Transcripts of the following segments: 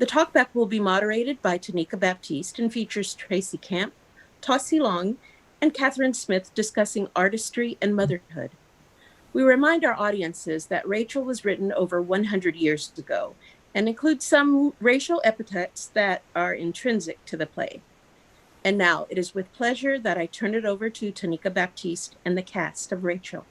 The talkback will be moderated by Tanika Baptiste and features Tracy Camp, Tossie Long, and Catherine Smith discussing artistry and motherhood. We remind our audiences that Rachel was written over 100 years ago and includes some racial epithets that are intrinsic to the play. And now it is with pleasure that I turn it over to Tanika Baptiste and the cast of Rachel.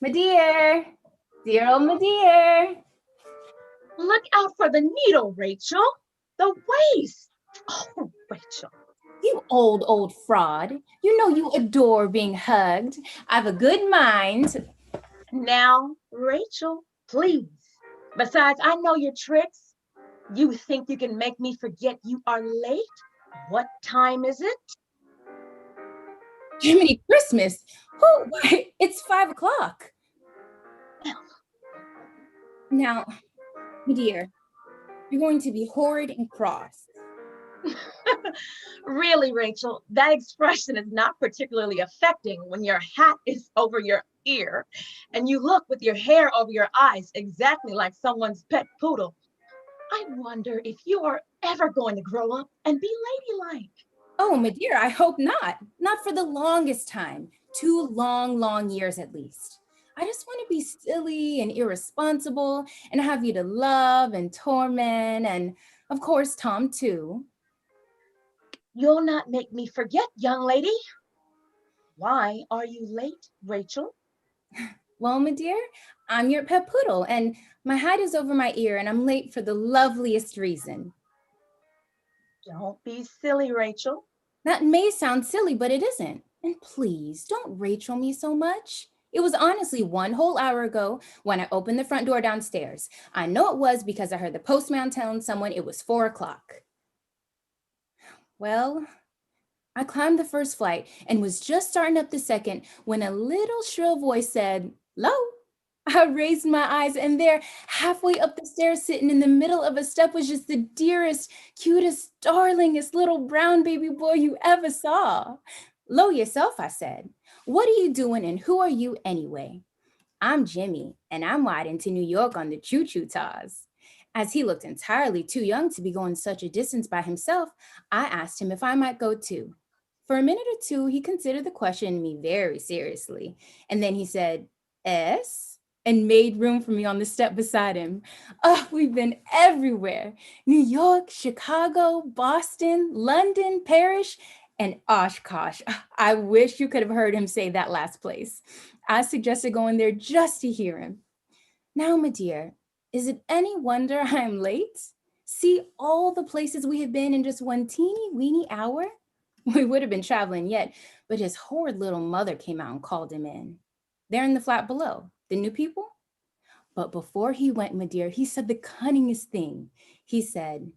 My dear old my dear. Look out for the needle, Rachel. The waist. Oh, Rachel. You old fraud. You know you adore being hugged. I've a good mind. Now, Rachel, please. Besides, I know your tricks. You think you can make me forget you are late? What time is it? Jiminy Christmas. Oh, why, it's 5 o'clock. Now, my dear, you're going to be horrid and cross. Really, Rachel, that expression is not particularly affecting when your hat is over your ear and you look with your hair over your eyes exactly like someone's pet poodle. I wonder if you are ever going to grow up and be ladylike. Oh, my dear, I hope not. Not for the longest time. 2 long years at least. I just want to be silly and irresponsible and have you to love and torment and, of course, Tom too. You'll not make me forget, young lady. Why are you late, Rachel? Well, my dear, I'm your pet poodle and my hat is over my ear and I'm late for the loveliest reason. Don't be silly, Rachel. That may sound silly, but it isn't. And please, don't Rachel me so much. It was honestly 1 whole hour ago when I opened the front door downstairs. I know it was because I heard the postman telling someone it was 4 o'clock. Well, I climbed the first flight and was just starting up the second when a little shrill voice said, "Lo." I raised my eyes and there, halfway up the stairs, sitting in the middle of a step was just the dearest, cutest, darlingest little brown baby boy you ever saw. "Lo yourself," I said. "What are you doing and who are you anyway?" "I'm Jimmy and I'm riding to New York on the choo-choo cars." As he looked entirely too young to be going such a distance by himself, I asked him if I might go too. For a minute or two, he considered the question me very seriously. And then he said, "Es?" and made room for me on the step beside him. Oh, we've been everywhere. New York, Chicago, Boston, London, Paris, and Oshkosh. I wish you could have heard him say that last place. I suggested going there just to hear him. Now, my dear, is it any wonder I am late? See all the places we have been in just 1 teeny weeny hour? We would have been traveling yet, but his horrid little mother came out and called him in. They're in the flat below, the new people. But before he went, my dear, he said the cunningest thing. He said,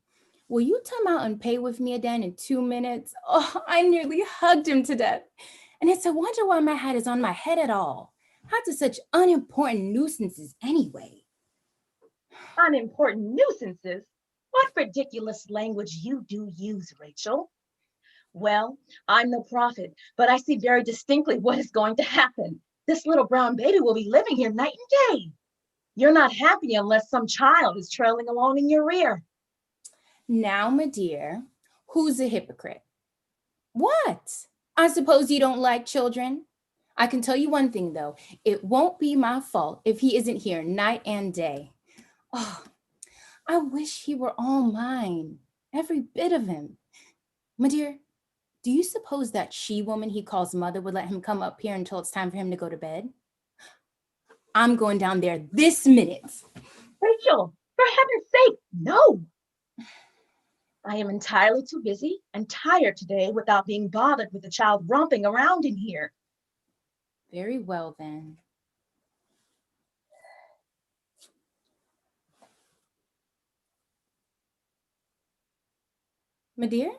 "Will you come out and pay with me again in 2 minutes?" Oh, I nearly hugged him to death. And it's a wonder why my hat is on my head at all. How to such unimportant nuisances anyway? Unimportant nuisances? What ridiculous language you do use, Rachel. Well, I'm no prophet, but I see very distinctly what is going to happen. This little brown baby will be living here night and day. You're not happy unless some child is trailing along in your rear. Now, my dear, who's a hypocrite? What? I suppose you don't like children? I can tell you one thing, though. It won't be my fault if he isn't here night and day. Oh, I wish he were all mine, every bit of him. My dear, do you suppose that she-woman he calls mother would let him come up here until it's time for him to go to bed? I'm going down there this minute. Rachel, for heaven's sake, no. I am entirely too busy and tired today without being bothered with the child romping around in here. Very well, then. My dear?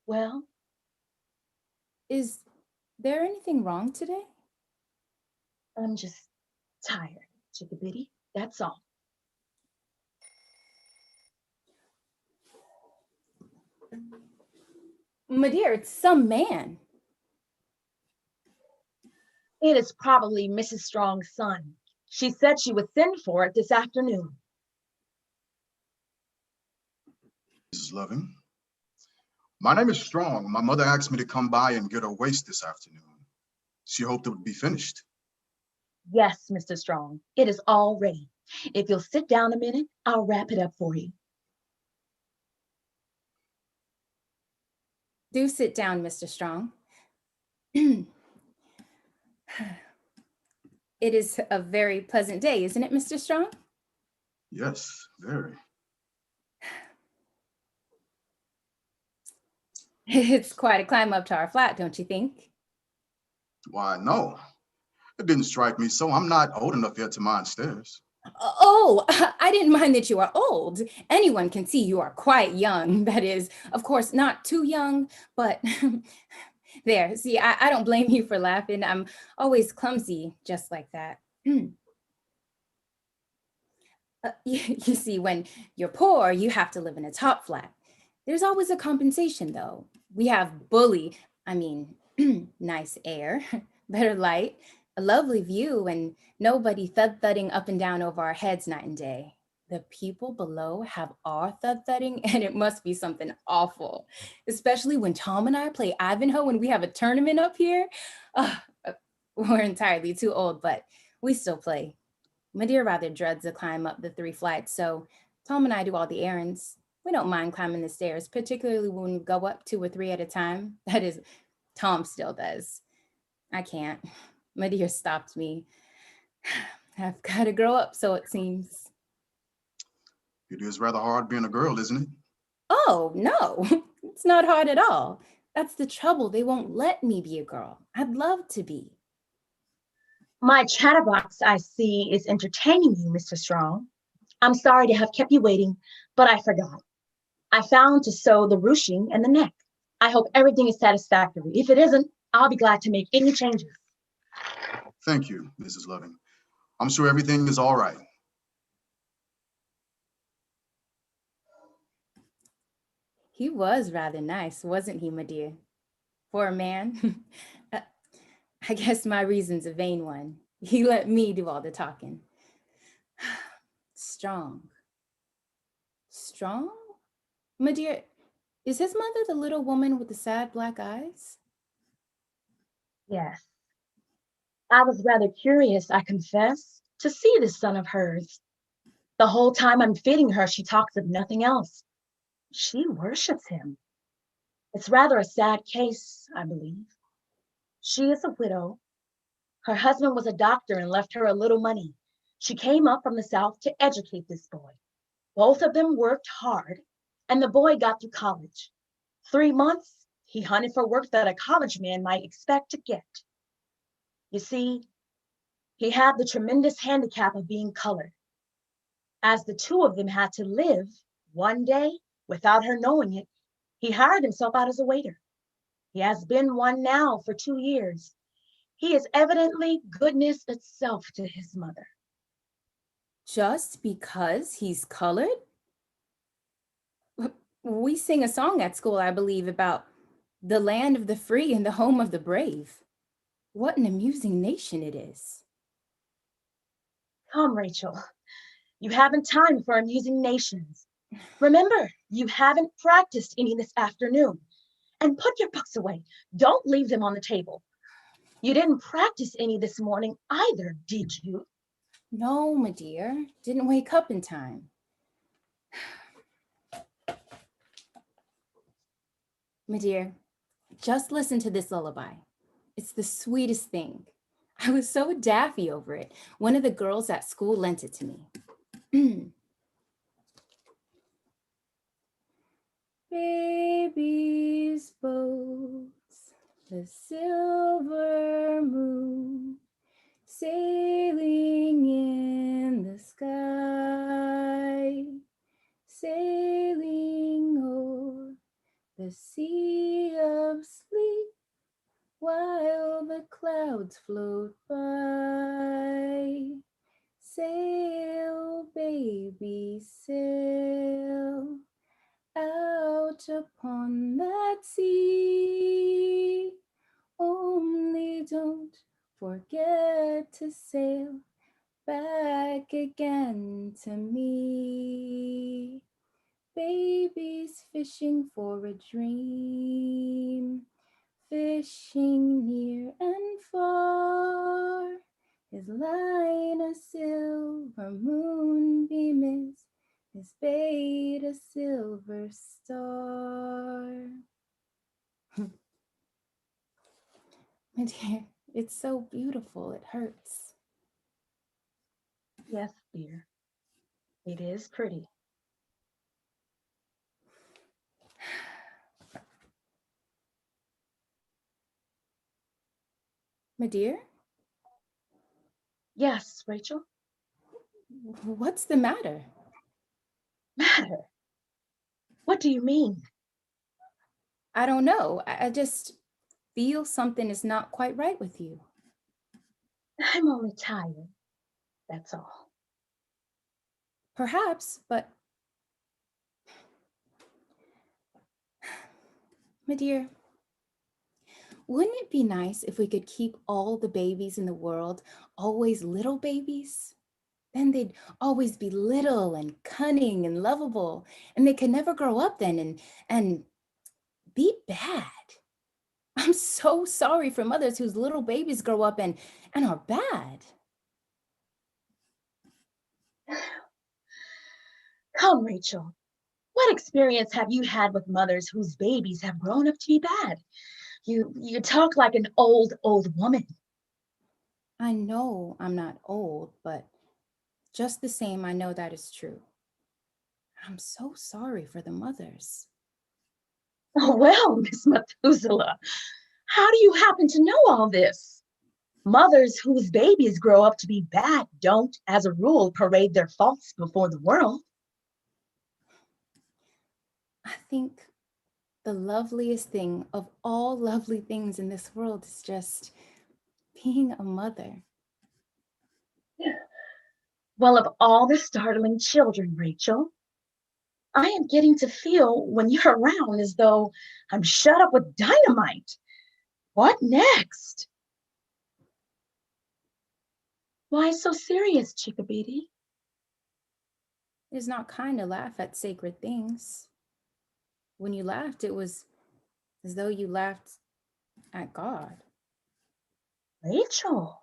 Well? Is there anything wrong today? I'm just tired, chickabiddy, that's all. My dear, it's some man. It is probably Mrs. Strong's son. She said she would send for it this afternoon. Mrs. Loving. My name is Strong. My mother asked me to come by and get her waist this afternoon. She hoped it would be finished. Yes, Mr. Strong, it is all ready. If you'll sit down a minute, I'll wrap it up for you. Do sit down, Mr. Strong. It is a very pleasant day, isn't it, Mr. Strong? Yes, very. It's quite a climb up to our flat, don't you think? Why, no. It didn't strike me so. I'm not old enough yet to mind stairs. Oh, I didn't mind that you are old. Anyone can see you are quite young. That is, of course, not too young, but there, see, I don't blame you for laughing. I'm always clumsy just like that. You see, when you're poor, you have to live in a top flat. There's always a compensation, though. We have nice air, better light, a lovely view, and nobody thud-thudding up and down over our heads night and day. The people below have our thud-thudding, and it must be something awful, especially when Tom and I play Ivanhoe when we have a tournament up here. We're entirely too old, but we still play. My dear rather dreads the climb up the 3 flights, so Tom and I do all the errands. We don't mind climbing the stairs, particularly when we go up 2 or 3 at a time. That is, Tom still does. I can't. My dear stopped me. I've got to grow up, so it seems. It is rather hard being a girl, isn't it? Oh, no, it's not hard at all. That's the trouble. They won't let me be a girl. I'd love to be. My chatterbox, I see, is entertaining you, Mr. Strong. I'm sorry to have kept you waiting, but I forgot. I found to sew the ruching and the neck. I hope everything is satisfactory. If it isn't, I'll be glad to make any changes. Thank you, Mrs. Loving. I'm sure everything is all right. He was rather nice, wasn't he, my dear? For a man. I guess my reason's a vain one. He let me do all the talking. Strong. Strong? My dear, is his mother the little woman with the sad black eyes? Yes. I was rather curious, I confess, to see this son of hers. The whole time I'm feeding her, she talks of nothing else. She worships him. It's rather a sad case, I believe. She is a widow. Her husband was a doctor and left her a little money. She came up from the South to educate this boy. Both of them worked hard, and the boy got through college. 3 months, he hunted for work that a college man might expect to get. You see, he had the tremendous handicap of being colored. As the 2 of them had to live, one day, without her knowing it, he hired himself out as a waiter. He has been one now for 2 years. He is evidently goodness itself to his mother. Just because he's colored? We sing a song at school, I believe, about the land of the free and the home of the brave. What an amusing nation it is. Come, Rachel. You haven't time for amusing nations. Remember, you haven't practiced any this afternoon. And put your books away. Don't leave them on the table. You didn't practice any this morning either, did you? No, my dear, didn't wake up in time. My dear, just listen to this lullaby. It's the sweetest thing. I was so daffy over it. One of the girls at school lent it to me. Baby's boats, the silver moon, sailing in the sky, sailing o'er the sea of sleep, while the clouds float by. Sail, baby, sail, out upon that sea. Only don't forget to sail back again to me. Baby's fishing for a dream, fishing near and far. His line a silver moonbeam is, his bait a silver star. My dear, it's so beautiful, it hurts. Yes, dear. It is pretty. My dear? Yes, Rachel. What's the matter? Matter? What do you mean? I don't know. I just feel something is not quite right with you. I'm only tired. That's all. Perhaps, but my dear, wouldn't it be nice if we could keep all the babies in the world always little babies? Then they'd always be little and cunning and lovable, and they could never grow up then and be bad. I'm so sorry for mothers whose little babies grow up and are bad. Come, Rachel. What experience have you had with mothers whose babies have grown up to be bad? You talk like an old woman. I know I'm not old, but just the same, I know that is true. I'm so sorry for the mothers. Oh, well, Miss Methuselah, how do you happen to know all this? Mothers whose babies grow up to be bad don't, as a rule, parade their faults before the world. I think the loveliest thing of all lovely things in this world is just being a mother. Well, of all the startling children, Rachel, I am getting to feel when you're around as though I'm shut up with dynamite. What next? Why so serious, Chickabiddy? It is not kind to laugh at sacred things. When you laughed, it was as though you laughed at God. Rachel.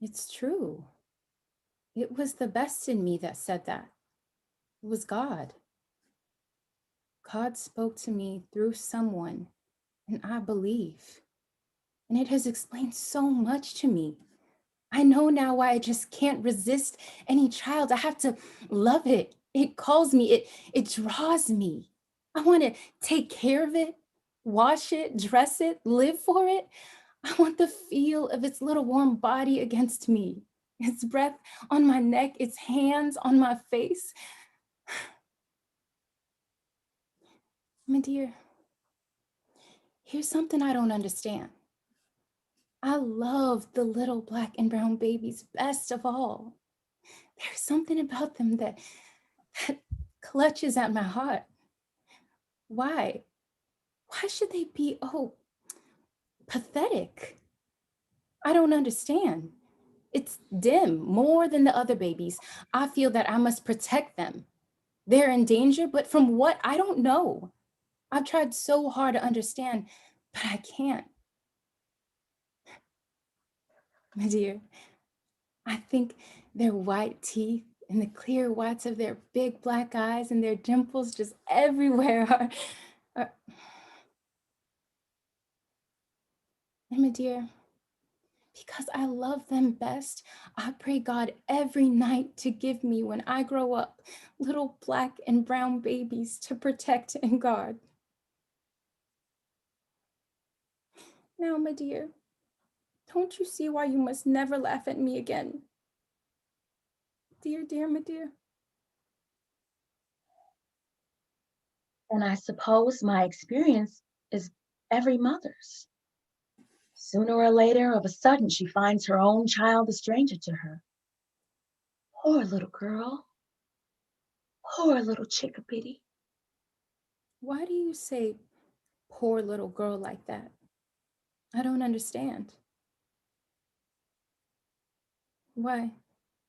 It's true. It was the best in me that said that. It was God. God spoke to me through someone, and I believe. And it has explained so much to me. I know now why I just can't resist any child. I have to love it. It calls me, it draws me. I want to take care of it, wash it, dress it, live for it. I want the feel of its little warm body against me, its breath on my neck, its hands on my face. My dear, here's something I don't understand. I love the little black and brown babies best of all. There's something about them that clutches at my heart. Why? Why should they be, pathetic? I don't understand. It's dim more than the other babies. I feel that I must protect them. They're in danger, but from what? I don't know. I've tried so hard to understand, but I can't. My dear, I think their white teeth and the clear whites of their big black eyes and their dimples just everywhere are... And my dear, because I love them best, I pray God every night to give me, when I grow up, little black and brown babies to protect and guard. Now, my dear, don't you see why you must never laugh at me again? Dear, dear, my dear. And I suppose my experience is every mother's. Sooner or later, of a sudden, she finds her own child a stranger to her. Poor little girl. Poor little chickabiddy. Why do you say poor little girl like that? I don't understand. Why,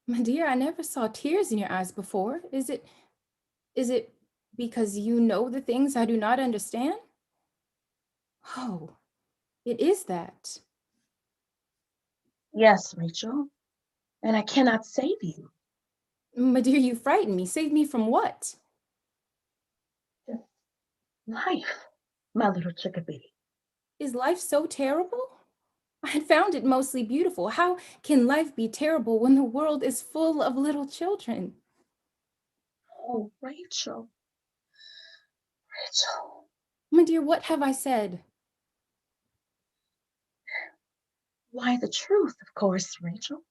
my dear, I never saw tears in your eyes before. Is it because you know the things I do not understand? Oh, it is that. Yes, Rachel. And I cannot save you. My dear, you frighten me. Save me from what? Life, my little chickabiddy. Is life so terrible? I had found it mostly beautiful. How can life be terrible when the world is full of little children? Oh, Rachel. Rachel. My dear, what have I said? Why, the truth, of course, Rachel.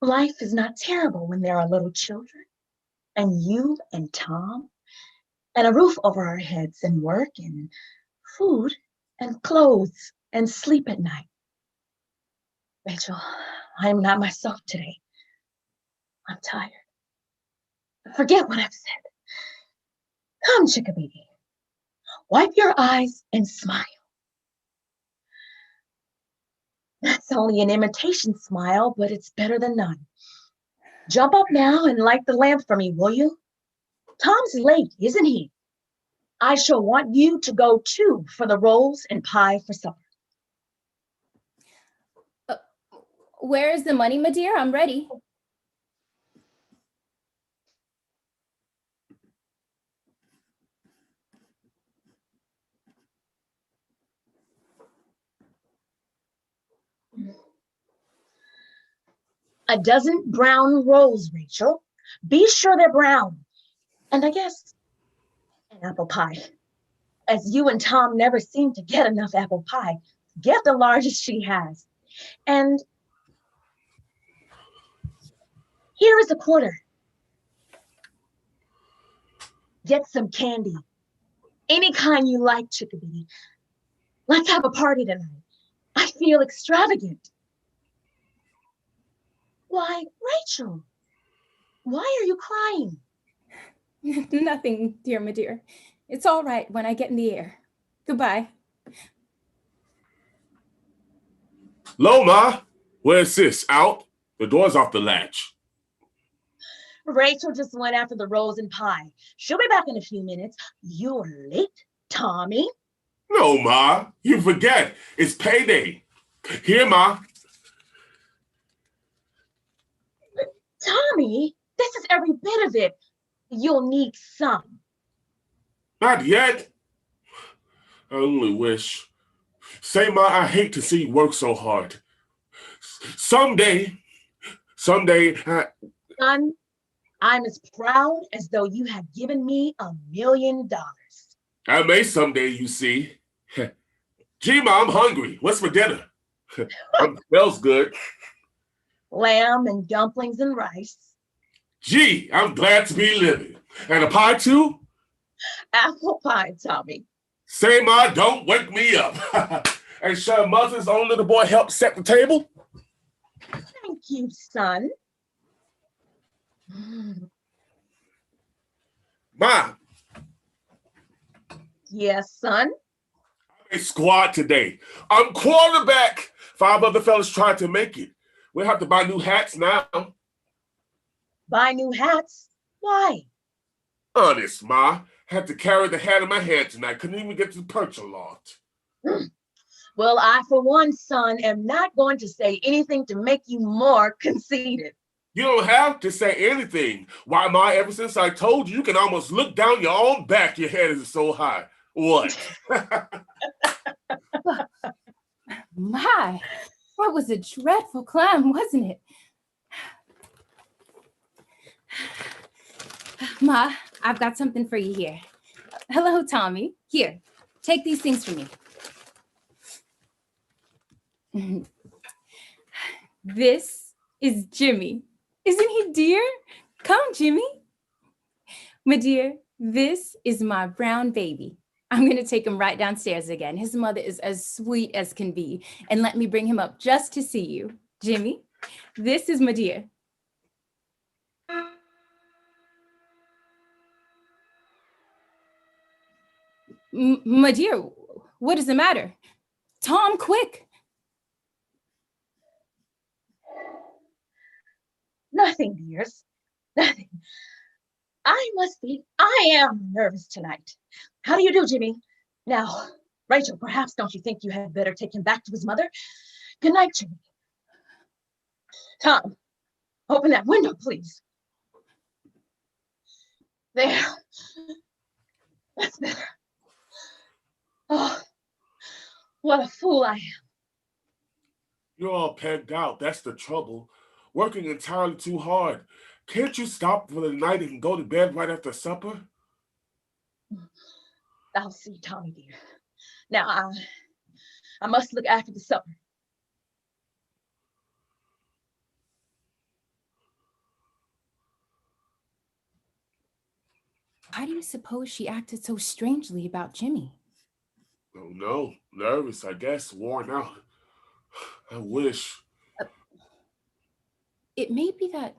Life is not terrible when there are little children, and you and Tom, and a roof over our heads, and work, and food, and clothes, and sleep at night. Rachel, I am not myself today. I'm tired. Forget what I've said. Come, chickabiddy. Wipe your eyes and smile. That's only an imitation smile, but it's better than none. Jump up now and light the lamp for me, will you? Tom's late, isn't he? I shall want you to go too for the rolls and pie for supper. Where is the money, my dear? I'm ready. A dozen brown rolls, Rachel. Be sure they're brown. And I guess an apple pie. As you and Tom never seem to get enough apple pie, get the largest she has. And here is a quarter. Get some candy. Any kind you like, chickabiddy. Let's have a party tonight. I feel extravagant. Why, Rachel, why are you crying? Nothing, dear, my dear. It's all right when I get in the air. Goodbye. Loma, where's sis? Out? The door's off the latch. Rachel just went after the rolls and pie. She'll be back in a few minutes. You're late, Tommy. No, Ma. You forget. It's payday. Here, Ma. Tommy, this is every bit of it. You'll need some. Not yet. I only wish. Say, Ma, I hate to see you work so hard. Someday, Son, I'm as proud as though you had given me $1 million. I may someday, you see. Gee, Ma, I'm hungry. What's for dinner? Smells good. Lamb and dumplings and rice. Gee, I'm glad to be living. And a pie, too? Apple pie, Tommy. Say, Ma, don't wake me up. And shall Mother's own little boy help set the table? Thank you, son. Ma, Yes, son. a squad today. I'm quarterback. 5 other fellas tried to make it. We'll have to buy new hats now. Buy new hats? Why? Honest, Ma. Had to carry the hat in my hand tonight. Couldn't even get to the perch a lot. Well, I, for one, son, am not going to say anything to make you more conceited. You don't have to say anything. Why, Ma, ever since I told you, you can almost look down your own back. Your head is so high. What? My, that was a dreadful climb, wasn't it? Ma, I've got something for you here. Hello, Tommy. Here, take these things from me. This is Jimmy. Isn't he dear? Come, Jimmy. My dear, this is my brown baby. I'm going to take him right downstairs again. His mother is as sweet as can be. And let me bring him up just to see you. Jimmy, this is my dear. My dear, what is the matter? Tom, quick. Nothing, dears. Nothing. I am nervous tonight. How do you do, Jimmy? Now, Rachel, perhaps don't you think you had better take him back to his mother? Good night, Jimmy. Tom, open that window, please. There. That's better. Oh, what a fool I am. You're all pegged out. That's the trouble. Working entirely too hard. Can't you stop for the night and go to bed right after supper? I'll see, Tommy dear. Now, I must look after the supper. Why do you suppose she acted so strangely about Jimmy? Oh no, nervous, I guess, worn out. I wish. It may be that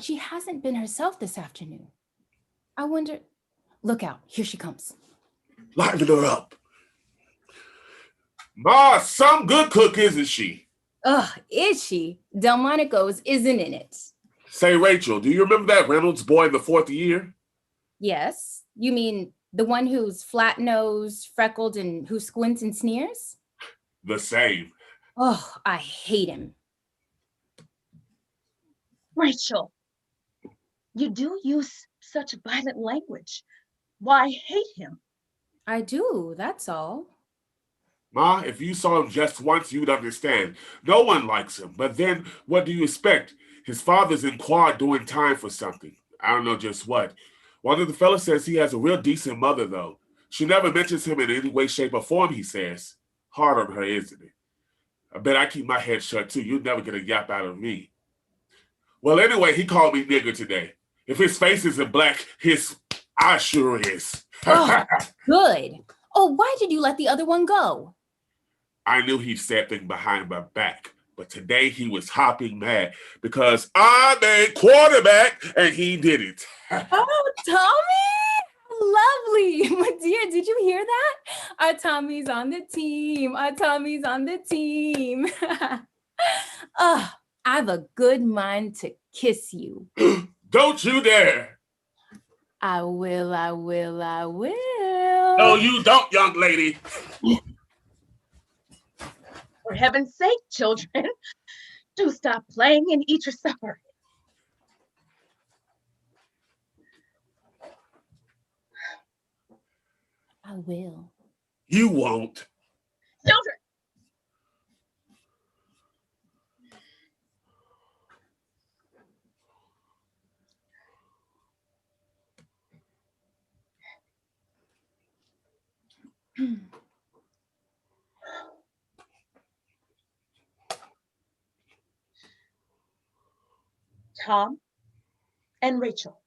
she hasn't been herself this afternoon. I wonder, look out, here she comes. Liven her up. Ma, some good cook, isn't she? Ugh, is she? Delmonico's isn't in it. Say, Rachel, do you remember that Reynolds boy in the 4th year? Yes, you mean the one who's flat-nosed, freckled, and who squints and sneers? The same. Oh, I hate him. Rachel, you do use such violent language. Why hate him? I do, that's all. Ma, if you saw him just once, you'd understand. No one likes him. But then, what do you expect? His father's in quad doing time for something. I don't know just what. One of the fellas says he has a real decent mother, though. She never mentions him in any way, shape, or form, he says. Hard on her, isn't it? I bet I keep my head shut, too. You'd never get a yap out of me. Well, anyway, he called me nigger today. If his face isn't black, his eye sure is. Oh, good. Oh, why did you let the other one go? I knew he'd say something behind my back, but today he was hopping mad because I'm a quarterback and he did it. Oh, Tommy! Lovely. My dear, did you hear that? Our Tommy's on the team. Our Tommy's on the team. Oh, I have a good mind to kiss you. Don't you dare. I will. No, you don't, young lady. For heaven's sake, children, do stop playing and eat your supper. I will. You won't. Children! Tom and Rachel,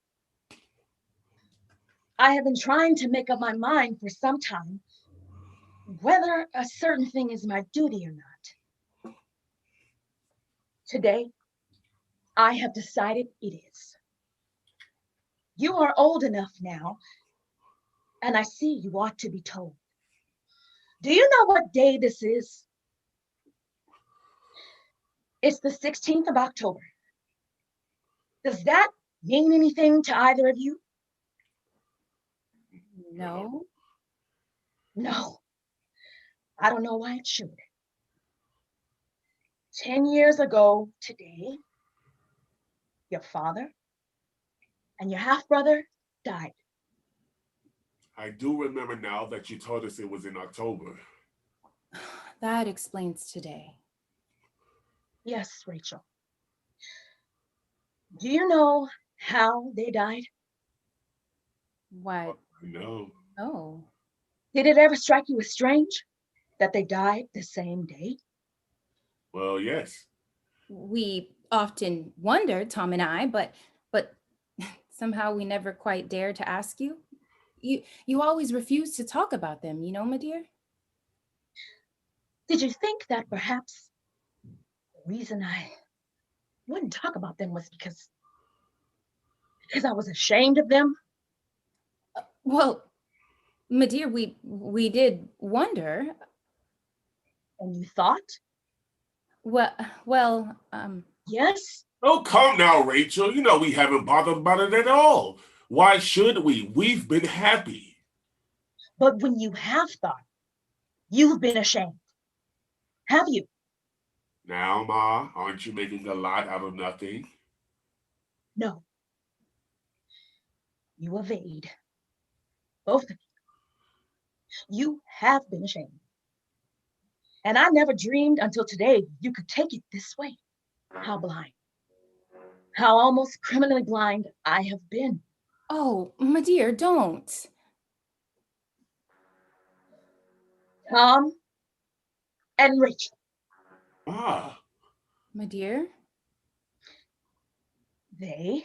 I have been trying to make up my mind for some time whether a certain thing is my duty or not. Today, I have decided it is. You are old enough now, and I see you ought to be told. Do you know what day this is? It's the 16th of October. Does that mean anything to either of you? No. No, I don't know why it should. 10 years ago today, your father and your half-brother died. I do remember now that you told us it was in October. That explains today. Yes, Rachel. Do you know how they died? Why? No. Oh. Did it ever strike you as strange that they died the same day? Well, yes. We often wondered, Tom and I, but somehow we never quite dared to ask you. You always refuse to talk about them, you know, my dear? Did you think that perhaps the reason I wouldn't talk about them was because I was ashamed of them? Well, my dear, we did wonder. And you thought? Well, Yes? Oh, come now, Rachel. You know we haven't bothered about it at all. Why should we? We've been happy. But when you have thought, you've been ashamed. Have you? Now, Ma, aren't you making a lot out of nothing? No. You evade. Both of you. You have been ashamed. And I never dreamed until today you could take it this way. How blind. How almost criminally blind I have been. oh, my dear, don't. Tom and Rachel, Ah, My dear? they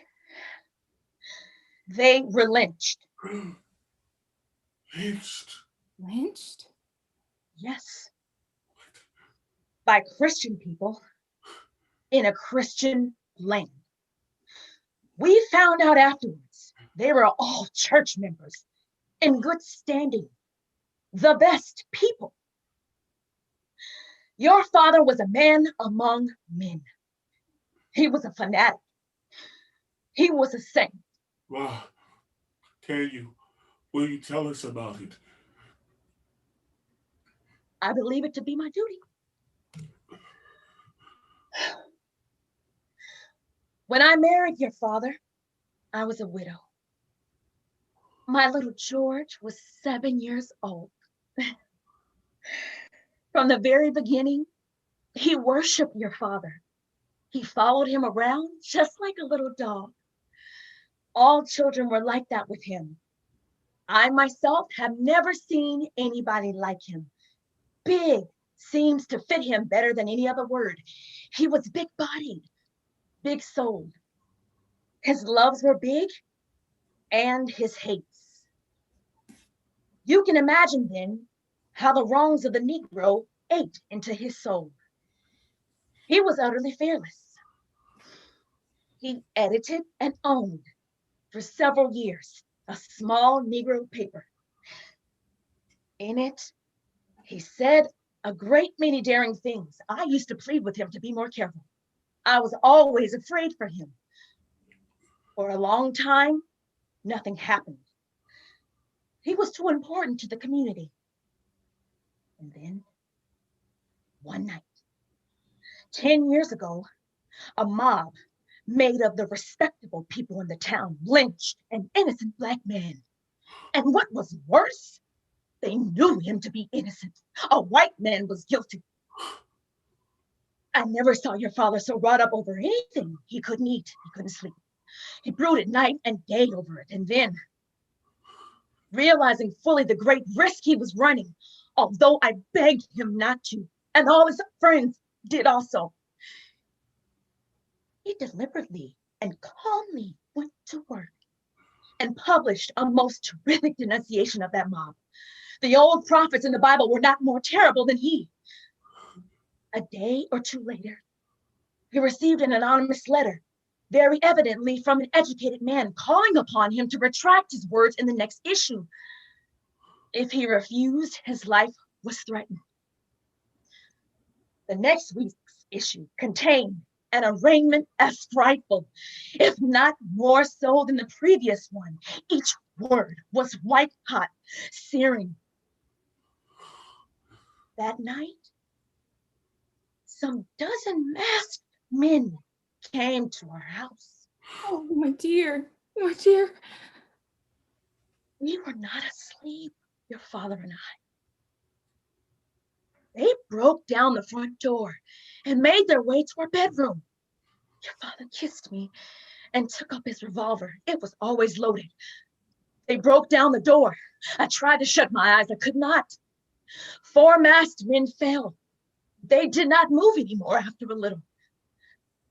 were lynched. lynched. Lynched? Yes. By Christian people in a Christian land. We found out afterwards they were all church members in good standing, the best people. Your father was a man among men. He was a fanatic. He was a saint. Ma, will you tell us about it? I believe it to be my duty. When I married your father, I was a widow. My little George was 7 years old. From the very beginning, he worshiped your father. He followed him around just like a little dog. All children were like that with him. I myself have never seen anybody like him. Big seems to fit him better than any other word. He was big-bodied, big-souled. His loves were big and his hates. You can imagine then how the wrongs of the Negro ate into his soul. He was utterly fearless. He edited and owned for several years a small Negro paper. In it, he said a great many daring things. I used to plead with him to be more careful. I was always afraid for him. For a long time, nothing happened. He was too important to the community. And then, one night, 10 years ago, a mob made of the respectable people in the town lynched an innocent Black man. And what was worse, they knew him to be innocent. A white man was guilty. I never saw your father so wrought up over anything. He couldn't eat, he couldn't sleep. He brooded night and day over it. And then, realizing fully the great risk he was running, although I begged him not to, and all his friends did also, he deliberately and calmly went to work and published a most terrific denunciation of that mob. The old prophets in the Bible were not more terrible than he. A day or two later, he received an anonymous letter very evidently from an educated man, calling upon him to retract his words in the next issue. If he refused, his life was threatened. The next week's issue contained an arraignment as frightful, if not more so than the previous one. Each word was white hot, searing. That night, some dozen masked men came to our house. Oh, my dear, my dear. We were not asleep, your father and I. They broke down the front door and made their way to our bedroom. Your father kissed me and took up his revolver. It was always loaded. They broke down the door. I tried to shut my eyes. I could not. 4 masked men fell. They did not move anymore after a little.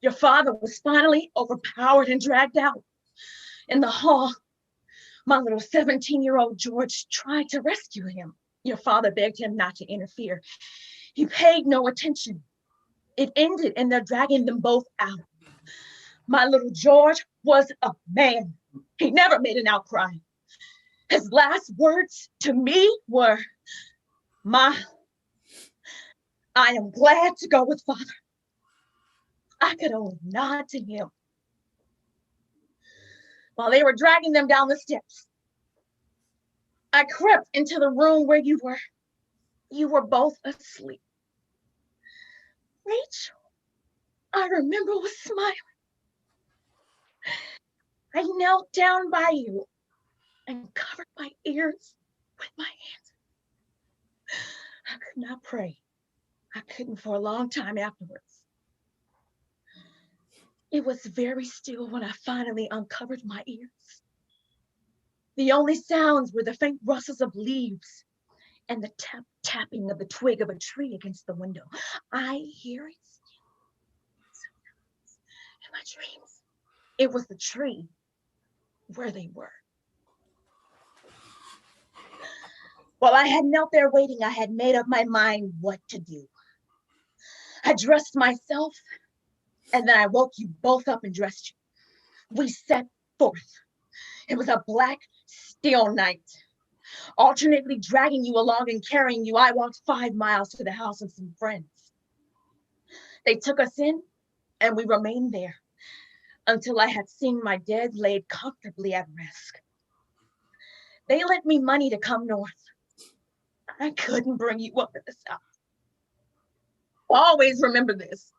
Your father was finally overpowered and dragged out. In the hall, my little 17-year-old George tried to rescue him. Your father begged him not to interfere. He paid no attention. It ended in their dragging them both out. My little George was a man. He never made an outcry. His last words to me were, "Ma, I am glad to go with Father." I could only nod to him. While they were dragging them down the steps, I crept into the room where you were. You were both asleep. Rachel, I remember, was smiling. I knelt down by you and covered my ears with my hands. I could not pray. I couldn't for a long time afterwards. It was very still when I finally uncovered my ears. The only sounds were the faint rustles of leaves and the tapping of the twig of a tree against the window. I hear it still sometimes in my dreams. It was the tree where they were. While I had knelt there waiting, I had made up my mind what to do. I dressed myself, and then I woke you both up and dressed you. We set forth. It was a black, still night. Alternately dragging you along and carrying you, I walked 5 miles to the house of some friends. They took us in, and we remained there until I had seen my dead laid comfortably at rest. They lent me money to come north. I couldn't bring you up to the south. Always remember this.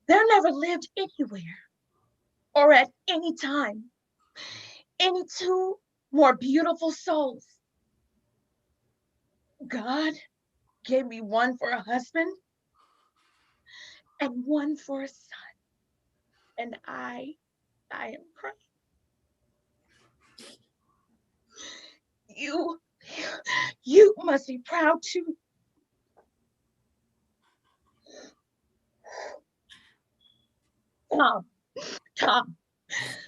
There never lived anywhere or at any time any two more beautiful souls. God gave me one for a husband and one for a son. And I am crying. You must be proud too. Tom,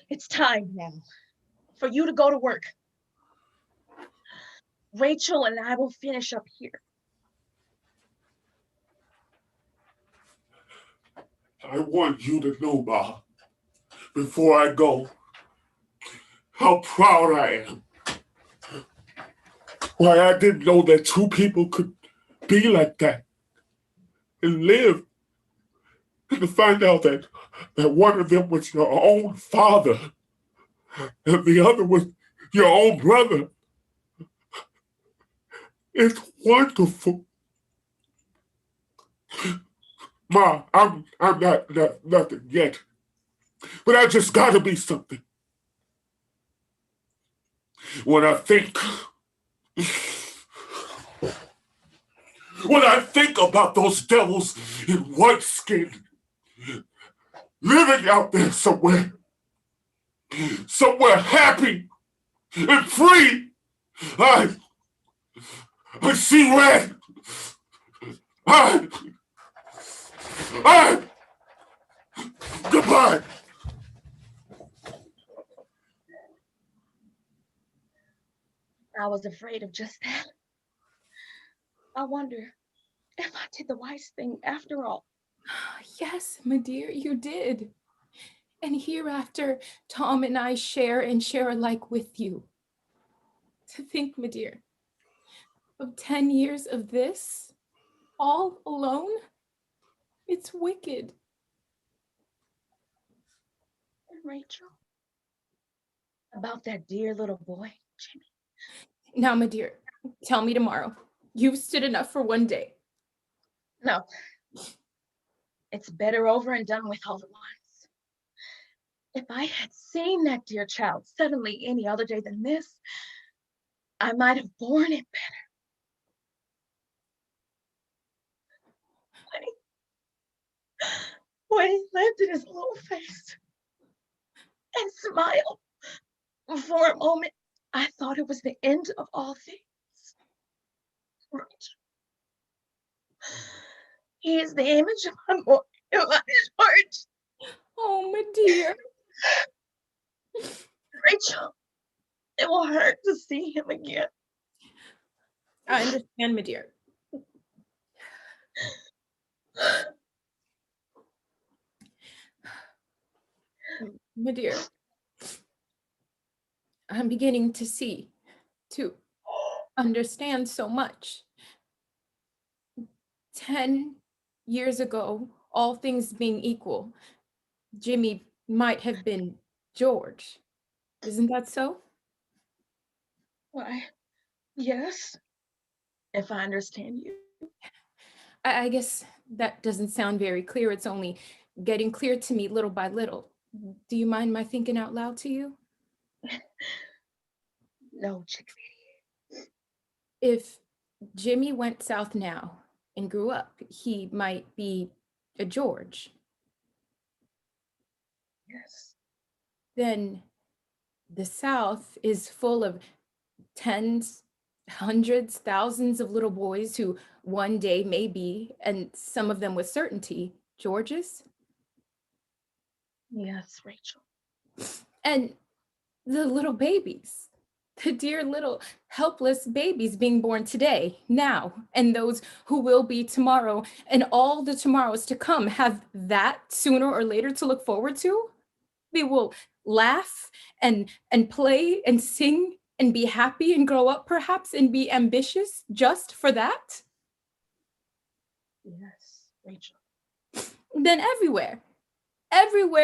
it's time now for you to go to work. Rachel and I will finish up here. I want you to know, Ma, before I go, how proud I am. Why, I didn't know that two people could be like that and live. And to find out that one of them was your own father and the other was your own brother. It's wonderful. Ma, I'm not nothing yet, but I just gotta be something. When I think about those devils in white skin living out there somewhere happy and free, I see red. Goodbye. I was afraid of just that. I wonder if I did the wise thing after all. Yes, my dear, you did. And hereafter, Tom and I share alike with you. To think, my dear, of 10 years of this, all alone, it's wicked. And Rachel, about that dear little boy, Jimmy. Now, my dear, tell me tomorrow. You've stood enough for one day. No, it's better over and done with all at once. If I had seen that dear child suddenly any other day than this, I might have borne it better. When he lifted his little face and smiled, for a moment, I thought it was the end of all things. Rachel, he is the image of my boy in my heart. Oh, my dear. Rachel, it will hurt to see him again. I understand, my dear. My dear, I'm beginning to see, to understand so much. 10 years ago, all things being equal, Jimmy might have been George. Isn't that so? Why, yes, if I understand you. I guess that doesn't sound very clear. It's only getting clear to me little by little. Do you mind my thinking out loud to you? No, chickadee. If Jimmy went south now and grew up, he might be a George. Yes. Then the South is full of tens, hundreds, thousands of little boys who one day may be, and some of them with certainty, Georges. Yes, Rachel. And the little babies, the dear little helpless babies being born today, now, and those who will be tomorrow, and all the tomorrows to come have that sooner or later to look forward to. They will laugh and play and sing and be happy and grow up perhaps and be ambitious just for that. Yes, Rachel. Then everywhere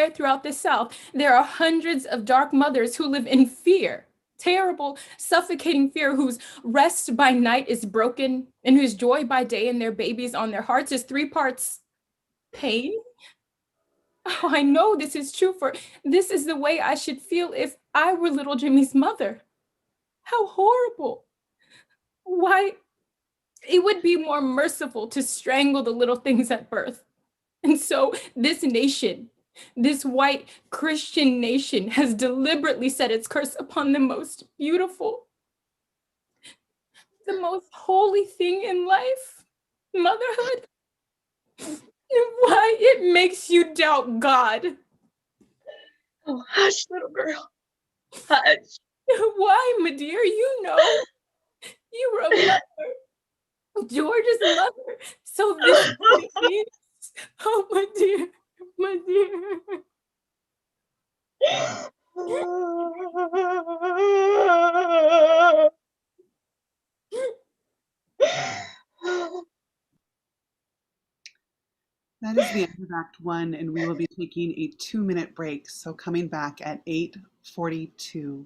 throughout the South, there are hundreds of dark mothers who live in fear, terrible, suffocating fear, whose rest by night is broken and whose joy by day and their babies on their hearts is 3 parts pain. Oh, I know this is true, for this is the way I should feel if I were little Jimmy's mother. How horrible. Why, it would be more merciful to strangle the little things at birth. And so this nation, this white Christian nation, has deliberately set its curse upon the most beautiful, the most holy thing in life, motherhood. Why it makes you doubt God. Oh, hush, little girl. Hush. Why, my dear? You know, you were a mother, George's mother. So this is what it means. Oh, my dear, my dear. That is the end of Act 1, and we will be taking a 2-minute break. So coming back at 8:42.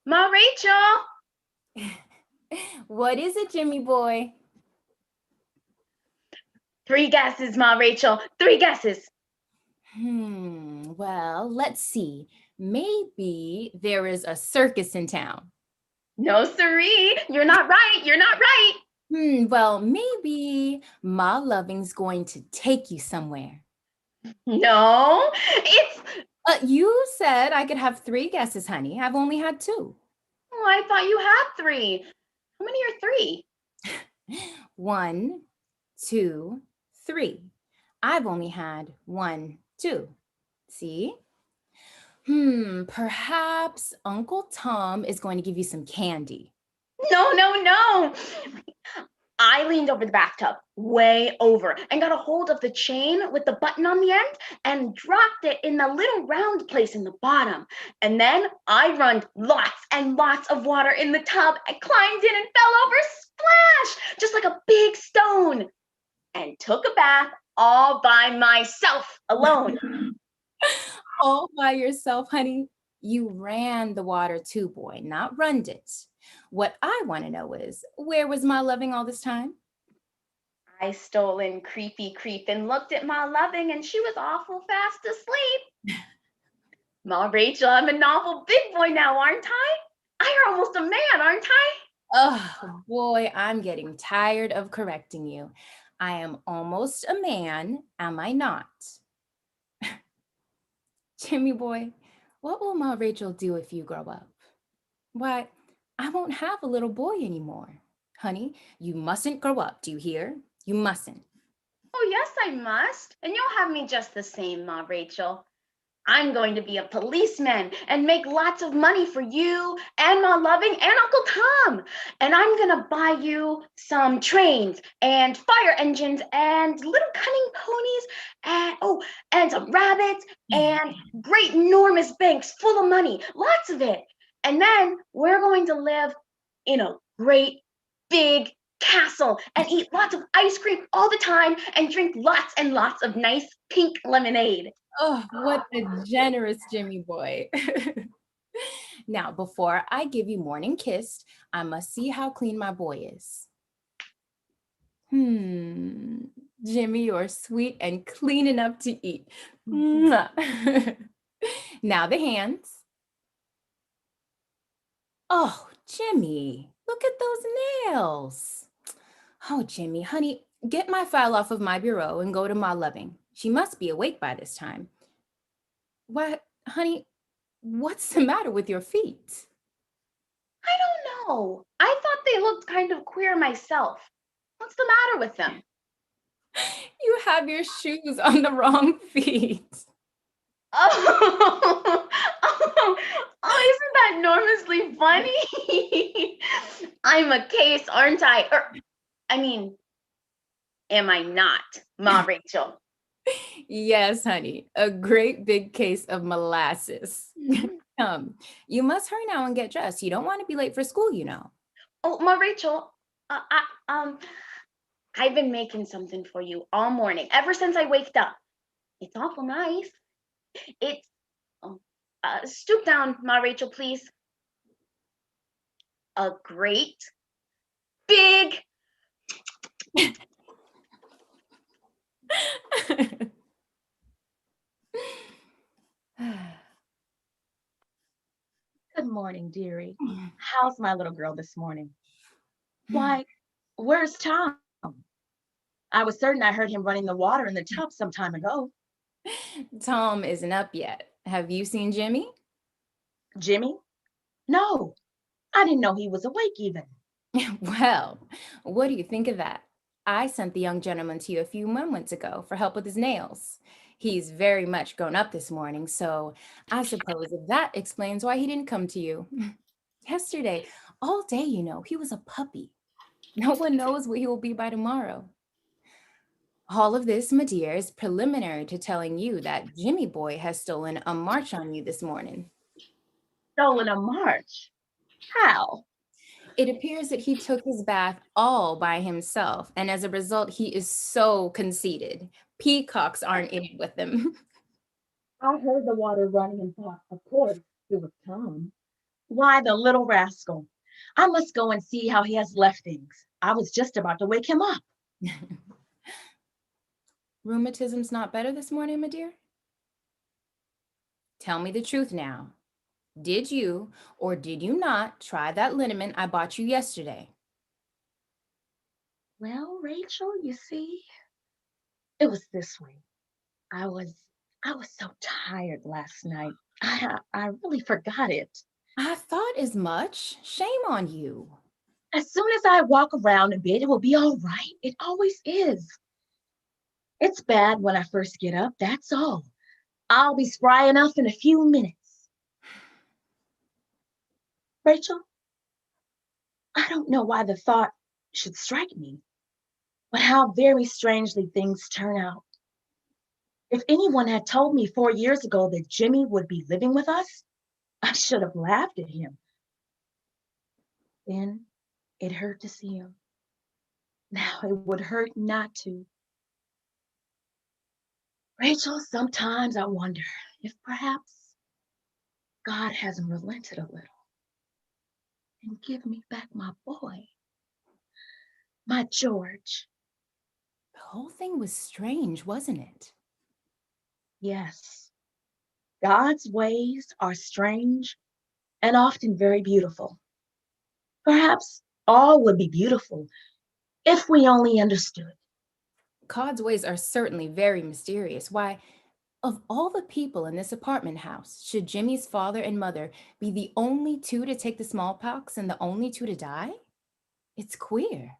Ma Rachel! What is it, Jimmy boy? 3 guesses, Ma Rachel. 3 guesses. Well, let's see. Maybe there is a circus in town. No, siree. You're not right. You're not right. Well, maybe Ma Loving's going to take you somewhere. No, it's... You said I could have 3 guesses, honey. I've only had 2. Oh, I thought you had 3. How many are 3? 1, 2, 3. I've only had 1, 2. See? Perhaps Uncle Tom is going to give you some candy. No. I leaned over the bathtub, way over, and got a hold of the chain with the button on the end and dropped it in the little round place in the bottom. And then I run lots and lots of water in the tub and climbed in and fell over, splash, just like a big stone, and took a bath all by myself, alone. All by yourself, honey? You ran the water too, boy, not runned it. What I want to know is, where was Ma Loving all this time? I stole in creepy creep and looked at Ma Loving, and she was awful fast asleep. Ma Rachel, I'm an awful big boy now, aren't I? I'm almost a man, aren't I? Oh, boy, I'm getting tired of correcting you. I am almost a man, am I not? Jimmy boy, what will Ma Rachel do if you grow up? Why, I won't have a little boy anymore. Honey, you mustn't grow up, do you hear? You mustn't. Oh, yes, I must. And you'll have me just the same, Ma Rachel. I'm going to be a policeman and make lots of money for you and Ma Loving and Uncle Tom. And I'm going to buy you some trains and fire engines and little cunning ponies and some rabbits and great enormous banks full of money, lots of it. And then we're going to live in a great big castle and eat lots of ice cream all the time and drink lots and lots of nice pink lemonade. Oh, what a generous Jimmy boy. Now, before I give you morning kiss, I must see how clean my boy is. Jimmy, you're sweet and clean enough to eat. Now the hands. Oh, Jimmy, look at those nails. Oh, Jimmy, honey, get my file off of my bureau and go to Ma Loving. She must be awake by this time. What, honey, what's the matter with your feet? I don't know. I thought they looked kind of queer myself. What's the matter with them? You have your shoes on the wrong feet. Oh, isn't that enormously funny? I'm a case, aren't I? Am I not, Ma Rachel? Yes, honey, a great big case of molasses. You must hurry now and get dressed. You don't want to be late for school, you know. Oh, Ma Rachel, I've been making something for you all morning, ever since I waked up. It's awful nice. It's, stoop down, Ma Rachel, please. A great, big... Good morning, dearie. How's my little girl this morning? Why, where's Tom? I was certain I heard him running the water in the tub some time ago. Tom isn't up yet. Have you seen Jimmy? Jimmy? No, I didn't know he was awake even. Well, what do you think of that? I sent the young gentleman to you a few moments ago for help with his nails. He's very much grown up this morning, so I suppose that explains why he didn't come to you. Yesterday, all day, you know, he was a puppy. No one knows what he will be by tomorrow. All of this, my dear, is preliminary to telling you that Jimmy boy has stolen a march on you this morning. Stolen a march? How? It appears that he took his bath all by himself, and as a result, he is so conceited. Peacocks aren't in it with him. I heard the water running and thought, of course, it was Tom. Why, the little rascal. I must go and see how he has left things. I was just about to wake him up. Rheumatism's not better this morning, my dear? Tell me the truth now. Did you or did you not try that liniment I bought you yesterday? Well, Rachel, you see, it was this way. I was so tired last night. I really forgot it. I thought as much. Shame on you. As soon as I walk around a bit, it will be all right. It always is. It's bad when I first get up, that's all. I'll be spry enough in a few minutes. Rachel, I don't know why the thought should strike me, but how very strangely things turn out. If anyone had told me 4 years ago that Jimmy would be living with us, I should have laughed at him. Then it hurt to see him. Now it would hurt not to. Rachel, sometimes I wonder if perhaps God hasn't relented a little and give me back my boy, my George. The whole thing was strange, wasn't it? Yes, God's ways are strange and often very beautiful. Perhaps all would be beautiful if we only understood. God's ways are certainly very mysterious. Why, of all the people in this apartment house, should Jimmy's father and mother be the only two to take the smallpox and the only two to die? It's queer.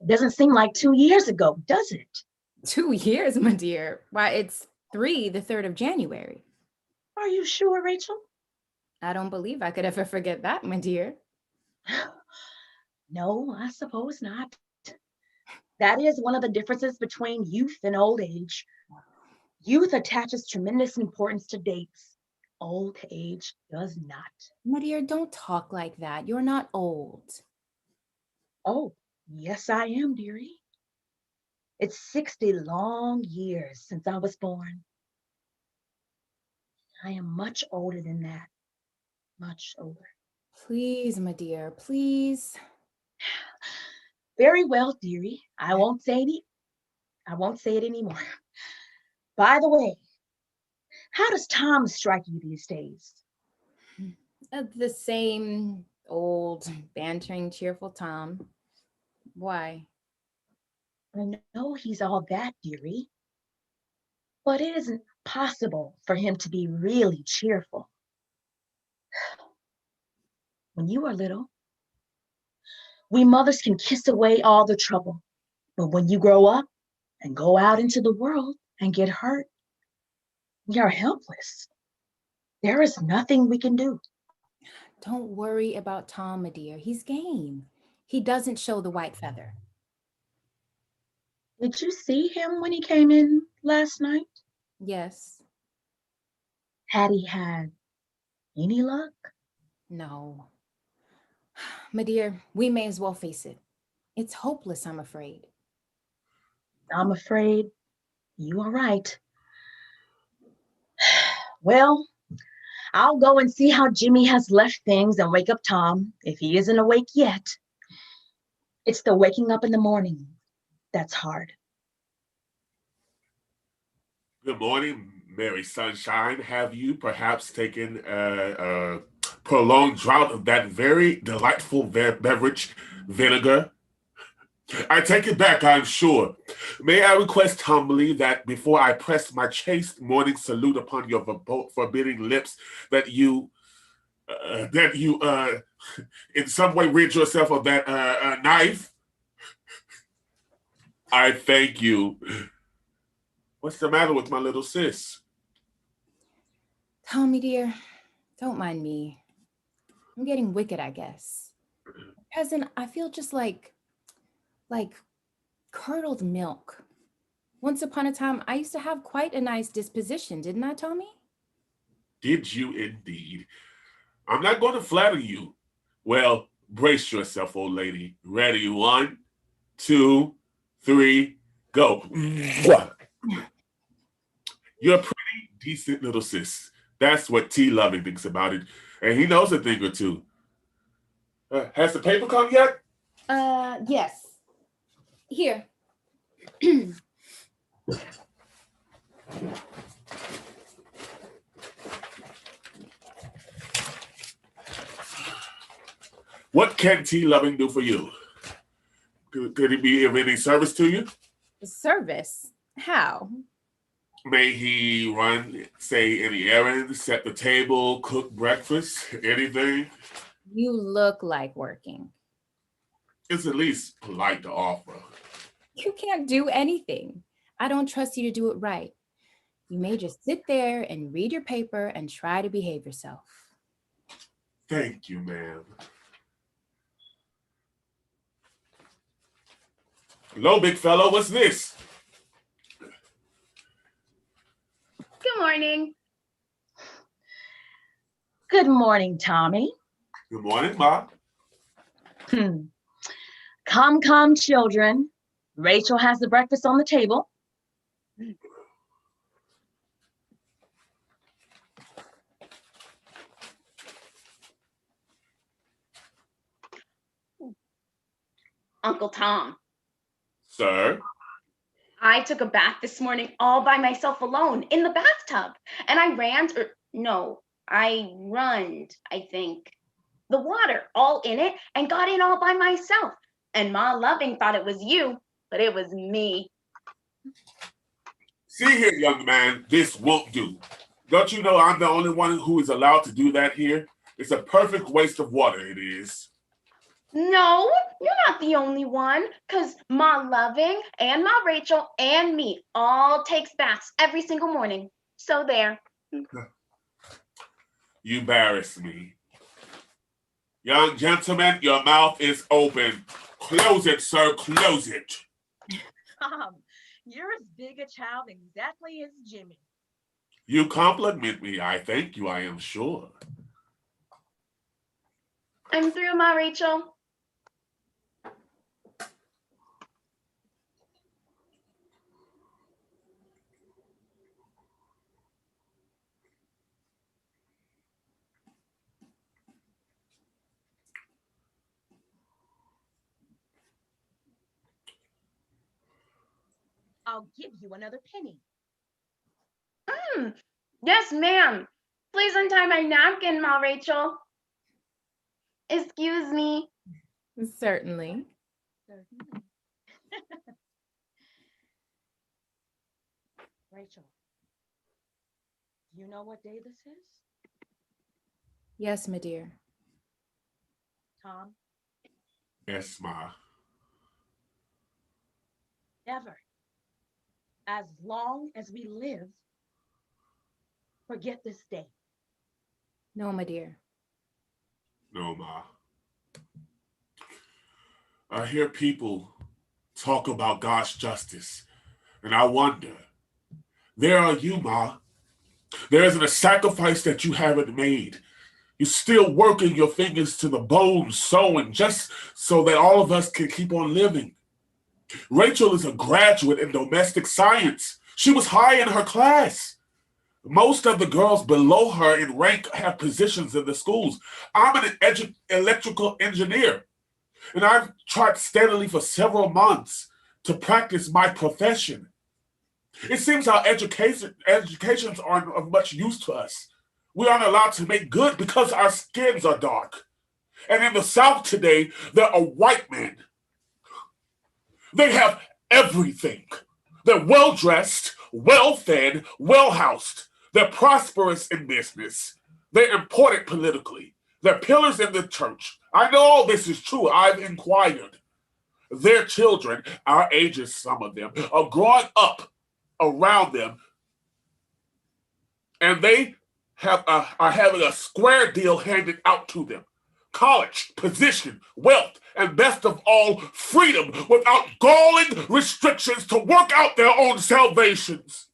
It doesn't seem like 2 years ago, does it? 2 years, my dear. Why, it's the 3rd of January. Are you sure, Rachel? I don't believe I could ever forget that, my dear. No, I suppose not. That is one of the differences between youth and old age. Youth attaches tremendous importance to dates. Old age does not. My dear, don't talk like that. You're not old. Oh, yes, I am, dearie. It's 60 long years since I was born. I am much older than that. Much older. Please, my dear, please. Very well, dearie. I won't say it anymore. By the way, how does Tom strike you these days? The same old, bantering, cheerful Tom. Why? I know he's all that, dearie, but it isn't possible for him to be really cheerful. When you are little, we mothers can kiss away all the trouble, but when you grow up and go out into the world and get hurt, we are helpless. There is nothing we can do. Don't worry about Tom, my dear. He's game. He doesn't show the white feather. Did you see him when he came in last night? Yes. Had he had any luck? No. My dear, we may as well face it. It's hopeless, I'm afraid. I'm afraid you are right. Well, I'll go and see how Jimmy has left things and wake up Tom, if he isn't awake yet. It's the waking up in the morning that's hard. Good morning, Mary Sunshine. Have you perhaps taken a prolonged draught of that very delightful beverage, vinegar? I take it back, I'm sure. May I request humbly that before I press my chaste morning salute upon your forbidding lips, that you in some way rid yourself of that knife? I thank you. What's the matter with my little sis? Tommy, dear, don't mind me. I'm getting wicked, I guess. Cousin, I feel just like curdled milk. Once upon a time, I used to have quite a nice disposition, didn't I, Tommy? Did you indeed? I'm not going to flatter you. Well, brace yourself, old lady. Ready? 1, 2, 3, go. You're a pretty decent little sis. That's what T Loving thinks about it, and he knows a thing or two. Has the paper come yet? Yes. Here. What can T Loving do for you? Could he be of any service to you? Service? How? May he run, say, any errands, set the table, cook breakfast, anything? You look like working. It's at least polite to offer. You can't do anything. I don't trust you to do it right. You may just sit there and read your paper and try to behave yourself. Thank you, ma'am. Hello, big fellow, what's this? Good morning. Good morning, Tommy. Good morning, Ma. Come, children. Rachel has the breakfast on the table. Uncle Tom, Sir? I took a bath this morning all by myself alone in the bathtub. And I runned, I think, the water all in it and got in all by myself. And Ma Loving thought it was you, but it was me. See here, young man, this won't do. Don't you know I'm the only one who is allowed to do that here? It's a perfect waste of water, it is. No, you're not the only one, because Ma Loving and Ma Rachel and me all takes baths every single morning. So there. You embarrass me. Young gentleman, your mouth is open. Close it, sir, close it. Tom, you're as big a child exactly as Jimmy. You compliment me, I thank you, I am sure. I'm through, Ma Rachel. I'll give you another penny. Yes, ma'am. Please untie my napkin, Ma Rachel. Excuse me. Certainly. Rachel, you know what day this is? Yes, my dear. Tom, Yes, Ma. never, as long as we live, forget this day. No, my dear. No, Ma. I hear people talk about God's justice, and I wonder, there are you, Ma. There isn't a sacrifice that you haven't made. You're still working your fingers to the bone, sewing, just so that all of us can keep on living. Rachel is a graduate in domestic science. She was high in her class. Most of the girls below her in rank have positions in the schools. I'm an electrical engineer, and I've tried steadily for several months to practice my profession. It seems our educations aren't of much use to us. We aren't allowed to make good because our skins are dark. And in the South today, there are white men. They have everything. They're well-dressed, well-fed, well-housed. They're prosperous in business. They're important politically. They're pillars in the church. I know all this is true. I've inquired. Their children, our ages, some of them, are growing up around them, and they are having a square deal handed out to them. College, position, wealth, and best of all, freedom without galling restrictions to work out their own salvations.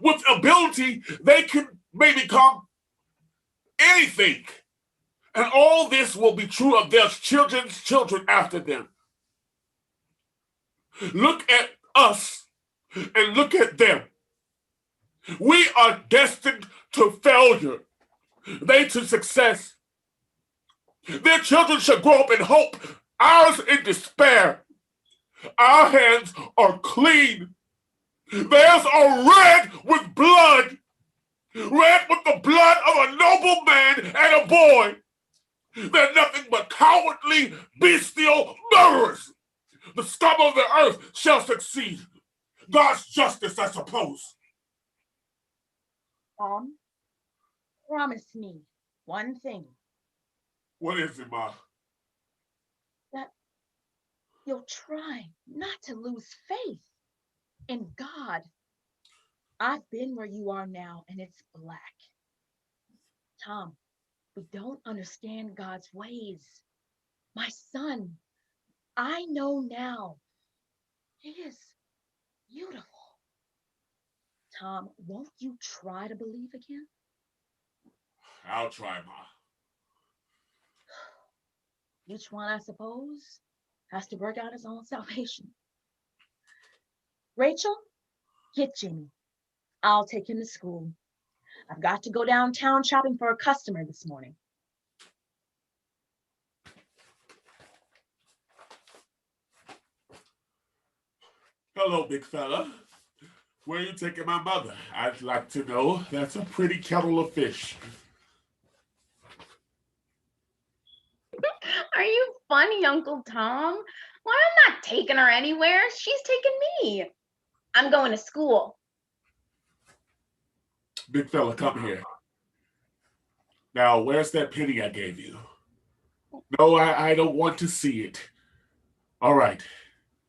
With ability, they can may become anything. And all this will be true of their children's children after them. Look at us and look at them. We are destined to failure, they to success. Their children shall grow up in hope, ours in despair. Our hands are clean. Theirs are red with blood. Red with the blood of a noble man and a boy. They're nothing but cowardly, bestial murderers. The scum of the earth shall succeed. God's justice, I suppose. Promise me one thing. What is it, Ma? That you'll try not to lose faith in God. I've been where you are now, and it's black. Tom, we don't understand God's ways. My son, I know now. He is beautiful. Tom, won't you try to believe again? I'll try, Ma. Each one, I suppose, has to work out his own salvation. Rachel, get Jimmy. I'll take him to school. I've got to go downtown shopping for a customer this morning. Hello, big fella. Where are you taking my mother? I'd like to know. That's a pretty kettle of fish. Are you funny, Uncle Tom? Why, I'm not taking her anywhere. She's taking me. I'm going to school. Big fella, come here. Now, where's that penny I gave you? No, I don't want to see it. All right.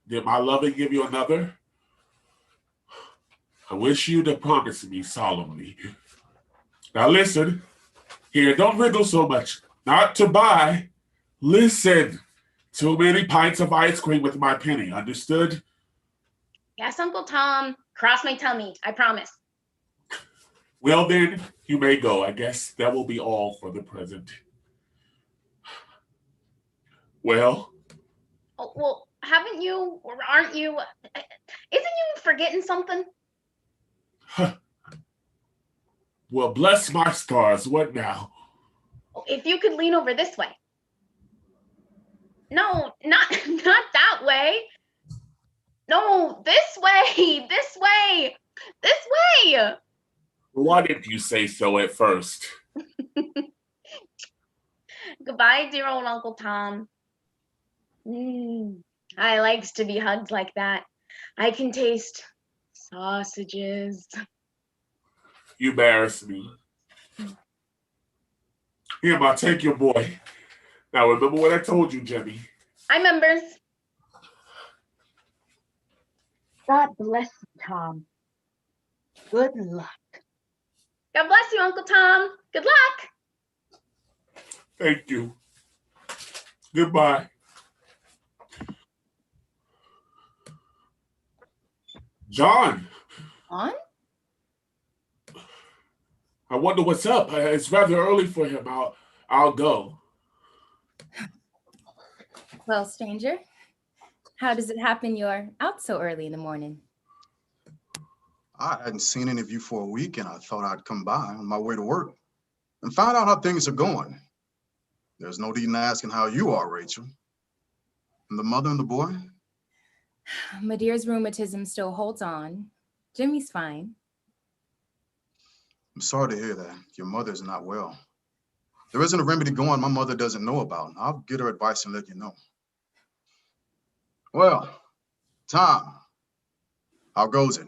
Did my lover give you another? I wish you to promise me solemnly. Now listen. Here, don't wriggle so much. Not to buy. Listen. Too many pints of ice cream with my penny. Understood? Yes, Uncle Tom. Cross my tummy. I promise. Well then, you may go. I guess that will be all for the present. Well? Oh, well, haven't you, or aren't you, isn't you forgetting something? Well, bless my stars. What now? If you could lean over this way. No, not that way. No, this way, this way, this way. Why didn't you say so at first? Goodbye, dear old Uncle Tom. I likes to be hugged like that. I can taste sausages. You embarrass me. Here, Ma, take your boy. Now, remember what I told you, Jimmy. I members. God bless you, Tom. Good luck. God bless you, Uncle Tom. Good luck. Thank you. Goodbye. John. On? I wonder what's up. It's rather early for him. I'll go. Well, stranger, how does it happen you're out so early in the morning? I hadn't seen any of you for a week, and I thought I'd come by on my way to work and find out how things are going. There's no need in asking how you are, Rachel. And the mother and the boy? Madeir's rheumatism still holds on. Jimmy's fine. I'm sorry to hear that. Your mother's not well. There isn't a remedy going my mother doesn't know about. I'll get her advice and let you know. Well, Tom, how goes it?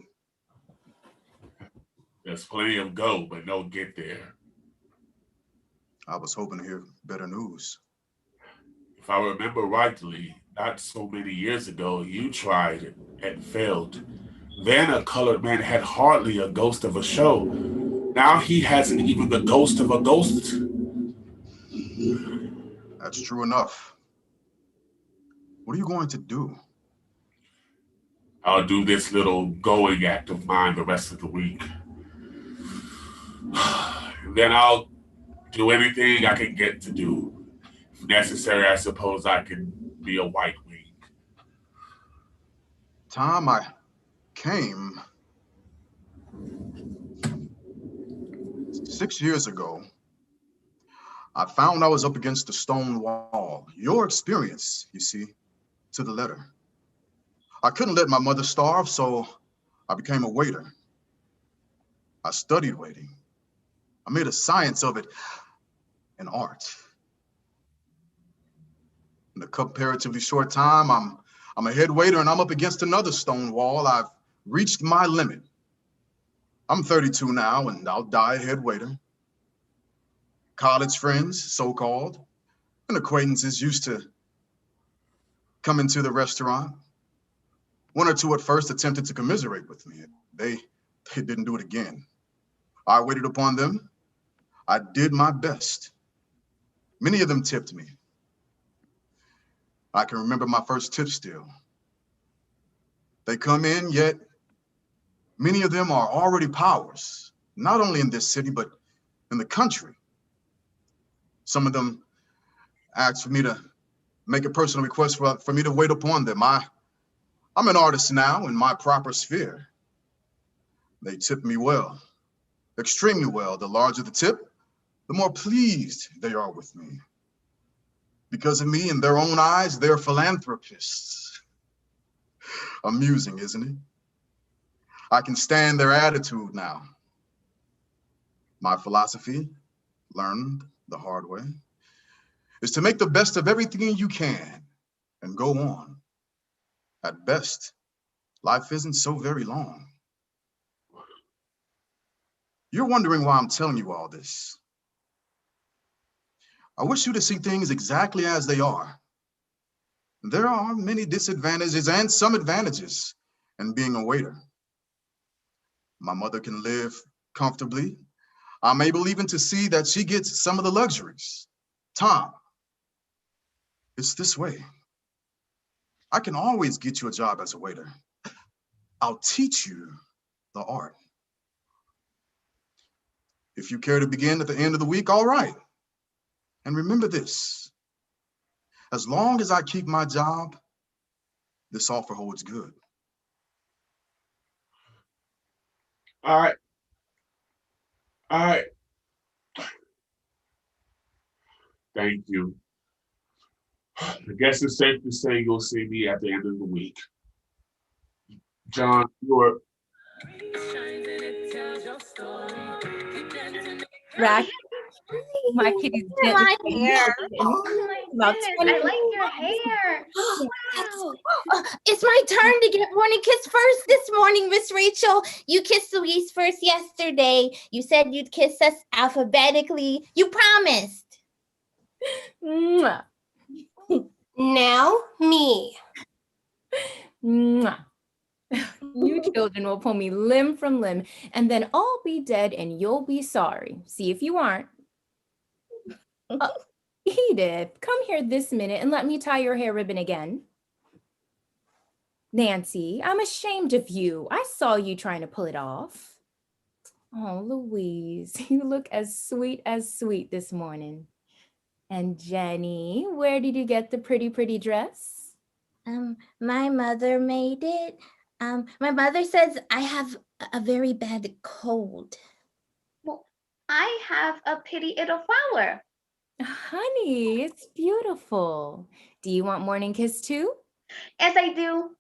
There's plenty of go, but no get there. I was hoping to hear better news. If I remember rightly, not so many years ago, you tried and failed. Then a colored man had hardly a ghost of a show. Now he hasn't even the ghost of a ghost. That's true enough. What are you going to do? I'll do this little going act of mine the rest of the week. Then I'll do anything I can get to do. If necessary, I suppose I can be a white wing. Tom, I came 6 years ago, I found I was up against a stone wall. Your experience, you see, to the letter. I couldn't let my mother starve, so I became a waiter. I studied waiting. I made a science of it, an art. In a comparatively short time, I'm a head waiter and I'm up against another stone wall. I've reached my limit. I'm 32 now and I'll die a head waiter. College friends, so-called, and acquaintances used to come into the restaurant. One or two at first attempted to commiserate with me. They didn't do it again. I waited upon them. I did my best. Many of them tipped me. I can remember my first tip still. They come in, yet many of them are already powers, not only in this city, but in the country. Some of them asked for me to make a personal request for me to wait upon them. I'm an artist now in my proper sphere. They tip me well, extremely well. The larger the tip, the more pleased they are with me. Because of me, in their own eyes, they're philanthropists. Amusing, isn't it? I can stand their attitude now. My philosophy, learned the hard way, is to make the best of everything you can and go on. At best, life isn't so very long. You're wondering why I'm telling you all this. I wish you to see things exactly as they are. There are many disadvantages and some advantages in being a waiter. My mother can live comfortably. I'm able even to see that she gets some of the luxuries. Tom, it's this way. I can always get you a job as a waiter. I'll teach you the art. If you care to begin at the end of the week, all right. And remember this, as long as I keep my job, this offer holds good. All right. All right. Thank you. I guess it's safe to say you'll see me at the end of the week. John, you're Rack, my kitty's gently My hair. in Oh my about goodness, 20 I like your hair. Wow. It's my turn to get morning kiss first this morning, Miss Rachel. You kissed Louise first yesterday. You said you'd kiss us alphabetically. You promised. Mwah. Now, me. Mwah. You children will pull me limb from limb, and then I'll be dead and you'll be sorry. See if you aren't. Edith, come here this minute and let me tie your hair ribbon again. Nancy, I'm ashamed of you. I saw you trying to pull it off. Oh, Louise, you look as sweet this morning. And Jenny, where did you get the pretty dress? My mother made it. My mother says I have a very bad cold. Well, I have a pretty little flower. Honey, it's beautiful. Do you want morning kiss too? Yes, I do.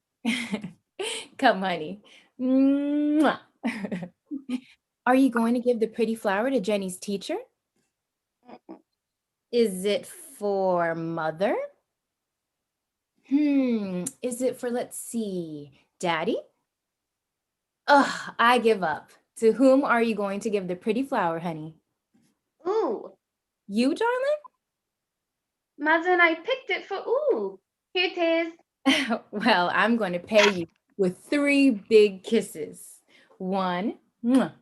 Come, honey. Mwah. Are you going to give the pretty flower to Jenny's teacher? Is it for mother? Is it for, let's see, daddy? Ugh, I give up. To whom are you going to give the pretty flower, honey? Ooh, You, darling? Mother and I picked it for ooh. Here it is. Well, I'm going to pay you with 3 big kisses. 1, mwah,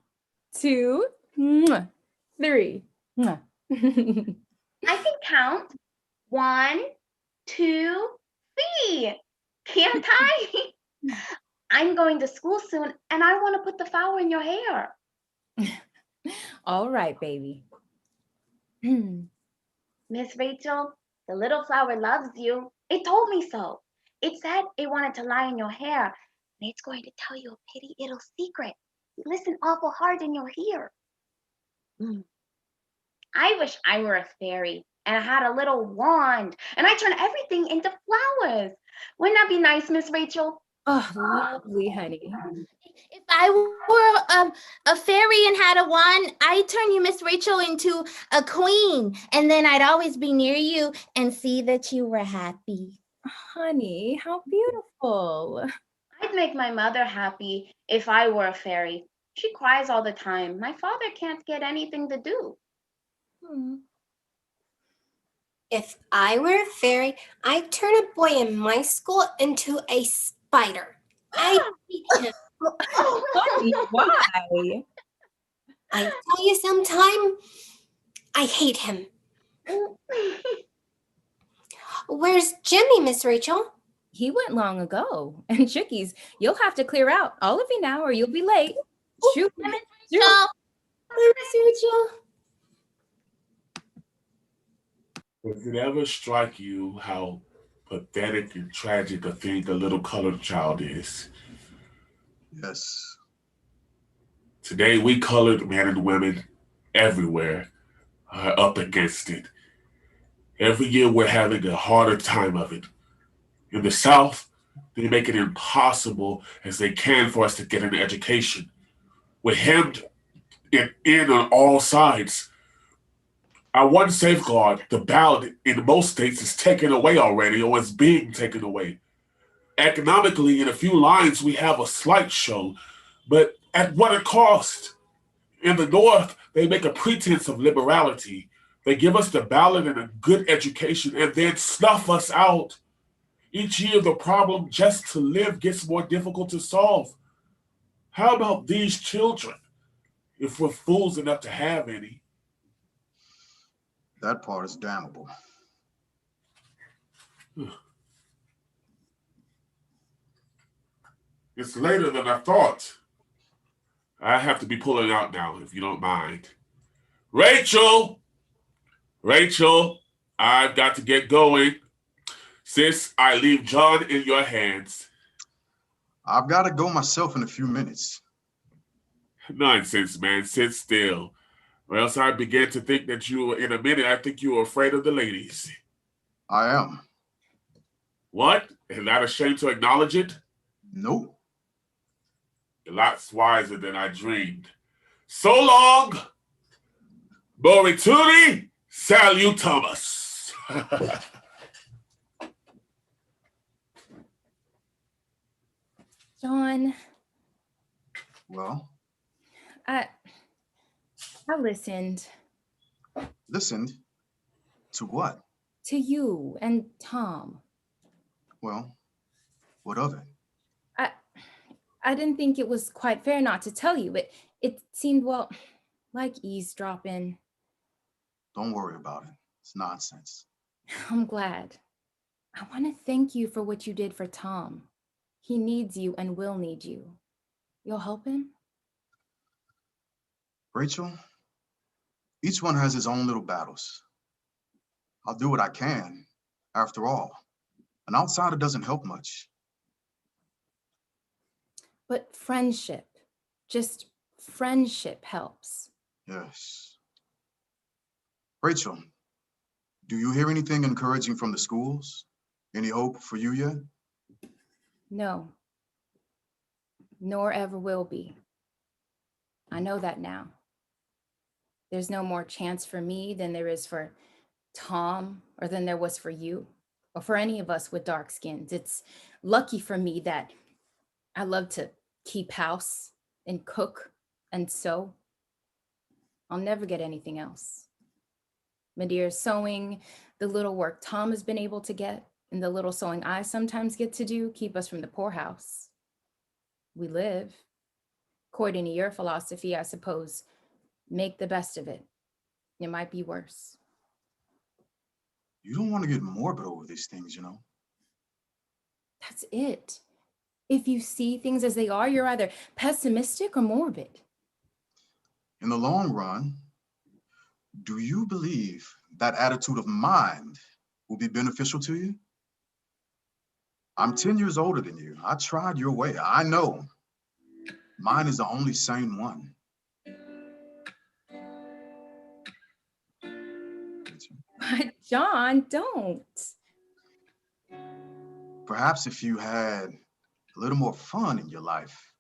2, mwah, 3. Mwah. I can count. 1, 2, 3. Can't I? I'm going to school soon and I want to put the flower in your hair. All right, baby. Miss Rachel, the little flower loves you. It told me so. It said it wanted to lie in your hair and it's going to tell you a pretty little secret. Listen awful hard in your ear. I wish I were a fairy and I had a little wand and I turn everything into flowers. Wouldn't that be nice, Miss Rachel? Oh, lovely, honey. If I were a fairy and had a wand, I'd turn you, Miss Rachel, into a queen. And then I'd always be near you and see that you were happy. Honey, how beautiful. I'd make my mother happy if I were a fairy. She cries all the time. My father can't get anything to do. If I were a fairy, I'd turn a boy in my school into a spider. I hate him. Honey, why? I tell you sometime, I hate him. Where's Jimmy, Miss Rachel? He went long ago. And chickies, you'll have to clear out, all of you now, or you'll be late. Shoot. Miss Shoot. Rachel. Hi, Miss Rachel. Does it ever strike you how pathetic and tragic a thing a little colored child is? Yes. Today, we colored men and women everywhere are up against it. Every year, we're having a harder time of it. In the South, they make it impossible as they can for us to get an education. We're hemmed in on all sides. Our one safeguard, the ballot in most states, is taken away already or is being taken away. Economically, in a few lines, we have a slight show, but at what a cost? In the North, they make a pretense of liberality. They give us the ballot and a good education and then snuff us out. Each year, the problem just to live gets more difficult to solve. How about these children, if we're fools enough to have any? That part is damnable. It's later than I thought. I have to be pulling out now, if you don't mind. Rachel! Rachel, I've got to get going. Sis, I leave John in your hands. I've got to go myself in a few minutes. Nonsense, man. Sit still. Or else I begin to think that in a minute, I think you were afraid of the ladies. I am. What? And not ashamed to acknowledge it? Nope. You're lots wiser than I dreamed. So long. Morituri salutamus. John, Well, I listened listened to what? to you and Tom. Well, what of it? I didn't think it was quite fair not to tell you. It seemed, well, like eavesdropping. Don't worry about it. It's nonsense. I'm glad. I want to thank you for what you did for Tom. He needs you and will need you. You'll help him? Rachel, each one has his own little battles. I'll do what I can. After all, an outsider doesn't help much. But friendship, just friendship helps. Yes. Rachel, do you hear anything encouraging from the schools? Any hope for you yet? No, nor ever will be. I know that now. There's no more chance for me than there is for Tom or than there was for you or for any of us with dark skins. It's lucky for me that I love to keep house and cook and sew. I'll never get anything else. Medear's sewing, the little work Tom has been able to get, and the little sewing I sometimes get to do keep us from the poorhouse. We live, according to your philosophy, I suppose, make the best of it. It might be worse. You don't want to get morbid over these things, you know? That's it. If you see things as they are, you're either pessimistic or morbid. In the long run, do you believe that attitude of mind will be beneficial to you? I'm 10 years older than you. I tried your way. I know. Mine is the only sane one. Rachel. But John, don't. Perhaps if you had a little more fun in your life,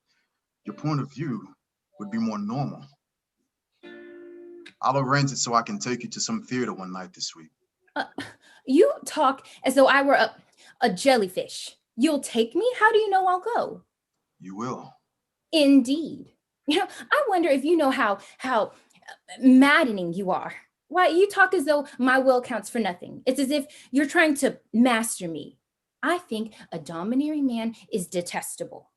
your point of view would be more normal. I'll arrange it so I can take you to some theater one night this week. You talk as though I were a jellyfish. You'll take me? How do you know I'll go? You will. Indeed. I wonder if you know how maddening you are. Why, you talk as though my will counts for nothing. It's as if you're trying to master me. I think a domineering man is detestable.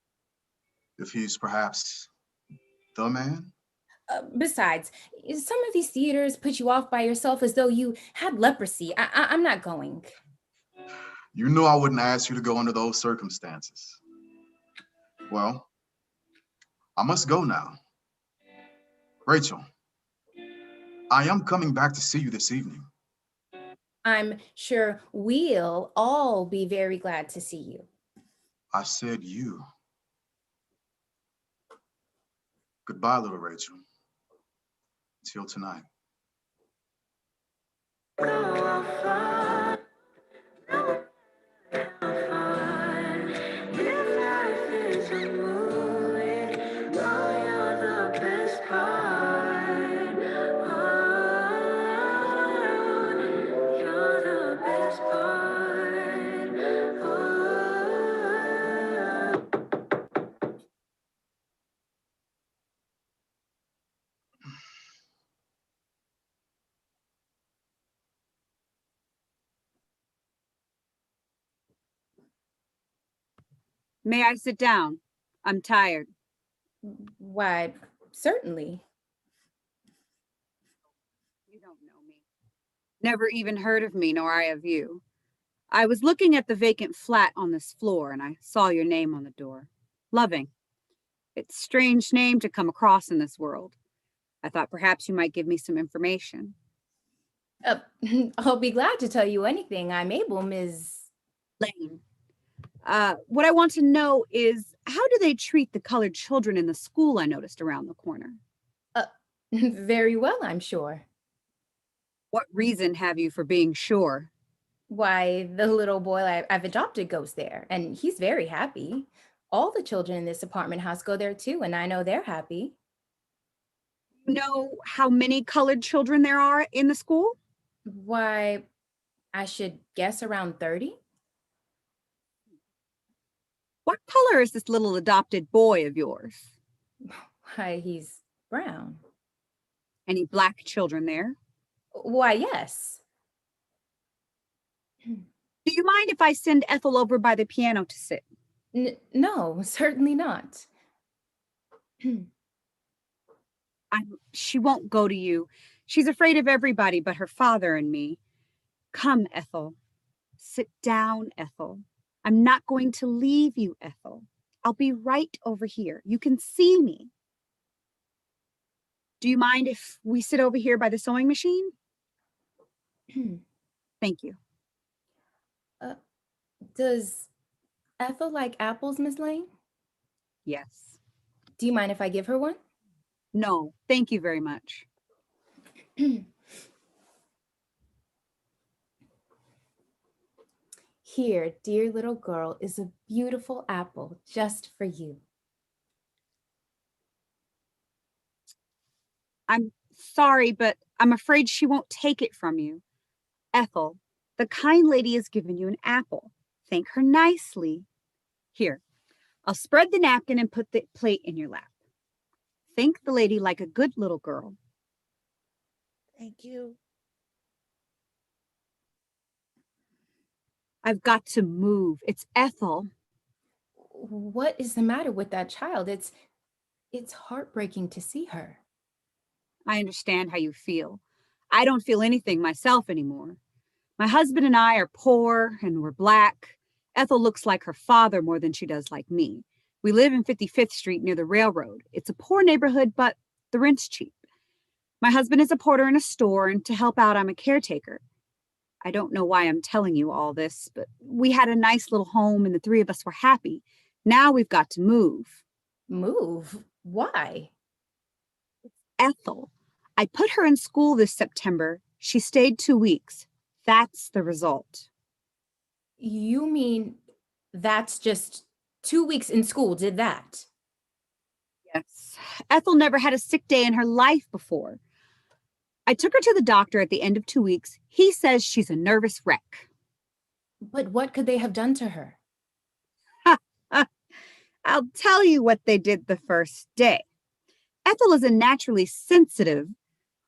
If he's perhaps the man? Besides, some of these theaters put you off by yourself as though you had leprosy. I'm not going. You know I wouldn't ask you to go under those circumstances. Well, I must go now. Rachel, I am coming back to see you this evening. I'm sure we'll all be very glad to see you. I said you. Goodbye, little Rachel. Till tonight. May I sit down? I'm tired. Why, certainly. You don't know me. Never even heard of me, nor I of you. I was looking at the vacant flat on this floor, and I saw your name on the door. Loving. It's a strange name to come across in this world. I thought perhaps you might give me some information. I'll be glad to tell you anything I'm able, Ms. Lane. What I want to know is, how do they treat the colored children in the school I noticed around the corner? Very well, I'm sure. What reason have you for being sure? Why, the little boy I've adopted goes there, and he's very happy. All the children in this apartment house go there too, and I know they're happy. You know how many colored children there are in the school? Why, I should guess around 30. What color is this little adopted boy of yours? Why, he's brown. Any black children there? Why, yes. Do you mind if I send Ethel over by the piano to sit? No, certainly not. She won't go to you. She's afraid of everybody but her father and me. Come, Ethel. Sit down, Ethel. I'm not going to leave you, Ethel. I'll be right over here. You can see me. Do you mind if we sit over here by the sewing machine? Thank you. Does Ethel like apples, Miss Lane? Yes. Do you mind if I give her one? No, thank you very much. Here, dear little girl, is a beautiful apple just for you. I'm sorry, but I'm afraid she won't take it from you. Ethel, the kind lady has given you an apple. Thank her nicely. Here, I'll spread the napkin and put the plate in your lap. Thank the lady like a good little girl. Thank you. I've got to move. It's Ethel. What is the matter with that child? It's heartbreaking to see her. I understand how you feel. I don't feel anything myself anymore. My husband and I are poor and we're black. Ethel looks like her father more than she does like me. We live in 55th Street near the railroad. It's a poor neighborhood, but the rent's cheap. My husband is a porter in a store, and to help out, I'm a caretaker. I don't know why I'm telling you all this, but we had a nice little home and the three of us were happy. Now we've got to move. Move? Why? Ethel. I put her in school this September. She stayed 2 weeks. That's the result. You mean that's just 2 weeks in school did that? Yes. Ethel never had a sick day in her life before. I took her to the doctor at the end of 2 weeks. He says she's a nervous wreck. But what could they have done to her? I'll tell you what they did the first day. Ethel is a naturally sensitive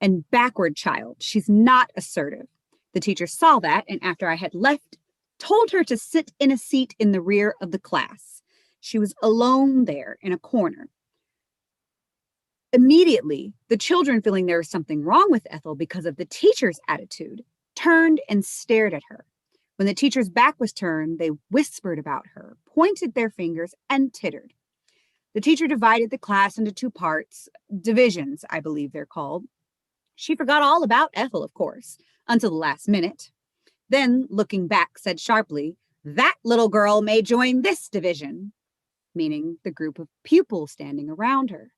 and backward child. She's not assertive. The teacher saw that, and after I had left, told her to sit in a seat in the rear of the class. She was alone there in a corner. Immediately, the children, feeling there was something wrong with Ethel because of the teacher's attitude, turned and stared at her. When the teacher's back was turned, they whispered about her, pointed their fingers, and tittered. The teacher divided the class into 2 parts, divisions, I believe they're called. She forgot all about Ethel, of course, until the last minute. Then, looking back, said sharply, "That little girl may join this division," meaning the group of pupils standing around her.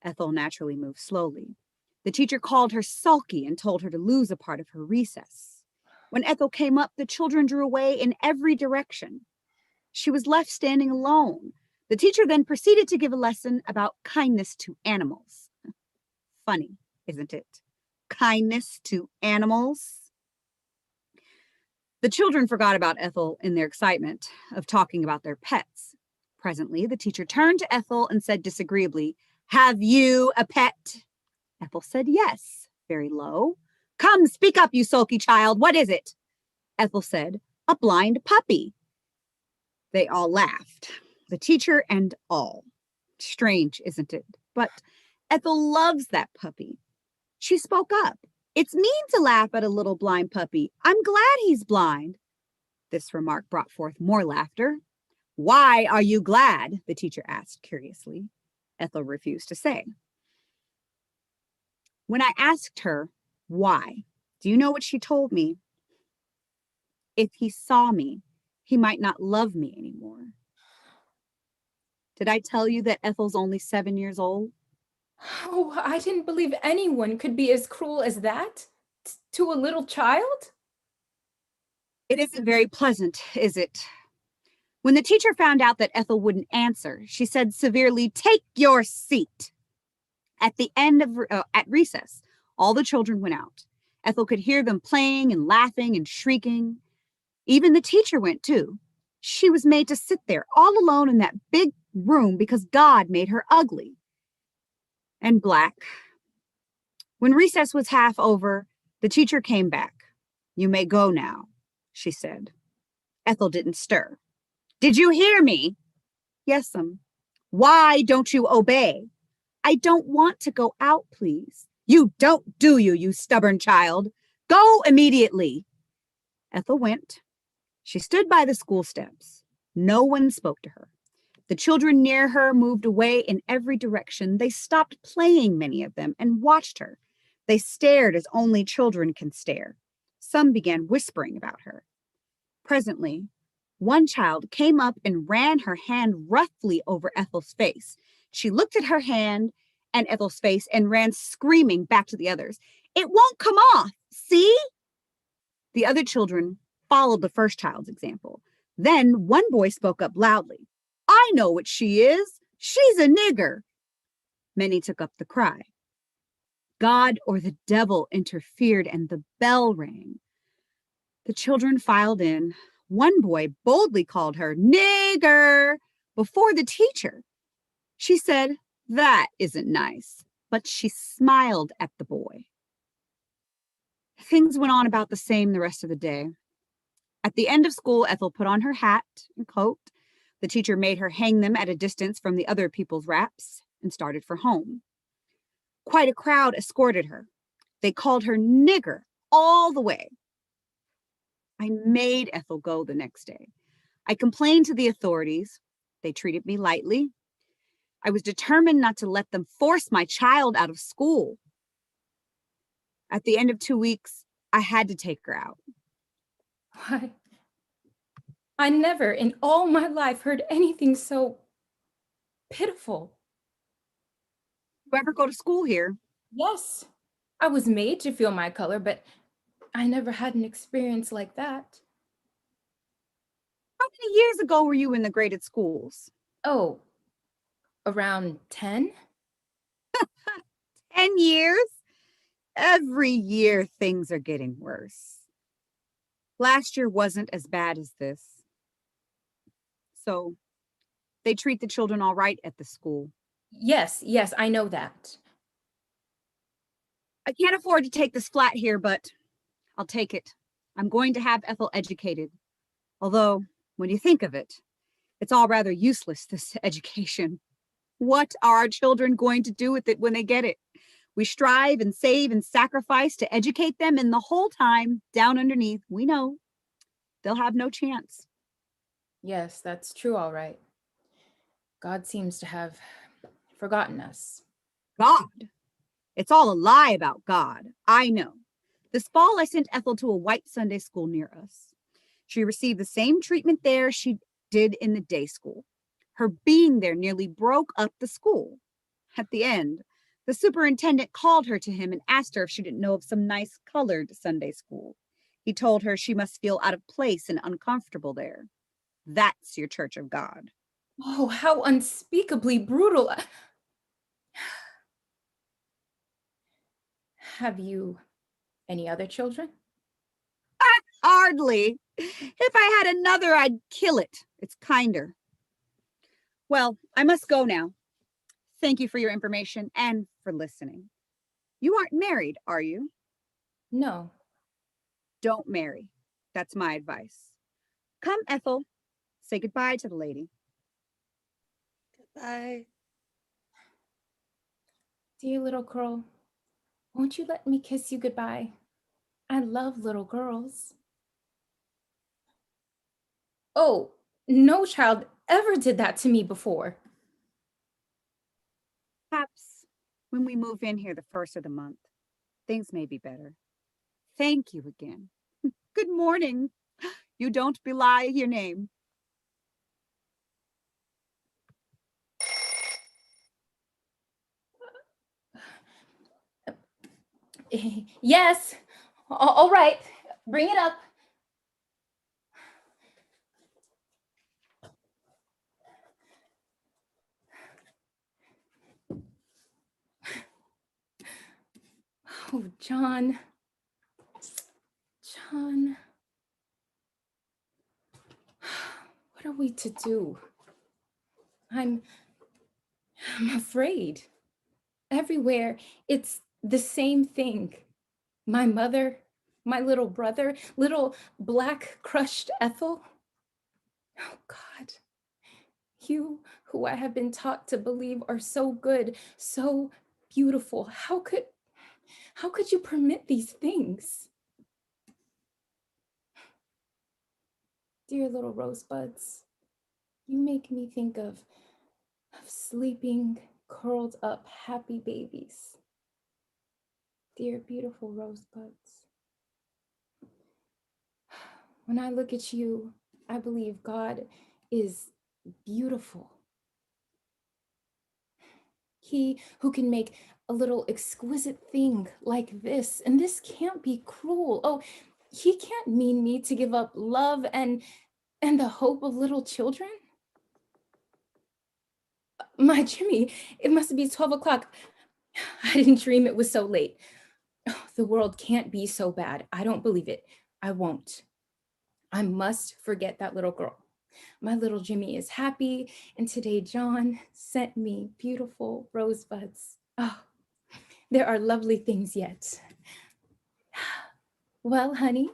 Ethel naturally moved slowly. The teacher called her sulky and told her to lose a part of her recess. When Ethel came up, the children drew away in every direction. She was left standing alone. The teacher then proceeded to give a lesson about kindness to animals. Funny, isn't it? Kindness to animals. The children forgot about Ethel in their excitement of talking about their pets. Presently, the teacher turned to Ethel and said disagreeably, "Have you a pet?" Ethel said yes, very low. "Come, speak up, you sulky child. What is it?" Ethel said, "A blind puppy." They all laughed, the teacher and all. Strange, isn't it? But Ethel loves that puppy. She spoke up. "It's mean to laugh at a little blind puppy. I'm glad he's blind." This remark brought forth more laughter. "Why are you glad?" the teacher asked curiously. Ethel refused to say. When I asked her why, do you know what she told me? If he saw me, he might not love me anymore. Did I tell you that Ethel's only 7 years old? Oh, I didn't believe anyone could be as cruel as that to a little child. It isn't very pleasant, is it? When the teacher found out that Ethel wouldn't answer, she said severely, "Take your seat." At the end of at recess, all the children went out. Ethel could hear them playing and laughing and shrieking. Even the teacher went too. She was made to sit there all alone in that big room because God made her ugly and black. When recess was half over, the teacher came back. "You may go now," she said. Ethel didn't stir. "Did you hear me?" "Yes'm." "Why don't you obey?" "I don't want to go out, please." "You don't, do you, you stubborn child? Go immediately." Ethel went. She stood by the school steps. No one spoke to her. The children near her moved away in every direction. They stopped playing, many of them, and watched her. They stared as only children can stare. Some began whispering about her. Presently, one child came up and ran her hand roughly over Ethel's face. She looked at her hand and Ethel's face and ran screaming back to the others. "It won't come off, see?" The other children followed the first child's example. Then one boy spoke up loudly. "I know what she is. She's a nigger." Many took up the cry. God or the devil interfered and the bell rang. The children filed in. One boy boldly called her nigger before the teacher. She said, "That isn't nice," but she smiled at the boy. Things went on about the same the rest of the day. At the end of school, Ethel put on her hat and coat. The teacher made her hang them at a distance from the other people's wraps and started for home. Quite a crowd escorted her. They called her nigger all the way. I made Ethel go the next day. I complained to the authorities. They treated me lightly. I was determined not to let them force my child out of school. At the end of 2 weeks, I had to take her out. I never in all my life heard anything so pitiful. You ever go to school here? Yes, I was made to feel my color, but I never had an experience like that. How many years ago were you in the graded schools? Oh, around 10? 10 years? Every year things are getting worse. Last year wasn't as bad as this. So, they treat the children all right at the school. Yes, I know that. I can't afford to take this flat here, but I'll take it. I'm going to have Ethel educated. Although, when you think of it, it's all rather useless, this education. What are our children going to do with it when they get it? We strive and save and sacrifice to educate them, and the whole time, down underneath, we know they'll have no chance. Yes, that's true, all right. God seems to have forgotten us. God? It's all a lie about God. I know. This fall, I sent Ethel to a white Sunday school near us. She received the same treatment there she did in the day school. Her being there nearly broke up the school. At the end, the superintendent called her to him and asked her if she didn't know of some nice colored Sunday school. He told her she must feel out of place and uncomfortable there. That's your Church of God. Oh, how unspeakably brutal. Have you any other children? Hardly. If I had another, I'd kill it. It's kinder. Well, I must go now. Thank you for your information and for listening. You aren't married, are you? No. Don't marry. That's my advice. Come, Ethel. Say goodbye to the lady. Goodbye. Dear little girl, won't you let me kiss you goodbye? I love little girls. Oh, no child ever did that to me before. Perhaps when we move in here the first of the month, things may be better. Thank you again. Good morning. You don't belie your name. Yes. All right. Bring it up. Oh, John. John. What are we to do? I'm afraid. Everywhere, it's the same thing. My mother, my little brother, little black crushed Ethel. Oh God, you who I have been taught to believe are so good, so beautiful. How could you permit these things? Dear little rosebuds, you make me think of sleeping, curled up, happy babies. Dear beautiful rosebuds. When I look at you, I believe God is beautiful. He who can make a little exquisite thing like this, and this can't be cruel. Oh, he can't mean me to give up love and the hope of little children. My Jimmy, it must be 12 o'clock. I didn't dream it was so late. Oh, the world can't be so bad. I don't believe it. I won't. I must forget that little girl. My little Jimmy is happy, and today John sent me beautiful rosebuds. Oh, there are lovely things yet. Well, honey,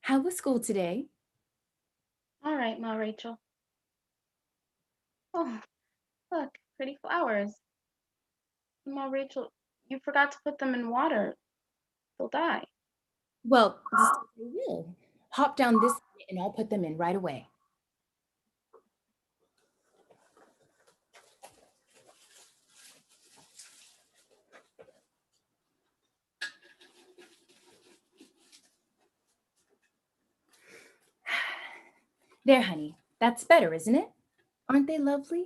how was school today? All right, Ma Rachel. Oh, look, pretty flowers. Ma Rachel, you forgot to put them in water. They'll die. Well, this I will. Hop down this and I'll put them in right away. There, honey. That's better, isn't it? Aren't they lovely?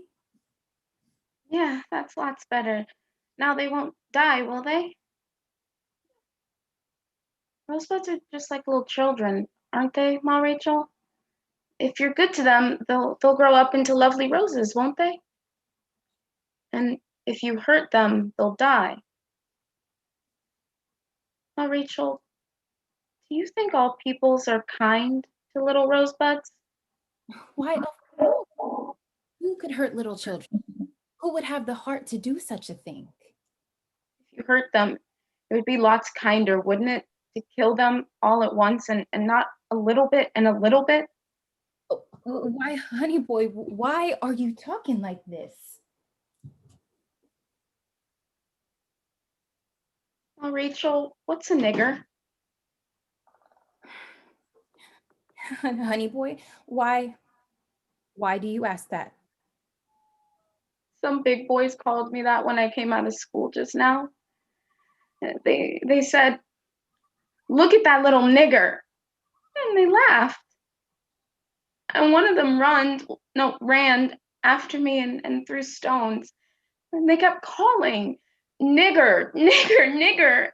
Yeah, that's lots better. Now they won't die, will they? Rosebuds are just like little children, aren't they, Ma Rachel? If you're good to them, they'll grow up into lovely roses, won't they? And if you hurt them, they'll die. Ma Rachel, do you think all peoples are kind to little rosebuds? Why, of course. Who could hurt little children? Who would have the heart to do such a thing? If you hurt them, it would be lots kinder, wouldn't it? To kill them all at once and not a little bit and a little bit? Why, honey boy, why are you talking like this? Oh, Rachel, what's a nigger? Honey boy, why do you ask that? Some big boys called me that when I came out of school just now. They said, "Look at that little nigger." And they laughed. And one of them ran after me and threw stones. And they kept calling, "Nigger, nigger, nigger."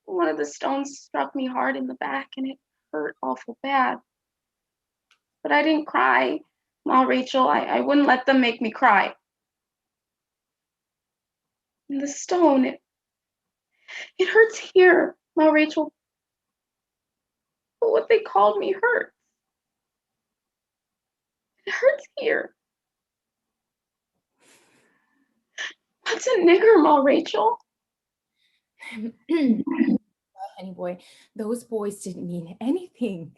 One of the stones struck me hard in the back and it hurt awful bad. But I didn't cry, Ma Rachel. I wouldn't let them make me cry. And the stone, it hurts here, Ma Rachel. But what they called me hurts. It hurts here. What's a nigger, Ma Rachel? Honey boy, those boys didn't mean anything.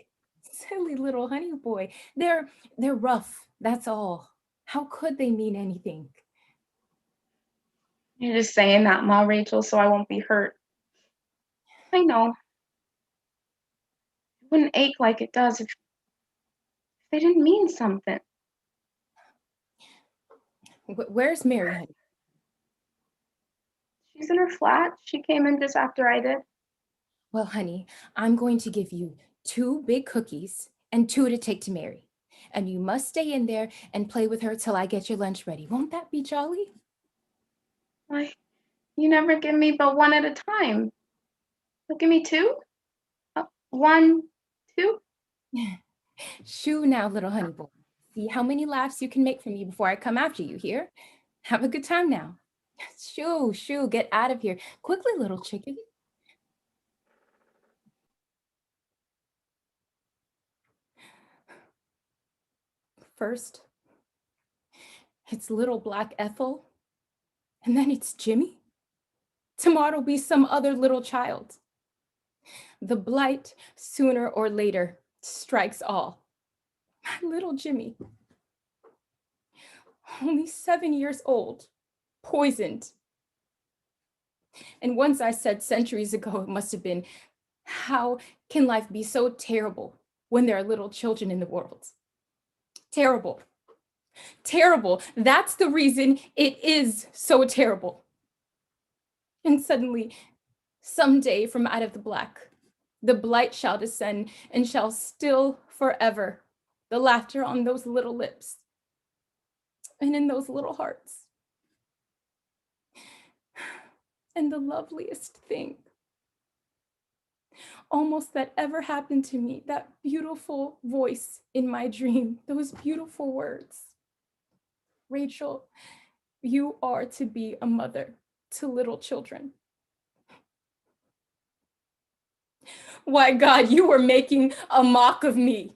Silly little honey boy. They're rough, that's all. How could they mean anything? You're just saying that, Ma Rachel, so I won't be hurt. I know. It wouldn't ache like it does if they didn't mean something. Where's Mary, honey? She's in her flat. She came in just after I did. Well, honey, I'm going to give you 2 big cookies and 2 to take to Mary. And you must stay in there and play with her till I get your lunch ready. Won't that be jolly? Why, you never give me but one at a time. You'll give me 2? 1, 2? Shoo now, little honey boy. See how many laughs you can make for me before I come after you here. Have a good time now. Shoo, shoo, get out of here. Quickly, little chicken. First, it's little black Ethel, and then it's Jimmy. Tomorrow'll be some other little child. The blight, sooner or later, strikes all. My little Jimmy, only 7 years old, poisoned. And once I said centuries ago, it must have been, how can life be so terrible when there are little children in the world? Terrible. Terrible. That's the reason it is so terrible. And suddenly, someday from out of the black, the blight shall descend and shall still forever the laughter on those little lips and in those little hearts. And the loveliest thing almost that ever happened to me, that beautiful voice in my dream, those beautiful words. Rachel, you are to be a mother to little children. Why, God, you were making a mock of me.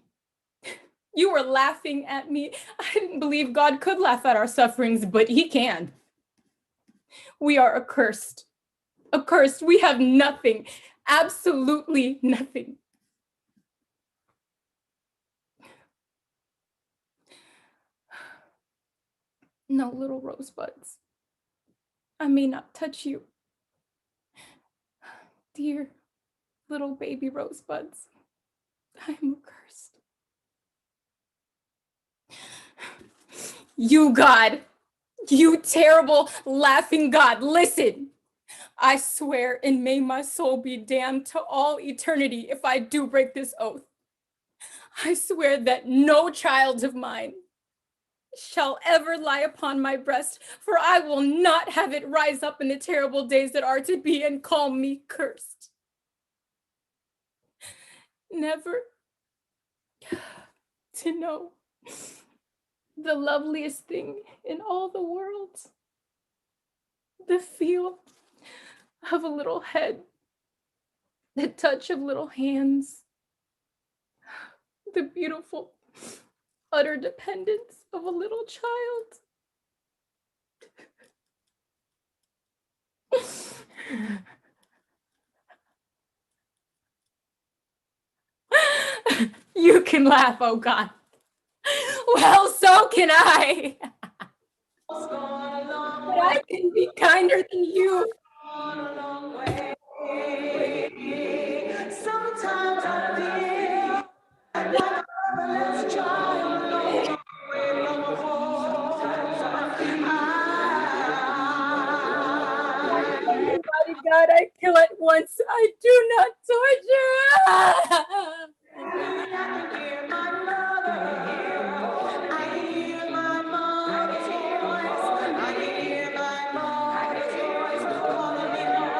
You were laughing at me. I didn't believe God could laugh at our sufferings, but he can. We are accursed. Accursed. We have nothing, absolutely nothing. No, little rosebuds. I may not touch you. Dear little baby rosebuds, I am accursed. You, God, you terrible, laughing God, listen. I swear, and may my soul be damned to all eternity if I do break this oath. I swear that no child of mine shall ever lie upon my breast, for I will not have it rise up in the terrible days that are to be and call me cursed. never to know the loveliest thing in all the world. The feel of a little head, the touch of little hands, the beautiful, utter dependence of a little child. You can laugh, oh God. Well, so can I. But I can be kinder than you. Sometimes I feel like a motherless child. Mighty God, I kill at once. I do not torture. I can hear my mother here. I can hear my mother's voice. I can hear my mother's voice calling me home.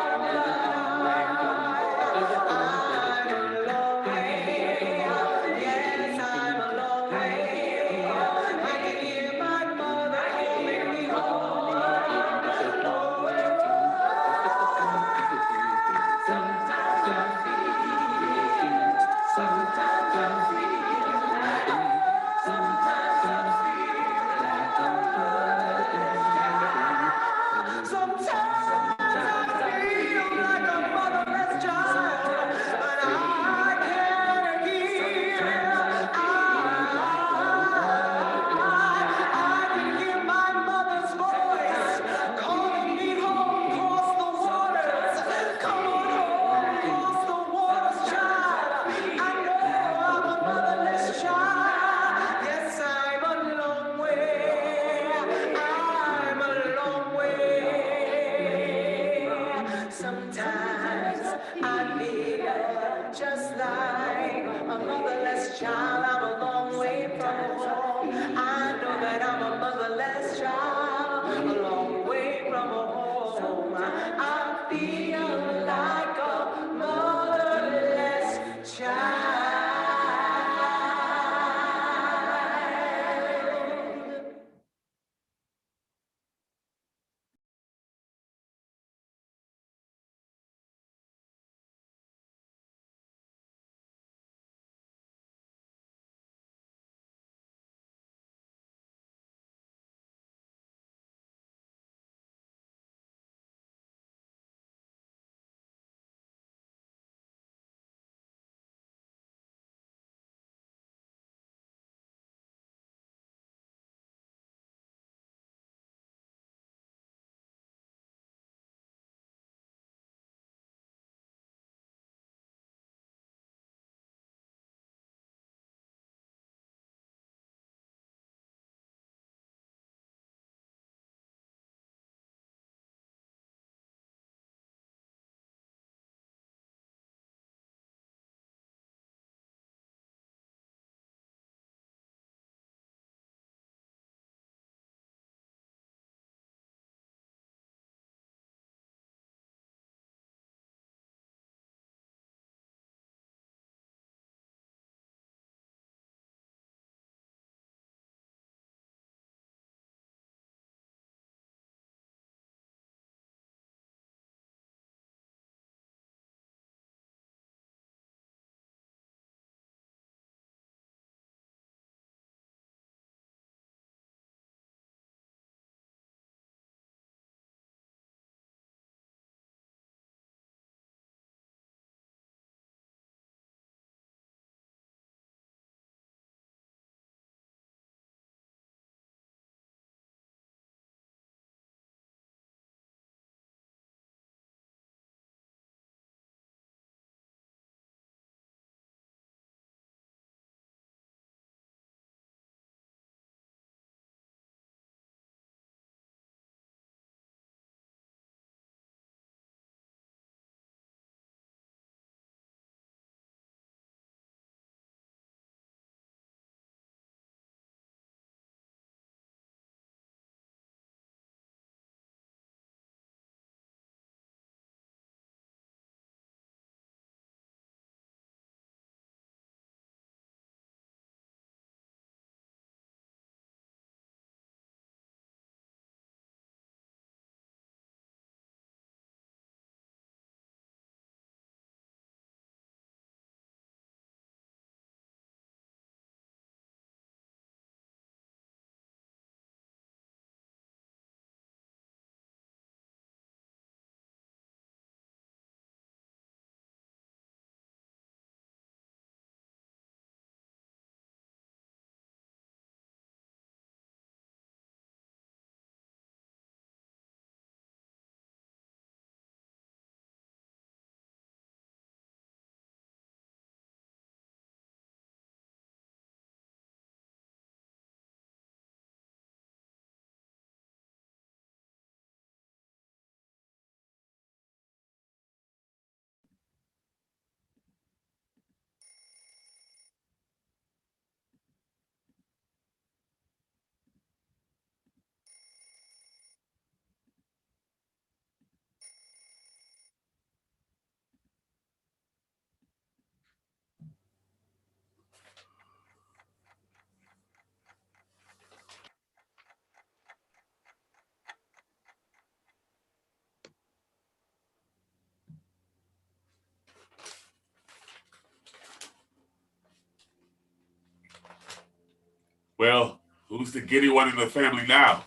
Well, who's the giddy one in the family now?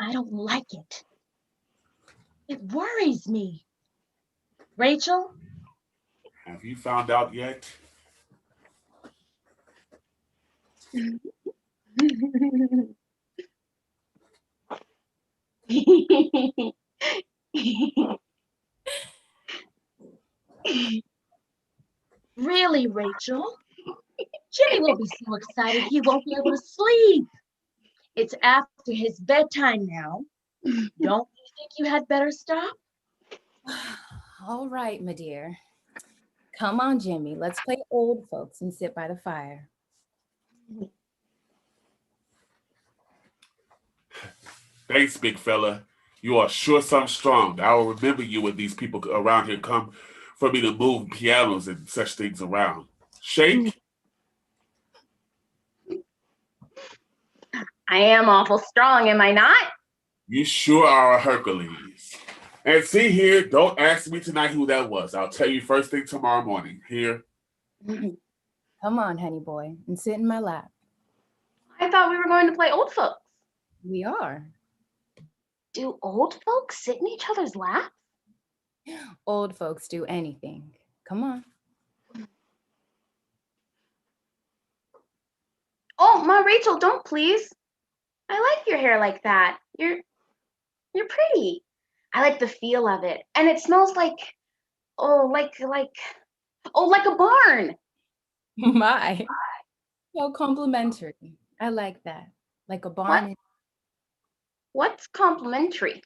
I don't like it. It worries me. Rachel? Have you found out yet? Really, Rachel? Jimmy will be so excited he won't be able to sleep. It's after his bedtime now. Don't you think you had better stop? All right, my dear. Come on, Jimmy. Let's play old folks and sit by the fire. Thanks, big fella. You are sure some strong. I will remember you when these people around here come for me to move pianos and such things around. Shake? I am awful strong, am I not? You sure are a Hercules. And see here, don't ask me tonight who that was. I'll tell you first thing tomorrow morning. Here. Come on, honey boy, and sit in my lap. I thought we were going to play old folks. We are. Do old folks sit in each other's laps? Old folks do anything. Come on. Oh, Ma Rachel, don't please. I like your hair like that. You're pretty. I like the feel of it. And it smells like like a barn. My. So complimentary. I like that. Like a barn. What's complimentary?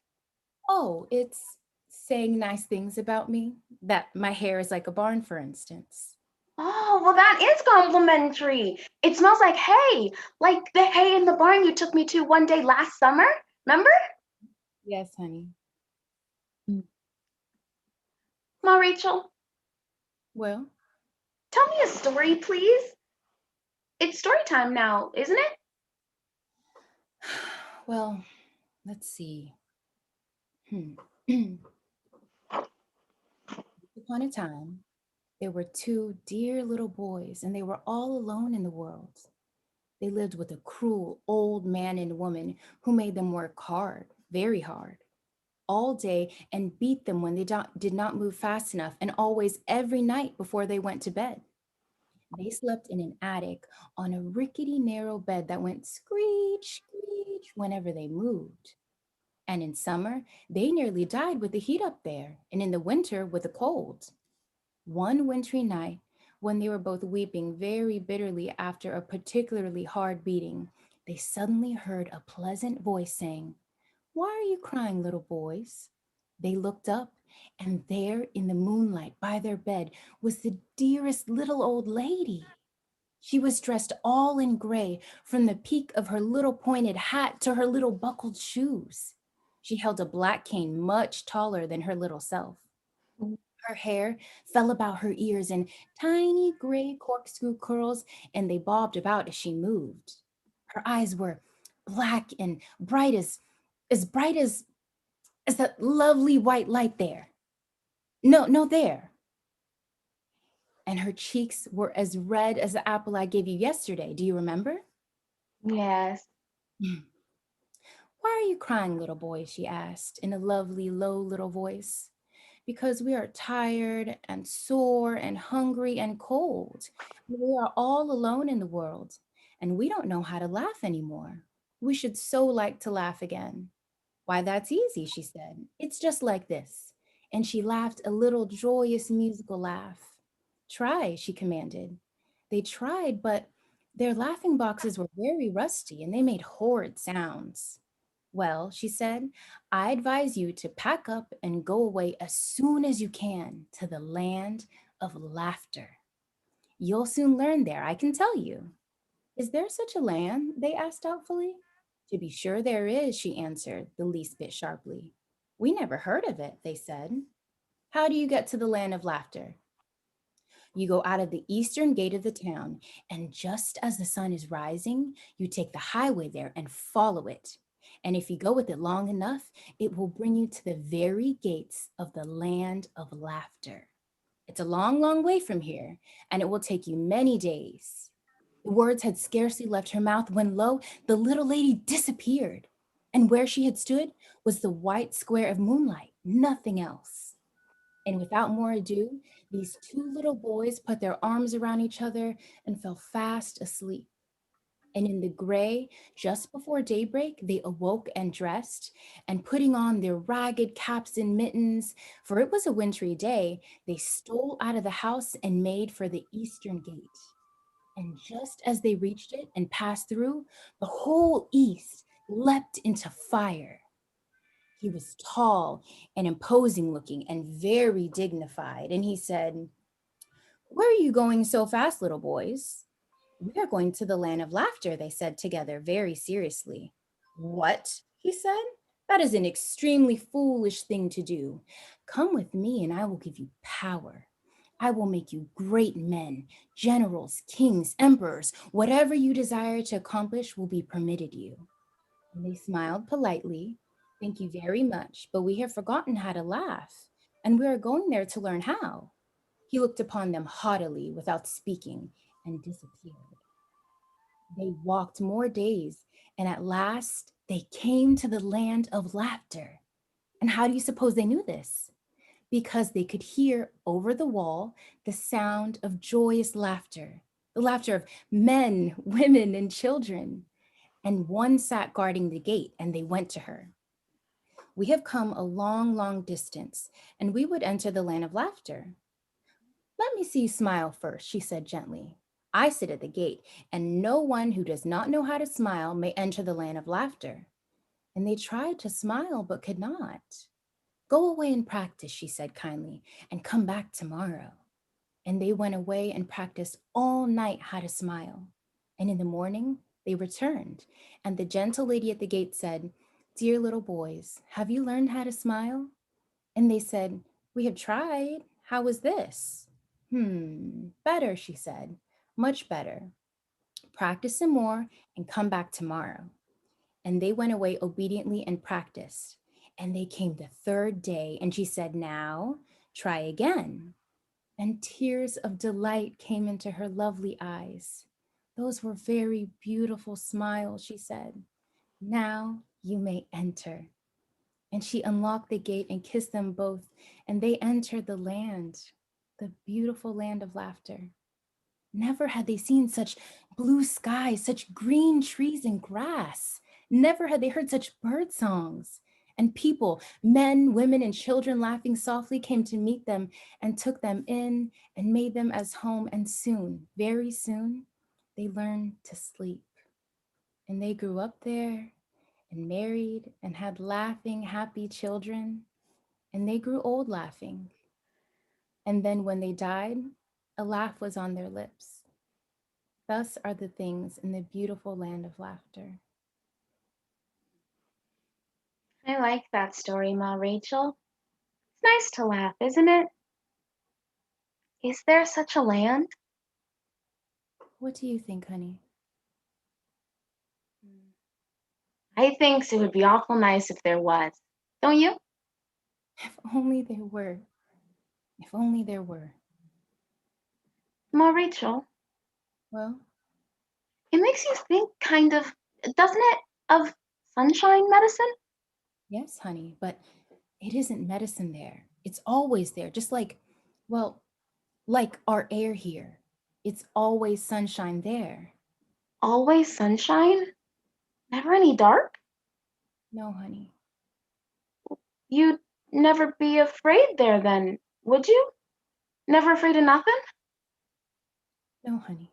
Oh, it's saying nice things about me. That my hair is like a barn, for instance. Oh, well, that is complimentary. It smells like hay, like the hay in the barn you took me to one day last summer. Remember? Yes, honey. Ma Rachel, Well, tell me a story, please. It's story time now, isn't it? well, let's see. Upon a time, there were two dear little boys, and they were all alone in the world. They lived with a cruel old man and woman who made them work hard, very hard, all day and beat them when they did not move fast enough, and always every night before they went to bed. They slept in an attic on a rickety narrow bed that went screech, screech whenever they moved. And in summer, they nearly died with the heat up there, and in the winter with the cold. One wintry night, when they were both weeping very bitterly after a particularly hard beating, they suddenly heard a pleasant voice saying, "Why are you crying, little boys?" They looked up, and there in the moonlight by their bed was the dearest little old lady. She was dressed all in gray, from the peak of her little pointed hat to her little buckled shoes. She held a black cane much taller than her little self. Her hair fell about her ears in tiny gray corkscrew curls, and they bobbed about as she moved. Her eyes were black and bright as bright as that lovely white light there. No, there. And her cheeks were as red as the apple I gave you yesterday. Do you remember? Yes. Why are you crying, little boy? She asked in a lovely, low little voice. Because we are tired and sore and hungry and cold. We are all alone in the world, and we don't know how to laugh anymore. We should so like to laugh again. Why, that's easy, she said. It's just like this. And she laughed a little joyous musical laugh. Try, she commanded. They tried, but their laughing boxes were very rusty and they made horrid sounds. Well, she said, I advise you to pack up and go away as soon as you can to the land of laughter. You'll soon learn there, I can tell you. Is there such a land? They asked doubtfully. To be sure there is, she answered, the least bit sharply. We never heard of it, they said. How do you get to the land of laughter? You go out of the eastern gate of the town, and just as the sun is rising, you take the highway there and follow it. And if you go with it long enough, it will bring you to the very gates of the land of laughter. It's a long, long way from here, and it will take you many days. The words had scarcely left her mouth when, lo, the little lady disappeared. And where she had stood was the white square of moonlight, nothing else. And without more ado, these two little boys put their arms around each other and fell fast asleep. And in the gray, just before daybreak, they awoke and dressed, and putting on their ragged caps and mittens, for it was a wintry day, they stole out of the house and made for the eastern gate. And just as they reached it and passed through, the whole east leapt into fire. He was tall and imposing looking and very dignified, and he said, "Where are you going so fast, little boys?" "We are going to the land of laughter," they said together very seriously. "What?" he said. "That is an extremely foolish thing to do. Come with me and I will give you power. I will make you great men, generals, kings, emperors. Whatever you desire to accomplish will be permitted you." And they smiled politely. "Thank you very much, but we have forgotten how to laugh, and we are going there to learn how." He looked upon them haughtily without speaking and disappeared. They walked more days, and at last they came to the land of laughter. And how do you suppose they knew this? Because they could hear over the wall the sound of joyous laughter, the laughter of men, women, and children. And one sat guarding the gate, and they went to her. "We have come a long, long distance, and we would enter the land of laughter." "Let me see you smile first," she said gently. "I sit at the gate, and no one who does not know how to smile may enter the land of laughter." And they tried to smile, but could not. "Go away and practice," she said kindly, "and come back tomorrow." And they went away and practiced all night how to smile. And in the morning, they returned, and the gentle lady at the gate said, "Dear little boys, have you learned how to smile?" And they said, "We have tried. How was this?" Better," she said, "much better. Practice some more and come back tomorrow." And they went away obediently and practiced. And they came the third day, and she said, "Now try again." And tears of delight came into her lovely eyes. "Those were very beautiful smiles," she said. "Now you may enter." And she unlocked the gate and kissed them both, and they entered the land, the beautiful land of laughter. Never had they seen such blue skies, such green trees and grass. Never had they heard such bird songs. And people, men, women, and children laughing softly came to meet them and took them in and made them as home. And soon, very soon, they learned to sleep. And they grew up there and married and had laughing, happy children. And they grew old laughing. And then when they died, a laugh was on their lips. Thus are the things in the beautiful land of laughter. I like that story, Ma Rachel. It's nice to laugh, isn't it? Is there such a land? What do you think, honey? I think it would be awful nice if there was. Don't you? If only there were. If only there were. Ma Rachel, Well, it makes you think kind of, doesn't it, of sunshine medicine? yes, honey, but it isn't medicine there. It's always there, just like, well, like our air here. It's always sunshine there. Always sunshine? Never any dark? No, honey. You'd never be afraid there then, would you? Never afraid of nothing? No, honey.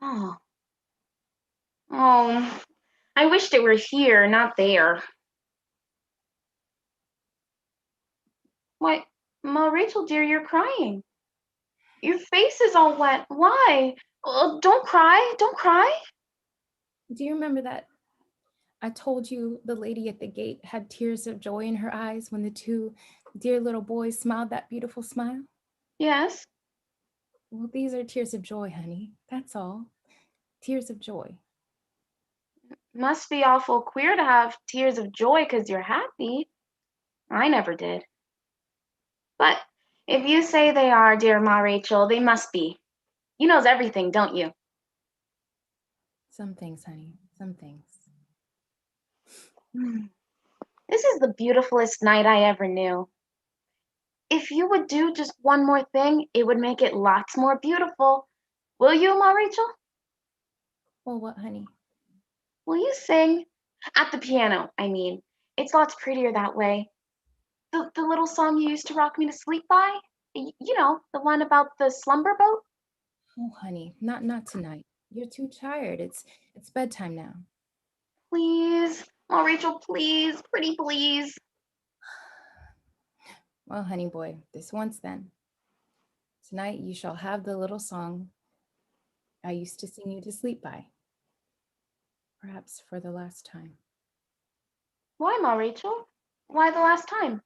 Oh. Oh. I wished it were here, not there. Why, Ma Rachel, dear, you're crying. Your face is all wet. Why? Oh, don't cry. Don't cry. Do you remember that I told you the lady at the gate had tears of joy in her eyes when the two dear little boys smiled that beautiful smile? Yes. Well, these are tears of joy, honey. That's all. Tears of joy. Must be awful queer to have tears of joy because you're happy. I never did. But if you say they are, dear Ma Rachel, they must be. You knows everything, don't you? Some things, honey, some things. This is the beautifulest night I ever knew. If you would do just one more thing, it would make it lots more beautiful. Will you, Ma Rachel? Well, what, honey? Will you sing? At the piano, I mean. It's lots prettier that way. The little song you used to rock me to sleep by? You know, the one about the slumber boat? Oh, honey, not tonight. You're too tired. It's bedtime now. Please. Ma Rachel, please. Pretty please. Well, honey boy, this once then. Tonight you shall have the little song I used to sing you to sleep by. Perhaps for the last time. Why, Ma Rachel? Why the last time?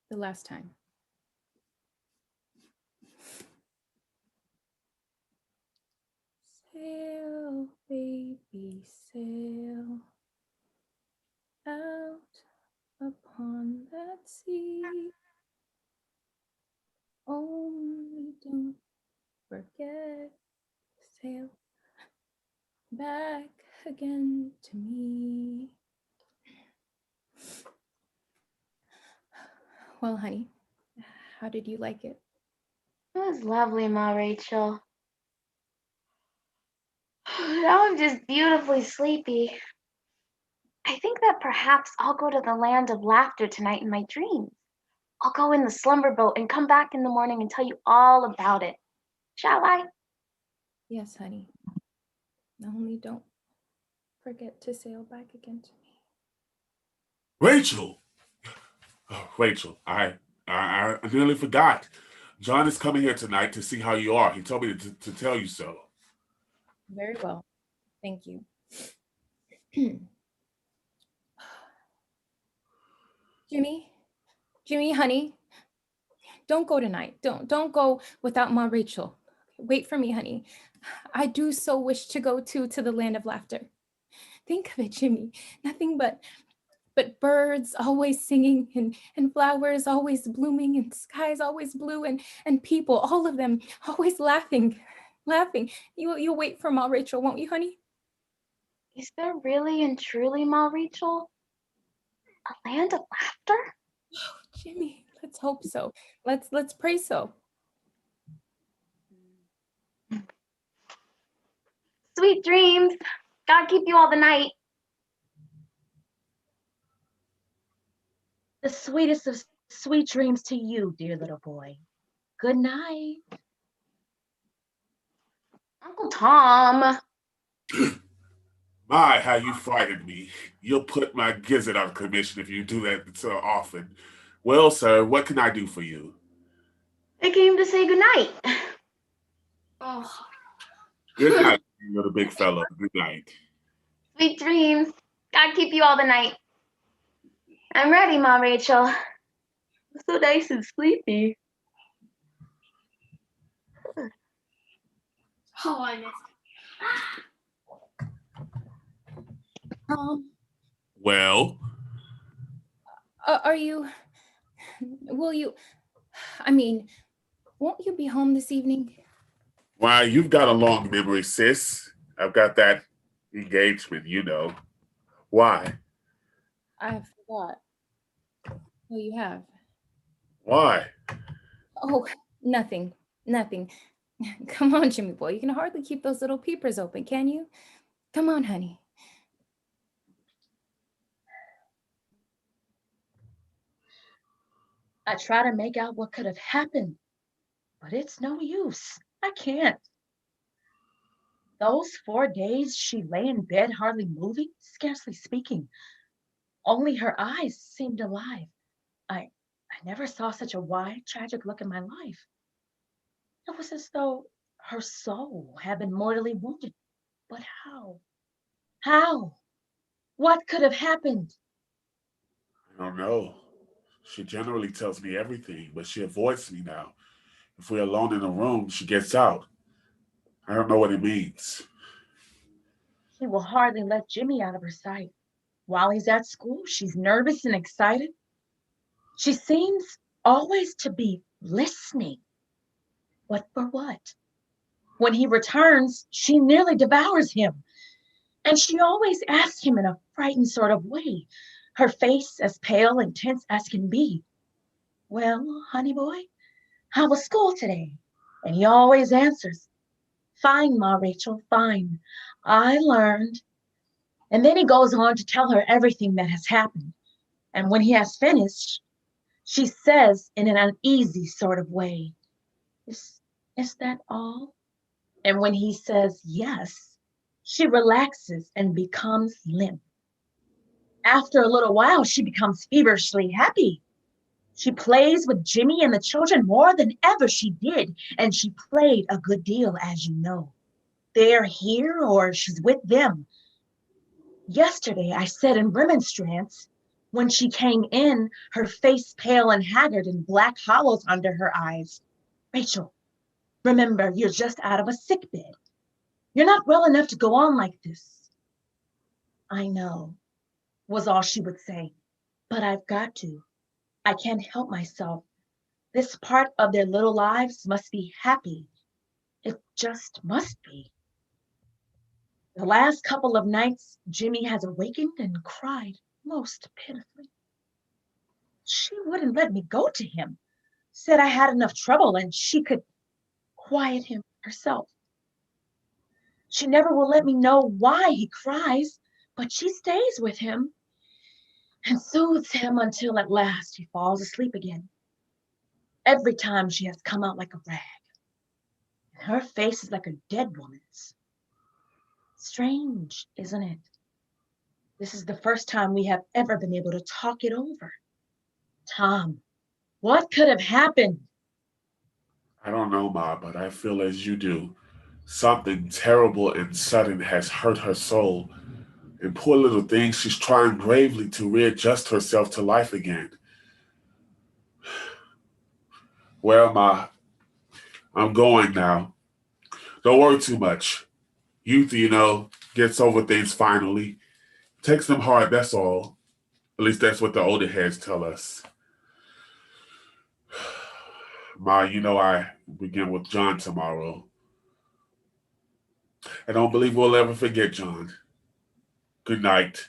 The last time. Sail, baby, sail out upon that sea. Only don't forget to sail back again to me. Well, honey, how did you like it? It was lovely, Ma Rachel. Now I'm just beautifully sleepy. I think that perhaps I'll go to the land of laughter tonight in my dreams. I'll go in the slumber boat and come back in the morning and tell you all about it. Shall I? Yes, honey. Only don't forget to sail back again to me. Rachel! Oh, Rachel, I nearly forgot. John is coming here tonight to see how you are. He told me to tell you so. Very well. Thank you. Jimmy, honey, don't go tonight. Don't go without Ma Rachel. Wait for me, honey. I do so wish to go to the land of laughter. Think of it, Jimmy. Nothing but birds always singing and flowers always blooming and skies always blue and people, all of them always laughing. You'll wait for Ma Rachel, won't you, honey? Is there really and truly, Ma Rachel, a land of laughter? Oh, Jimmy, let's hope so. Let's pray so. Sweet dreams. God keep you all the night. The sweetest of sweet dreams to you, dear little boy. Good night. Uncle Tom. My, how you frightened me. You'll put my gizzard out of commission if you do that so often. Well, sir, what can I do for you? I came to say goodnight. Oh, Good night, you little big fellow. Good night. Sweet dreams. God keep you all the night. I'm ready, Ma Rachel. I'm so nice and sleepy. oh, I missed Well, Will you, I mean, won't you be home this evening? why, you've got a long memory, sis. I've got that engagement, you know. Why? I forgot. Oh, you have. Why? Oh, nothing. Come on, Jimmy boy. You can hardly keep those little peepers open, can you? Come on, honey. I try to make out what could have happened, but it's no use. I can't. Those 4 days she lay in bed, hardly moving, scarcely speaking. Only her eyes seemed alive. I never saw such a wide, tragic look in my life. It was as though her soul had been mortally wounded. But how? How? What could have happened? I don't know. She generally tells me everything, but she avoids me now. If we're alone in a room, she gets out. I don't know what it means. She will hardly let Jimmy out of her sight. While he's at school, she's nervous and excited. She seems always to be listening. But for what? When he returns, she nearly devours him. And she always asks him in a frightened sort of way, her face as pale and tense as can be. Well, honey boy, how was school today? And he always answers, fine, Ma Rachel, fine. I learned. And then he goes on to tell her everything that has happened. And when he has finished, she says in an uneasy sort of way, is that all? And when he says yes, she relaxes and becomes limp. After a little while, she becomes feverishly happy. She plays with Jimmy and the children more than ever she did, and she played a good deal, as you know. They're here or she's with them. Yesterday, I said in remonstrance, when she came in, her face pale and haggard and black hollows under her eyes, Rachel, remember, you're just out of a sick bed. You're not well enough to go on like this. I know, was all she would say, but I've got to. I can't help myself. This part of their little lives must be happy. It just must be. The last couple of nights, Jimmy has awakened and cried most pitifully. She wouldn't let me go to him, said I had enough trouble and she could quiet him herself. She never will let me know why he cries, but she stays with him and soothes him until at last he falls asleep again. Every time she has come out like a rag. Her face is like a dead woman's. Strange, isn't it? This is the first time we have ever been able to talk it over. Tom, what could have happened? I don't know, Ma, but I feel as you do. Something terrible and sudden has hurt her soul. And poor little thing, she's trying bravely to readjust herself to life again. Well, Ma, I'm going now. Don't worry too much. Youth, gets over things finally. Takes them hard, that's all. At least that's what the older heads tell us. Ma, I begin with John tomorrow. I don't believe we'll ever forget John. Good night.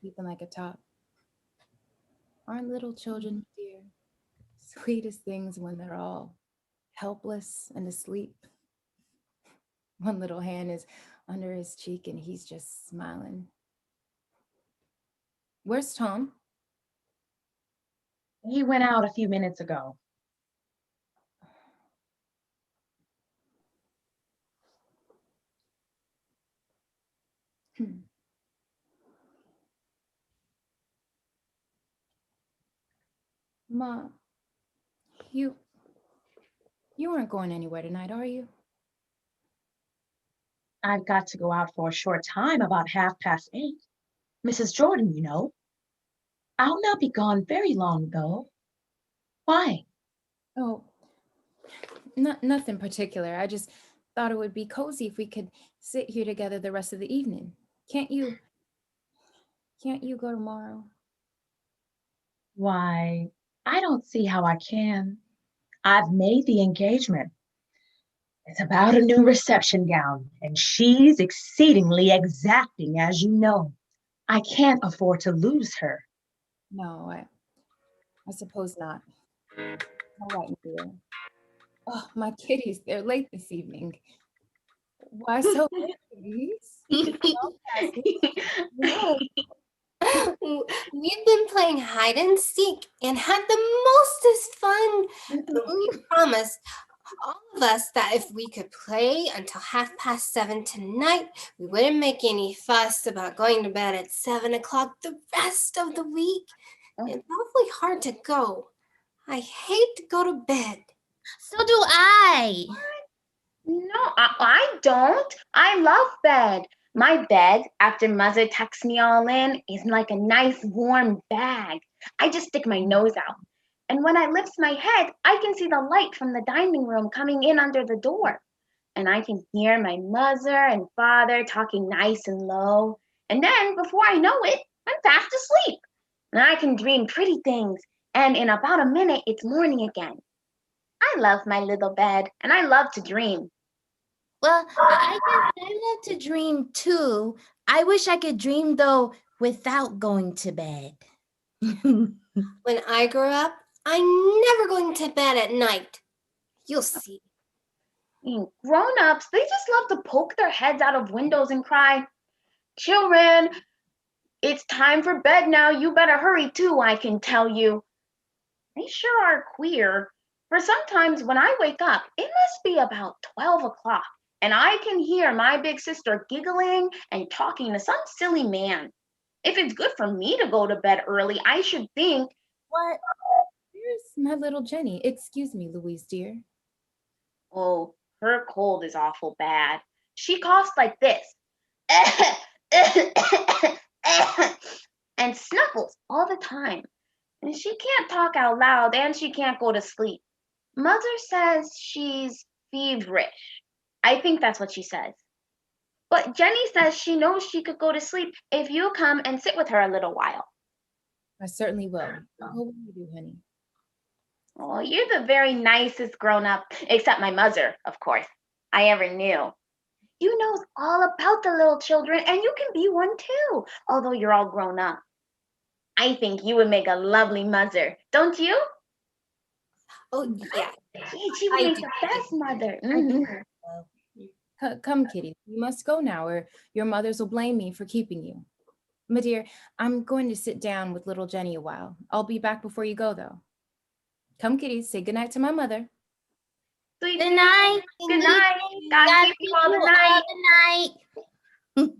Sleeping like a top. Aren't little children, dear, sweetest things when they're all helpless and asleep? One little hand is under his cheek and he's just smiling. Where's Tom? He went out a few minutes ago. Ma, you aren't going anywhere tonight, are you? I've got to go out for a short time, about 8:30. Mrs. Jordan, you know. I'll not be gone very long, though. Why? Oh, nothing particular. I just thought it would be cozy if we could sit here together the rest of the evening. Can't you go tomorrow? Why, I don't see how I can. I've made the engagement. It's about a new reception gown, and she's exceedingly exacting, as you know. I can't afford to lose her. No, I suppose not. All right, dear. Oh, my kitties, they're late this evening. Why so late, kitties? We've been playing hide and seek and had the mostest fun. But we promised all of us that if we could play until 7:30 tonight, we wouldn't make any fuss about going to bed at 7 o'clock the rest of the week. It's awfully hard to go. I hate to go to bed. So do I. No, I don't. I love bed. My bed, after Mother tucks me all in, is like a nice warm bag. I just stick my nose out. And when I lift my head, I can see the light from the dining room coming in under the door. And I can hear my mother and father talking nice and low. And then, before I know it, I'm fast asleep. And I can dream pretty things, and in about a minute, it's morning again. I love my little bed, and I love to dream. Well, I guess I love to dream too. I wish I could dream though without going to bed. When I grow up, I'm never going to bed at night. You'll see. Grown-ups, they just love to poke their heads out of windows and cry, "Children, it's time for bed now. You better hurry too, I can tell you." They sure are queer. For sometimes when I wake up, it must be about 12 o'clock, and I can hear my big sister giggling and talking to some silly man. If it's good for me to go to bed early, I should think. What? Here's my little Jenny. Excuse me, Louise, dear. Oh, her cold is awful bad. She coughs like this and snuffles all the time. And she can't talk out loud, and she can't go to sleep. Mother says she's feverish. I think that's what she says. But Jenny says she knows she could go to sleep if you come and sit with her a little while. I certainly will. What will you do, honey? Oh, you're the very nicest grown-up, except my mother, of course, I ever knew. You knows all about the little children, and you can be one too, although you're all grown up. I think you would make a lovely mother, don't you? Oh, yeah. She would make the best mother. Mhm. Come, kitty. You must go now, or your mothers will blame me for keeping you. My dear, I'm going to sit down with little Jenny a while. I'll be back before you go, though. Come, kitty. Say goodnight to my mother. Sweet Good night. Good night. God keep you all the night. Good night.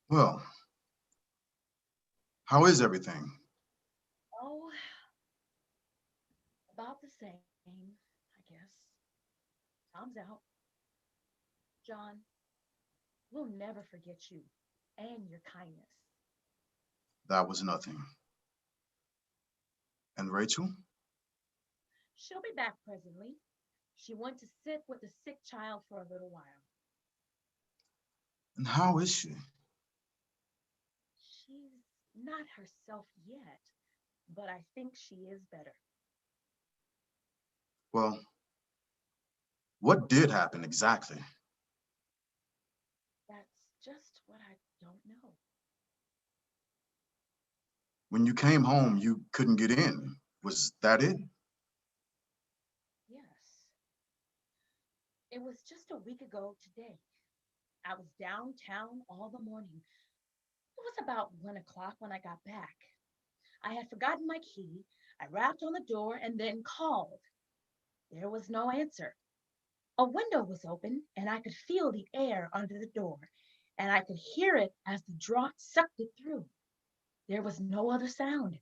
Well, how is everything? Oh, about the same, I guess. Tom's out. John, we'll never forget you and your kindness. That was nothing. And Rachel? She'll be back presently. She went to sit with the sick child for a little while. And how is she? She's not herself yet, but I think she is better. Well, what did happen exactly? That's just what I don't know. When you came home, you couldn't get in. Was that it? Yes. It was just a week ago today. I was downtown all the morning. It was about 1 o'clock when I got back. I had forgotten my key. I rapped on the door and then called. There was no answer. A window was open and I could feel the air under the door, and I could hear it as the draught sucked it through. There was no other sound.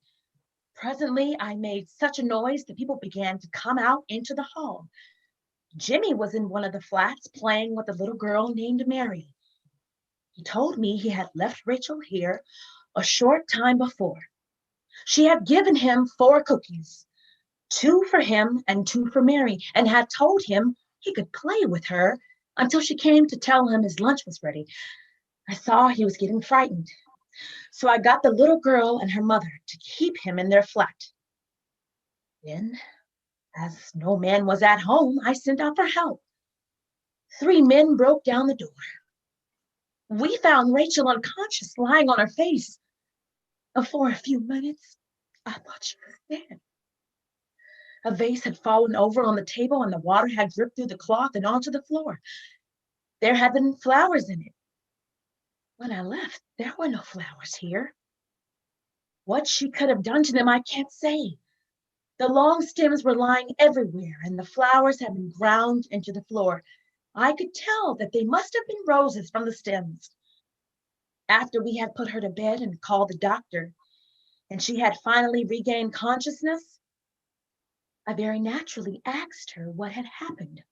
Presently, I made such a noise that people began to come out into the hall. Jimmy was in one of the flats playing with a little girl named Mary. He told me he had left Rachel here a short time before. She had given him 4 cookies, 2 for him and 2 for Mary, and had told him he could play with her until she came to tell him his lunch was ready. I saw he was getting frightened, so I got the little girl and her mother to keep him in their flat. Then, as no man was at home, I sent out for help. 3 men broke down the door. We found Rachel unconscious, lying on her face. For a few minutes, I thought she was dead. A vase had fallen over on the table and the water had dripped through the cloth and onto the floor. There had been flowers in it. When I left, there were no flowers here. What she could have done to them, I can't say. The long stems were lying everywhere and the flowers had been ground into the floor. I could tell that they must have been roses from the stems. After we had put her to bed and called the doctor, and she had finally regained consciousness, I very naturally asked her what had happened.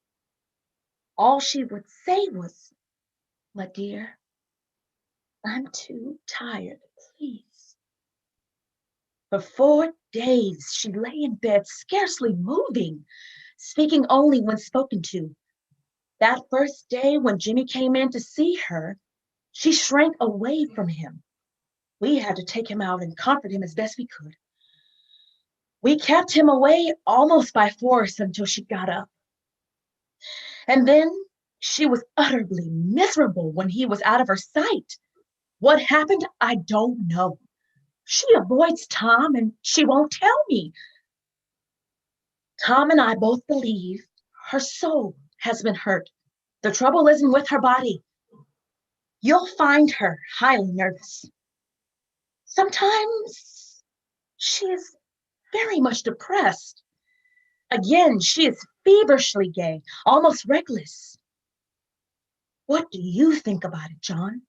All she would say was, "My dear, I'm too tired, please." For 4 days, she lay in bed, scarcely moving. speaking only when spoken to. That first day when Jimmy came in to see her, she shrank away from him. We had to take him out and comfort him as best we could. We kept him away almost by force until she got up. And then she was utterly miserable when he was out of her sight. What happened, I don't know. She avoids Tom and she won't tell me. Tom and I both believe her soul has been hurt. The trouble isn't with her body. You'll find her highly nervous. Sometimes she is very much depressed. Again, she is feverishly gay, almost reckless. What do you think about it, John?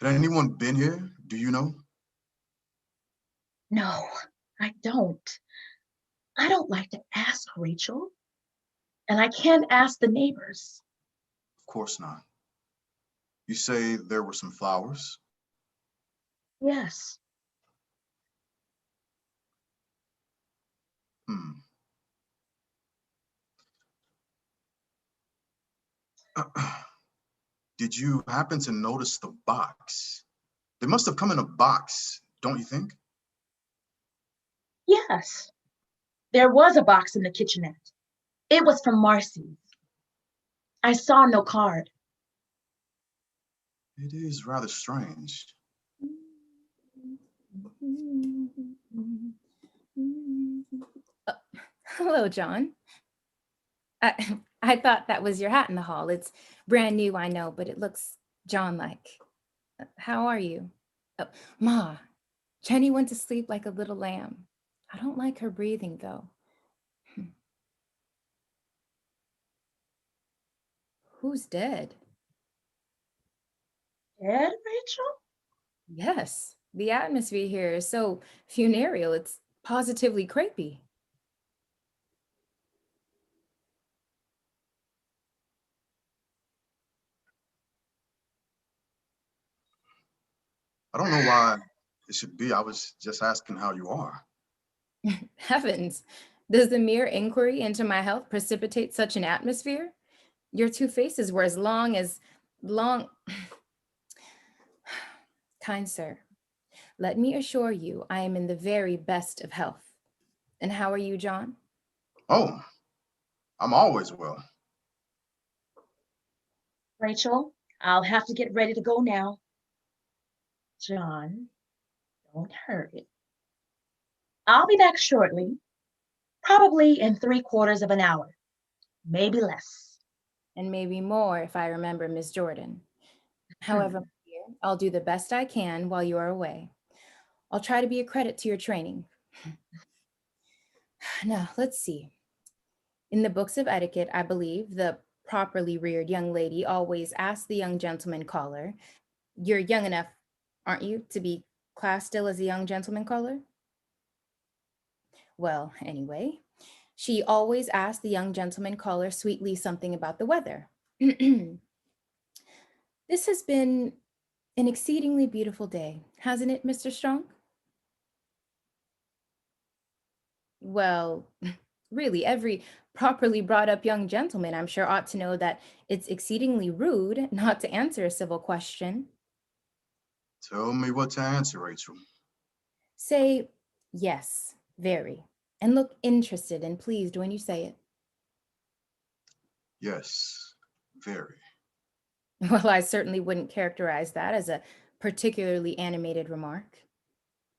Had anyone been here? Do you know? No, I don't. I don't like to ask Rachel, and I can't ask the neighbors. Of course not. You say there were some flowers? Yes. Hmm. Did you happen to notice the box? They must have come in a box, don't you think? Yes. There was a box in the kitchenette. It was from Marcy. I saw no card. It is rather strange. Hello, John. I thought that was your hat in the hall. It's brand new, I know, but it looks John-like. How are you? Oh, Ma, Jenny went to sleep like a little lamb. I don't like her breathing, though. Who's dead? Dead, Rachel? Yes, the atmosphere here is so funereal, it's positively creepy. I don't know why it should be. I was just asking how you are. Heavens, does the mere inquiry into my health precipitate such an atmosphere? Your two faces were as long. Kind sir, let me assure you I am in the very best of health. And how are you, John? Oh, I'm always well. Rachel, I'll have to get ready to go now. John, don't hurry. I'll be back shortly, probably in 3/4 of an hour, maybe less. And maybe more if I remember Miss Jordan. However, my dear, I'll do the best I can while you are away. I'll try to be a credit to your training. Now, let's see. In the books of etiquette, I believe the properly reared young lady always asks the young gentleman caller, "You're young enough, aren't you, to be classed still as a young gentleman caller?" Well, anyway, she always asked the young gentleman caller sweetly something about the weather. This has been an exceedingly beautiful day, hasn't it, Mr. Strong? Well, really, every properly brought up young gentleman, I'm sure, ought to know that it's exceedingly rude not to answer a civil question. Tell me what to answer, Rachel. Say, yes, very, and look interested and pleased when you say it. Yes, very. Well, I certainly wouldn't characterize that as a particularly animated remark.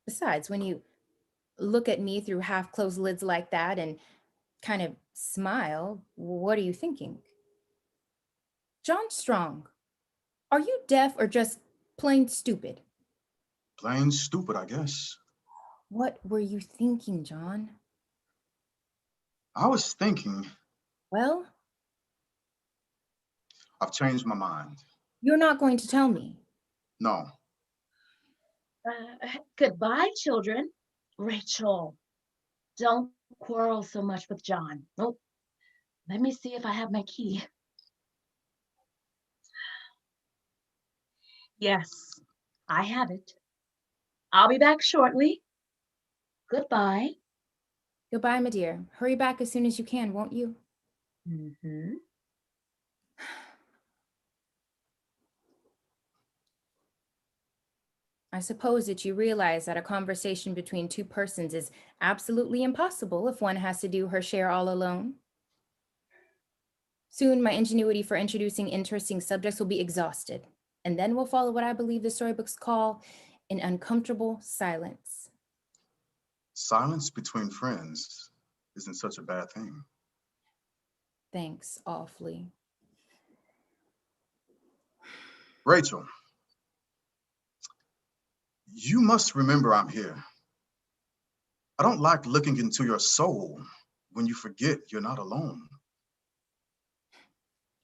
Besides, when you look at me through half-closed lids like that and kind of smile, what are you thinking? John Strong, are you deaf or just plain stupid? Plain stupid, I guess. What were you thinking, John? I was thinking, Well, I've changed my mind. you're not going to tell me. No, Goodbye, children. Rachel, don't quarrel so much with John. Oh, let me see if I have my key. Yes, I have it. I'll be back shortly. Goodbye. Goodbye, my dear. Hurry back as soon as you can, won't you? Mm-hmm. I suppose that you realize that a conversation between two persons is absolutely impossible if one has to do her share all alone. Soon, my ingenuity for introducing interesting subjects will be exhausted, and then will follow what I believe the storybooks call an uncomfortable silence. Silence between friends isn't such a bad thing. Thanks awfully. Rachel, you must remember I'm here. I don't like looking into your soul when you forget you're not alone.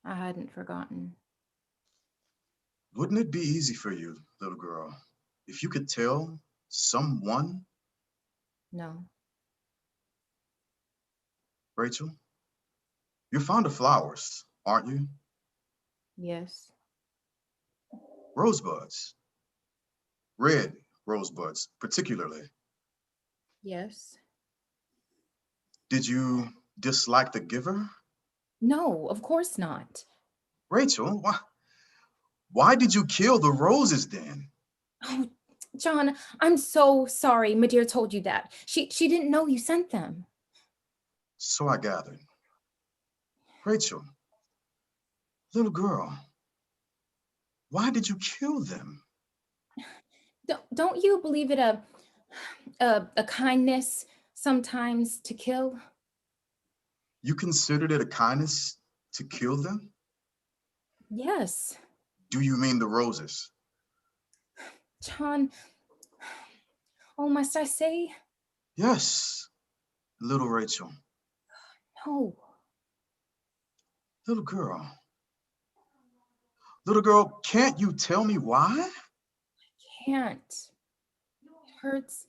I hadn't forgotten. Wouldn't it be easy for you, little girl, if you could tell someone? No. Rachel, you're fond of flowers, aren't you? Yes. Rosebuds. Red rosebuds, particularly. Yes. Did you dislike the giver? No, of course not. Rachel, why did you kill the roses then? Oh, John, I'm so sorry Madeira told you that. She didn't know you sent them. So I gathered. Rachel, little girl, why did you kill them? Don't you believe it a kindness sometimes to kill? You considered it a kindness to kill them? Yes. Do you mean the roses? John, oh, must I say? Yes, little Rachel. No. Little girl. Little girl, can't you tell me why? Can't. It hurts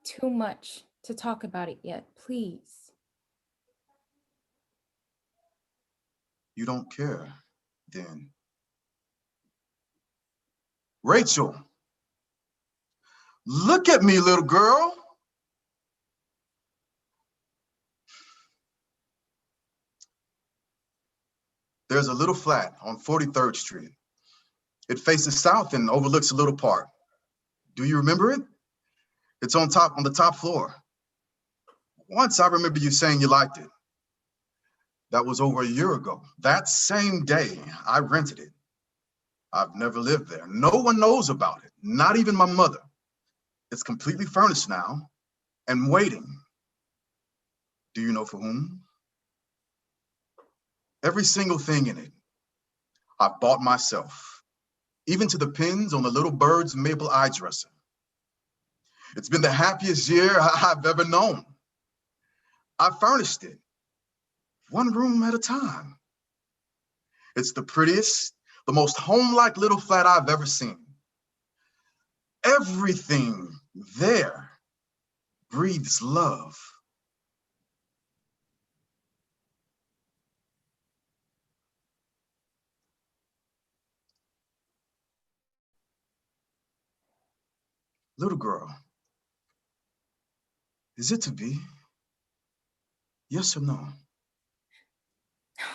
too much to talk about it yet, please. You don't care, then. Rachel, look at me, little girl. There's a little flat on 43rd Street. It faces south and overlooks a little park. Do you remember it? It's on the top floor. Once I remember you saying you liked it. That was over a year ago. That same day, I rented it. I've never lived there. No one knows about it, not even my mother. It's completely furnished now and waiting. Do you know for whom? Every single thing in it, I bought myself, even to the pins on the little bird's maple eye dresser. It's been the happiest year I've ever known. I furnished it, one room at a time. It's the prettiest, the most home-like little flat I've ever seen. Everything there breathes love. Little girl, is it to be? Yes or no?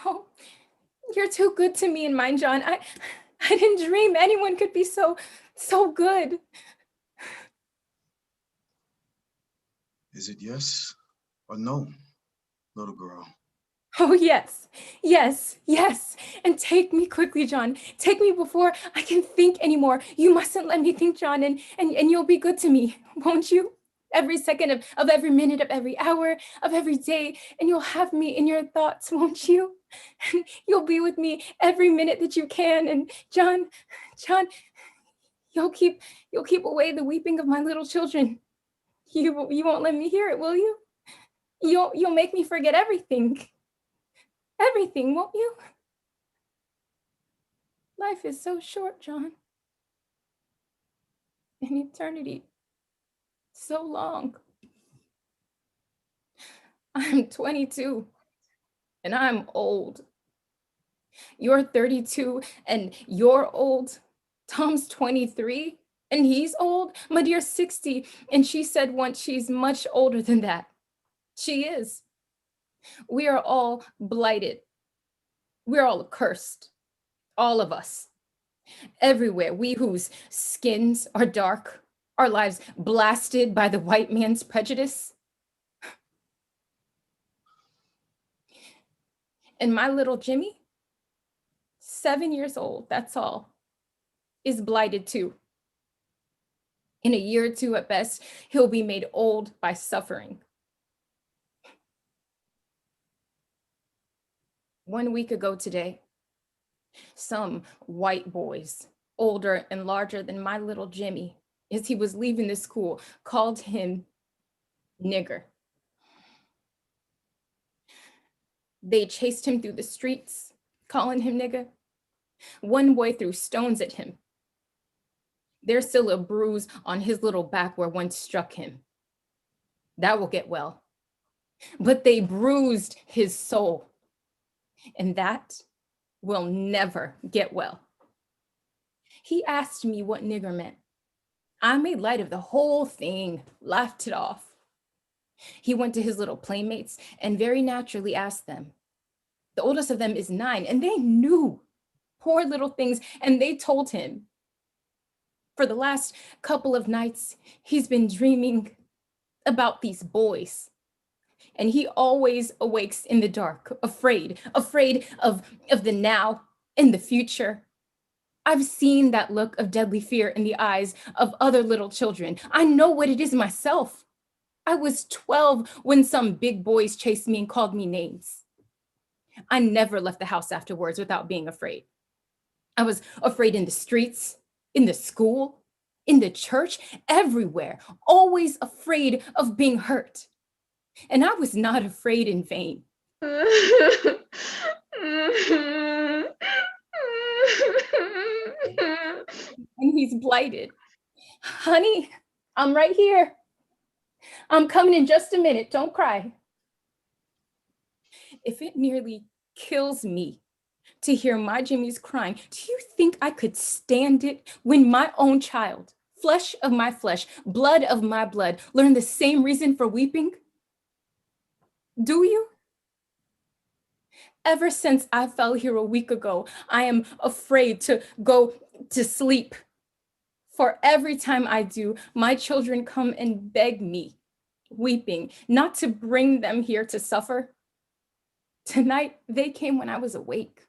Oh, you're too good to me and mine, John. I didn't dream anyone could be so good. Is it yes or no, little girl? Oh, yes, yes, yes. And take me quickly, John. Take me before I can think anymore. You mustn't let me think, John, and you'll be good to me, won't you? Every second of every minute, of every hour, of every day, and you'll have me in your thoughts, won't you? And you'll be with me every minute that you can. And John, you'll keep away the weeping of my little children. You won't let me hear it, will you? You'll make me forget everything. Everything, won't you? Life is so short, John. And eternity, so long. I'm 22, and I'm old. You're 32, and you're old. Tom's 23, and he's old. My dear's 60, and she said once she's much older than that. She is. We are all blighted. We're all cursed. All of us. Everywhere. We whose skins are dark, our lives blasted by the white man's prejudice. And my little Jimmy, 7 years old, that's all, is blighted too. In a year or two at best, he'll be made old by suffering. 1 week ago today, some white boys, older and larger than my little Jimmy, as he was leaving the school, called him nigger. They chased him through the streets, calling him nigger. One boy threw stones at him. There's still a bruise on his little back where one struck him. That will get well. But they bruised his soul, and that will never get well. He asked me what nigger meant. I made light of the whole thing, laughed it off. He went to his little playmates and very naturally asked them. The oldest of them is 9, and they knew, poor little things, and they told him. For the last couple of nights, he's been dreaming about these boys. And he always awakes in the dark, afraid of the now and the future. I've seen that look of deadly fear in the eyes of other little children. I know what it is myself. I was 12 when some big boys chased me and called me names. I never left the house afterwards without being afraid. I was afraid in the streets, in the school, in the church, everywhere, always afraid of being hurt. And I was not afraid in vain. And he's blighted. Honey, I'm right here. I'm coming in just a minute. Don't cry. If it nearly kills me to hear my Jimmy's crying, do you think I could stand it when my own child, flesh of my flesh, blood of my blood, learned the same reason for weeping? Do you? Ever since I fell here a week ago, I am afraid to go to sleep. For every time I do, my children come and beg me, weeping, not to bring them here to suffer. Tonight, they came when I was awake.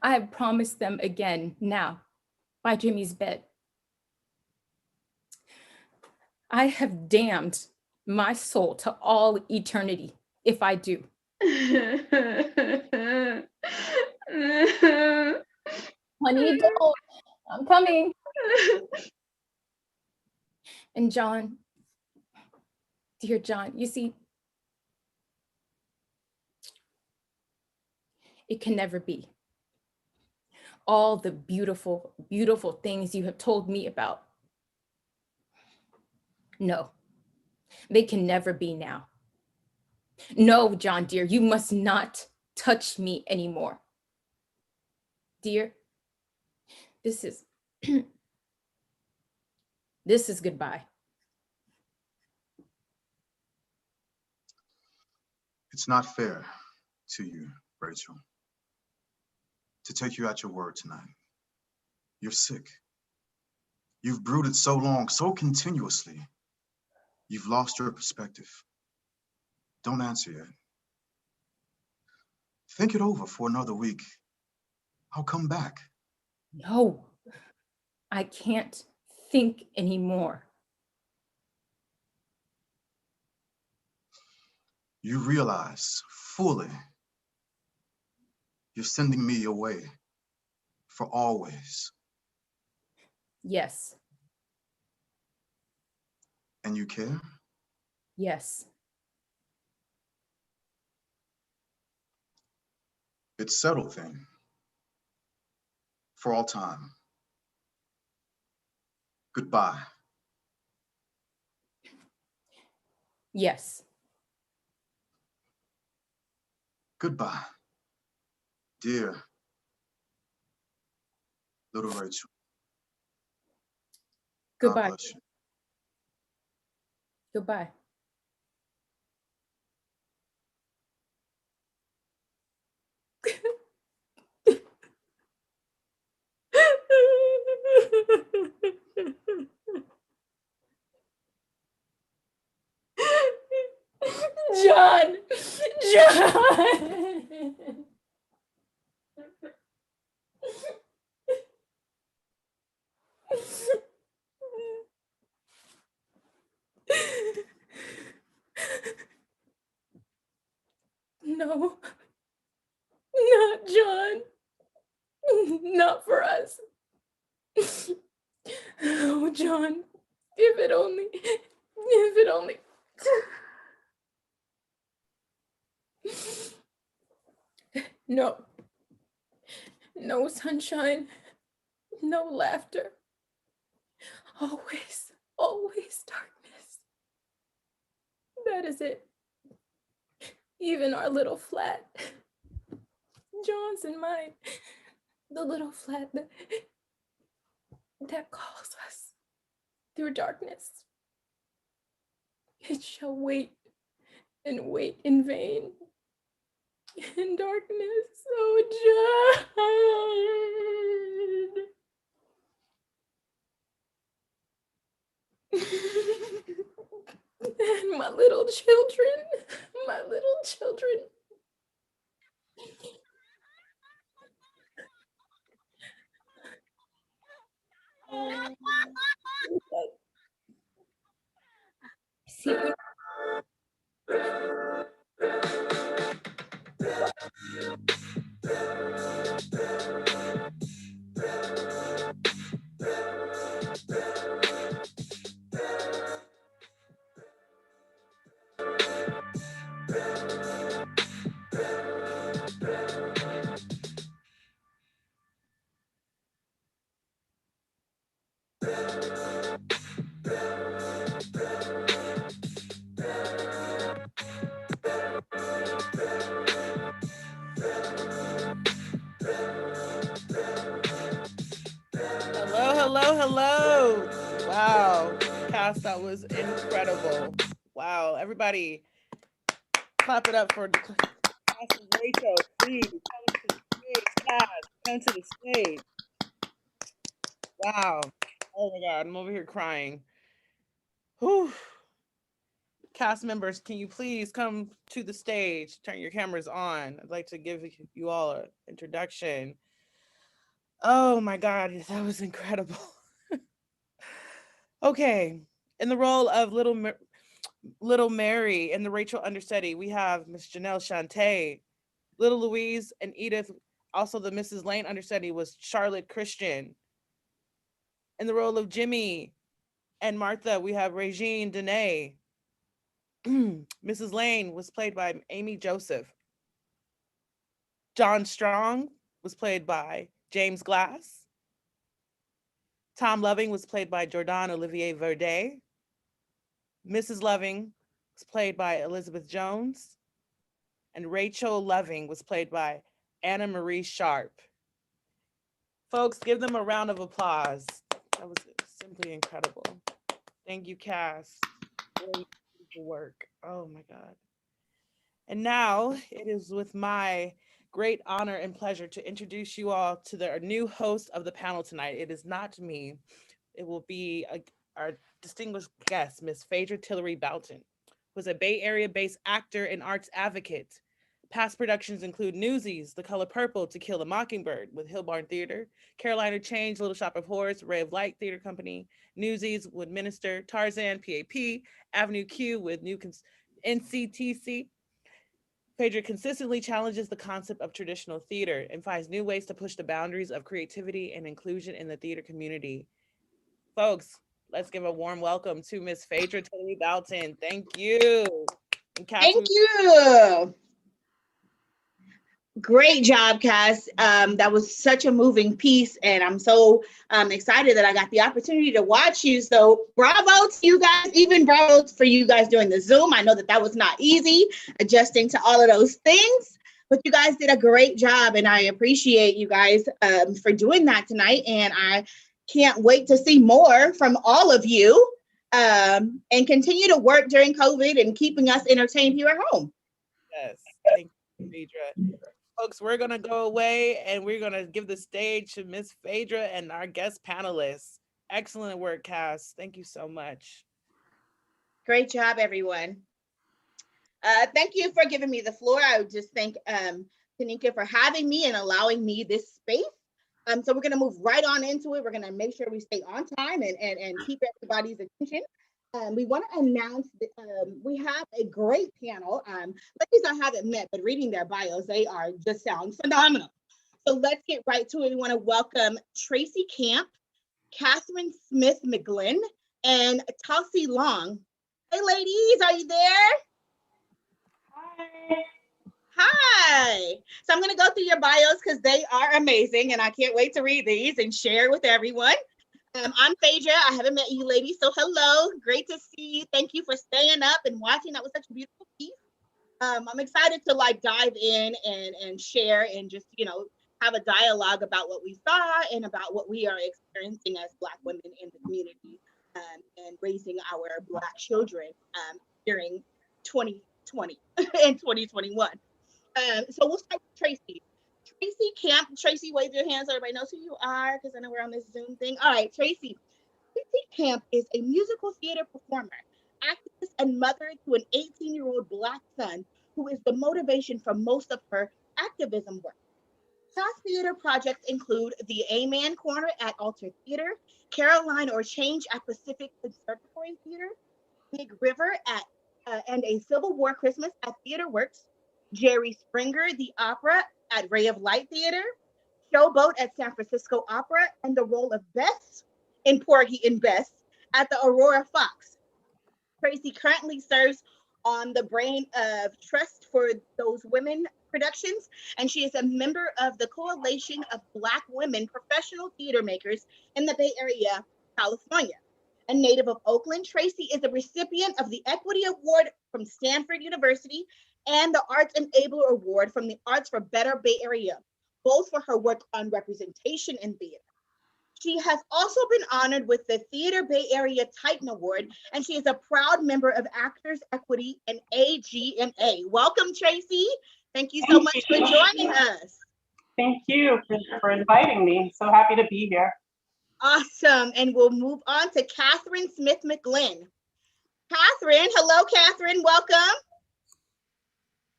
I have promised them again now by Jimmy's bed. I have damned my soul to all eternity if I do. Honey, don't. I'm coming. And John, dear John, you see, it can never be. All the beautiful, beautiful things you have told me about. No, they can never be now. No, John, dear, you must not touch me anymore. Dear, this is this is goodbye. It's not fair to you, Rachel, to take you at your word tonight. You're sick. You've brooded so long, so continuously. You've lost your perspective. Don't answer yet. Think it over for another week. I'll come back. No, I can't think anymore. You realize fully you're sending me away for always. Yes. And you care? Yes. It's settled then. For all time. Goodbye. Yes. Goodbye, dear little Rachel. Goodbye. God bless you. Goodbye. John! John! No, not John. Not for us. Oh, John, if it only, if it only. No. No sunshine. No laughter. Always, always darkness. That is it. Even our little flat, John's and mine, the little flat that calls us through darkness. It shall wait and wait in vain in darkness. Oh, John. And my little children, my little children. See, Hello. Wow. Cass, that was incredible. Wow. Everybody, clap it up for Cass and Rachel. Please come to the stage. Cass, come to the stage. Wow. Oh my God, I'm over here crying. Whew. Cast members, can you please come to the stage? Turn your cameras on. I'd like to give you all an introduction. Oh my God, that was incredible. Okay, in the role of Little Mary in the Rachel understudy, we have Miss Janelle Shante. Little Louise and Edith, also the Mrs. Lane understudy, was Charlotte Christian. In the role of Jimmy and Martha, we have Regine Dene. Mrs. Lane was played by Amy Joseph. John Strong was played by James Glass. Tom Loving was played by Jordan Olivier Verde. Mrs. Loving was played by Elizabeth Jones. And Rachel Loving was played by Anna Marie Sharp. Folks, give them a round of applause. That was simply incredible. Thank you, Cass. Really beautiful work. Oh my God. And now it is with my great honor and pleasure to introduce you all to the new host of the panel tonight. It is not me. It will be our distinguished guest, Miss Phaedra Tillery Boughton, who is a Bay Area-based actor and arts advocate. Past productions include Newsies, The Color Purple, To Kill a Mockingbird with Hillbarn Theater, Carolina Change, Little Shop of Horrors, Ray of Light Theater Company, Newsies, Woodminster, Tarzan, PAP, Avenue Q with New NCTC. Phaedra consistently challenges the concept of traditional theater and finds new ways to push the boundaries of creativity and inclusion in the theater community. Folks, let's give a warm welcome to Miss Phaedra Tillery Boughton. Thank you. Thank you. Great job, Cass. That was such a moving piece, and I'm so excited that I got the opportunity to watch you. So bravo to you guys, even bravo for you guys doing the Zoom. I know that was not easy, adjusting to all of those things, but you guys did a great job, and I appreciate you guys for doing that tonight, and I can't wait to see more from all of you and continue to work during COVID and keeping us entertained here at home. Yes, thank you, Phaedra. Folks, we're going to go away and we're going to give the stage to Miss Phaedra and our guest panelists. Excellent work, Cass. Thank you so much. Great job, everyone. Thank you for giving me the floor. I would just thank Tanika for having me and allowing me this space. So we're going to move right on into it. We're going to make sure we stay on time and keep everybody's attention. We want to announce that we have a great panel. Ladies I haven't met, but reading their bios, they are just sound phenomenal. So let's get right to it. We want to welcome Tracy Camp, Catherine Smith McGlynn, and Tulsi Long. Hey, ladies, are you there? Hi. Hi. So I'm going to go through your bios because they are amazing, and I can't wait to read these and share with everyone. I'm Phaedra. I haven't met you ladies, so hello. Great to see you. Thank you for staying up and watching. That was such a beautiful piece. I'm excited to like dive in and share and just, have a dialogue about what we saw and about what we are experiencing as Black women in the community and raising our Black children during 2020 and 2021. So we'll start with Tracy. Tracy Camp. Tracy, wave your hands so everybody knows who you are, because I know we're on this Zoom thing. All right, Tracy. Tracy Camp is a musical theater performer, activist, and mother to an 18-year-old Black son who is the motivation for most of her activism work. Past theater projects include the A-Man Corner at Alter Theater, Caroline or Change at Pacific Conservatory Theater, Big River and a Civil War Christmas at Theater Works, Jerry Springer, the Opera at Ray of Light Theater, Showboat at San Francisco Opera, and the role of Bess in Porgy and Bess at the Aurora Fox. Tracy currently serves on the Brain of Trust for Those Women Productions, and she is a member of the Coalition of Black Women Professional Theater Makers in the Bay Area, California. A native of Oakland, Tracy is a recipient of the Equity Award from Stanford University and the Arts Enabler Award from the Arts for Better Bay Area, both for her work on representation in theater. She has also been honored with the Theater Bay Area Titan Award, and she is a proud member of Actors Equity and AGMA. Welcome, Tracy. Thank you so much for joining us. Thank you for inviting me. So happy to be here. Awesome. And we'll move on to Catherine Smith McGlynn. Catherine, hello, Catherine. Welcome.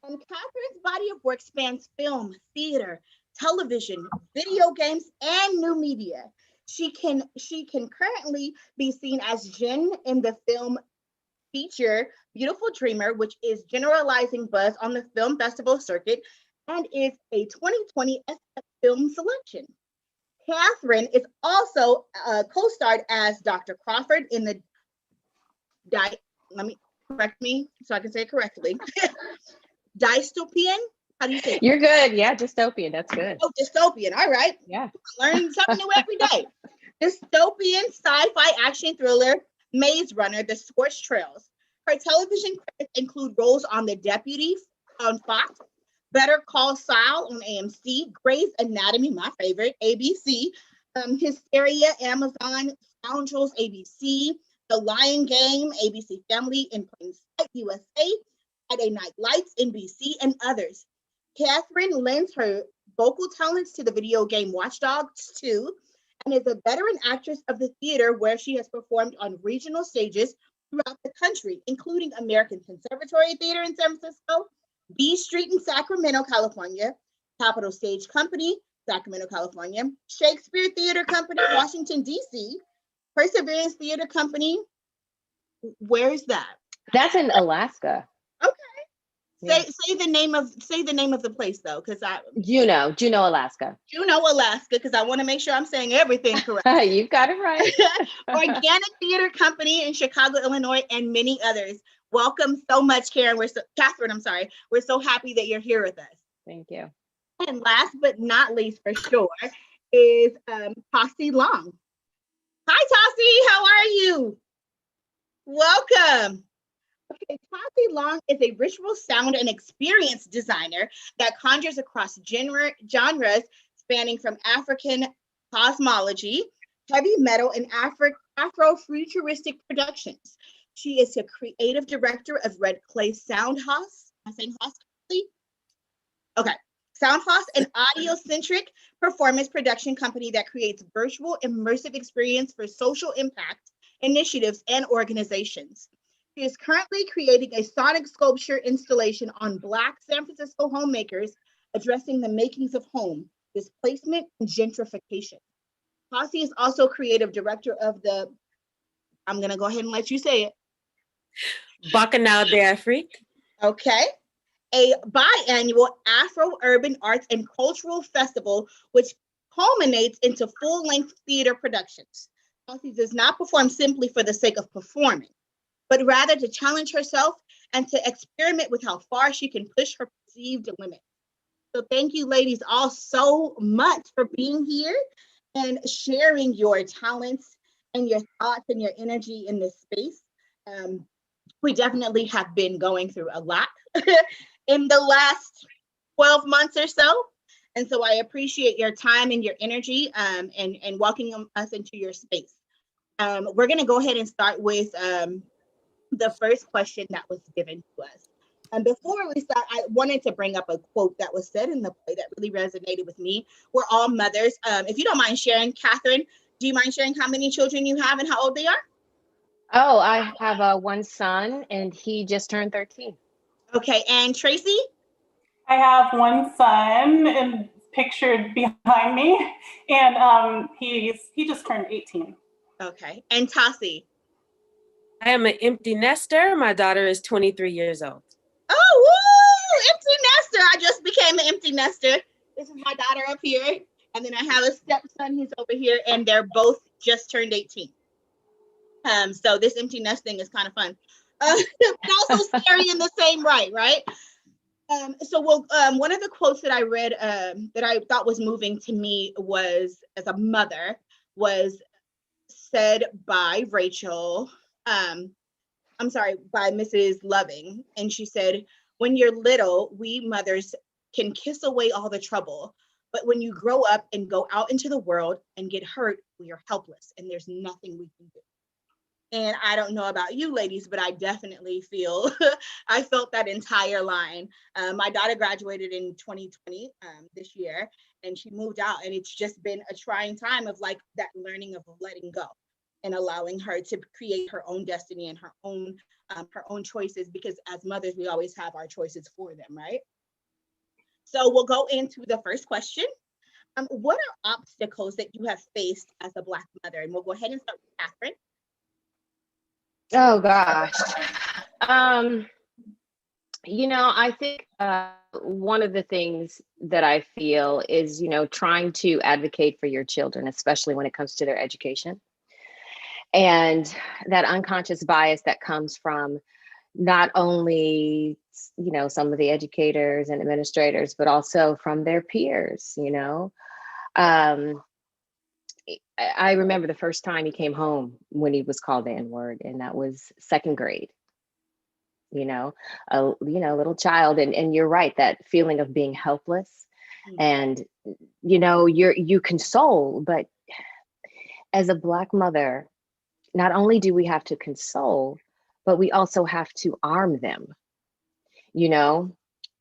Catherine's body of work spans film, theater, television, video games, and new media. She can currently be seen as Jen in the film feature Beautiful Dreamer, which is generalizing buzz on the film festival circuit and is a 2020 SF film selection. Catherine is also co-starred as Dr. Crawford in the let me correct me so I can say it correctly. Dystopian? How do you say it? You're good. Yeah, dystopian. That's good. Oh, dystopian. All right. Yeah. Learn something new every day. Dystopian sci-fi action thriller Maze Runner, The Scorched Trails. Her television credits include roles on The Deputy on Fox, Better Call Saul on AMC, Grey's Anatomy, my favorite, ABC, Hysteria, Amazon, Scoundrels, ABC, The Lion Game, ABC Family, In Plain Sight, USA, Friday Night Lights, NBC, and others. Catherine lends her vocal talents to the video game Watch Dogs 2 and is a veteran actress of the theater where she has performed on regional stages throughout the country, including American Conservatory Theater in San Francisco, B Street in Sacramento, California, Capitol Stage Company, Sacramento, California, Shakespeare Theater Company, Washington, D.C., Perseverance Theater Company. Where is that? That's in Alaska. Okay. Yeah. Say the name of the place though, because Juneau, Alaska. Juneau, Alaska, because I want to make sure I'm saying everything correct. You've got it right. Organic Theater Company in Chicago, Illinois, and many others. Welcome so much, Catherine. I'm sorry. We're so happy that you're here with us. Thank you. And last but not least, for sure, is Tulsi Long. Hi, Tulsi. How are you? Welcome. Okay, Tulsi Long is a ritual sound and experience designer that conjures across genres spanning from African cosmology, heavy metal, and Afro-futuristic productions. She is a creative director of Red Clay Soundhouse. Am I saying House? Okay. Soundhouse, an audio-centric performance production company that creates virtual immersive experience for social impact initiatives and organizations. She is currently creating a sonic sculpture installation on Black San Francisco homemakers addressing the makings of home, displacement, and gentrification. Tassie is also creative director of the, I'm going to go ahead and let you say it. Bacchanal d'Afrique. Okay. A biannual Afro-urban arts and cultural festival, which culminates into full-length theater productions. Tassie does not perform simply for the sake of performing, but rather to challenge herself and to experiment with how far she can push her perceived limits. So thank you, ladies, all so much for being here and sharing your talents and your thoughts and your energy in this space. We definitely have been going through a lot in the last 12 months or so. And so I appreciate your time and your energy and welcoming us into your space. We're going to go ahead and start with the first question that was given to us. And before we start, I wanted to bring up a quote that was said in the play that really resonated with me. We're all mothers. If you don't mind sharing, Catherine, do you mind sharing how many children you have and how old they are? Oh, I have one son and he just turned 13. Okay, and Tracy? I have one son and pictured behind me, and he just turned 18. Okay, and Tassie? I am an empty nester. My daughter is 23 years old. Oh, woo! Empty nester. I just became an empty nester. This is my daughter up here. And then I have a stepson, he's over here, and they're both just turned 18. So this empty nest thing is kind of fun. But also scary in the same right? So one of the quotes that I read that I thought was moving to me was, as a mother, was said by Rachel, by Mrs. Loving. And she said, when you're little, we mothers can kiss away all the trouble. But when you grow up and go out into the world and get hurt, we are helpless and there's nothing we can do. And I don't know about you ladies, but I definitely feel, I felt that entire line. My daughter graduated in 2020 this year, and she moved out, and it's just been a trying time of like that learning of letting go and allowing her to create her own destiny and her own choices, because as mothers, we always have our choices for them, right? So we'll go into the first question. What are obstacles that you have faced as a Black mother? And we'll go ahead and start with Catherine. Oh gosh. I think one of the things that I feel is, trying to advocate for your children, especially when it comes to their education. And that unconscious bias that comes from not only, some of the educators and administrators, but also from their peers, I remember the first time he came home when he was called the N-word, and that was second grade. A little child, and you're right, that feeling of being helpless, and you console, but as a Black mother, not only do we have to console, but we also have to arm them,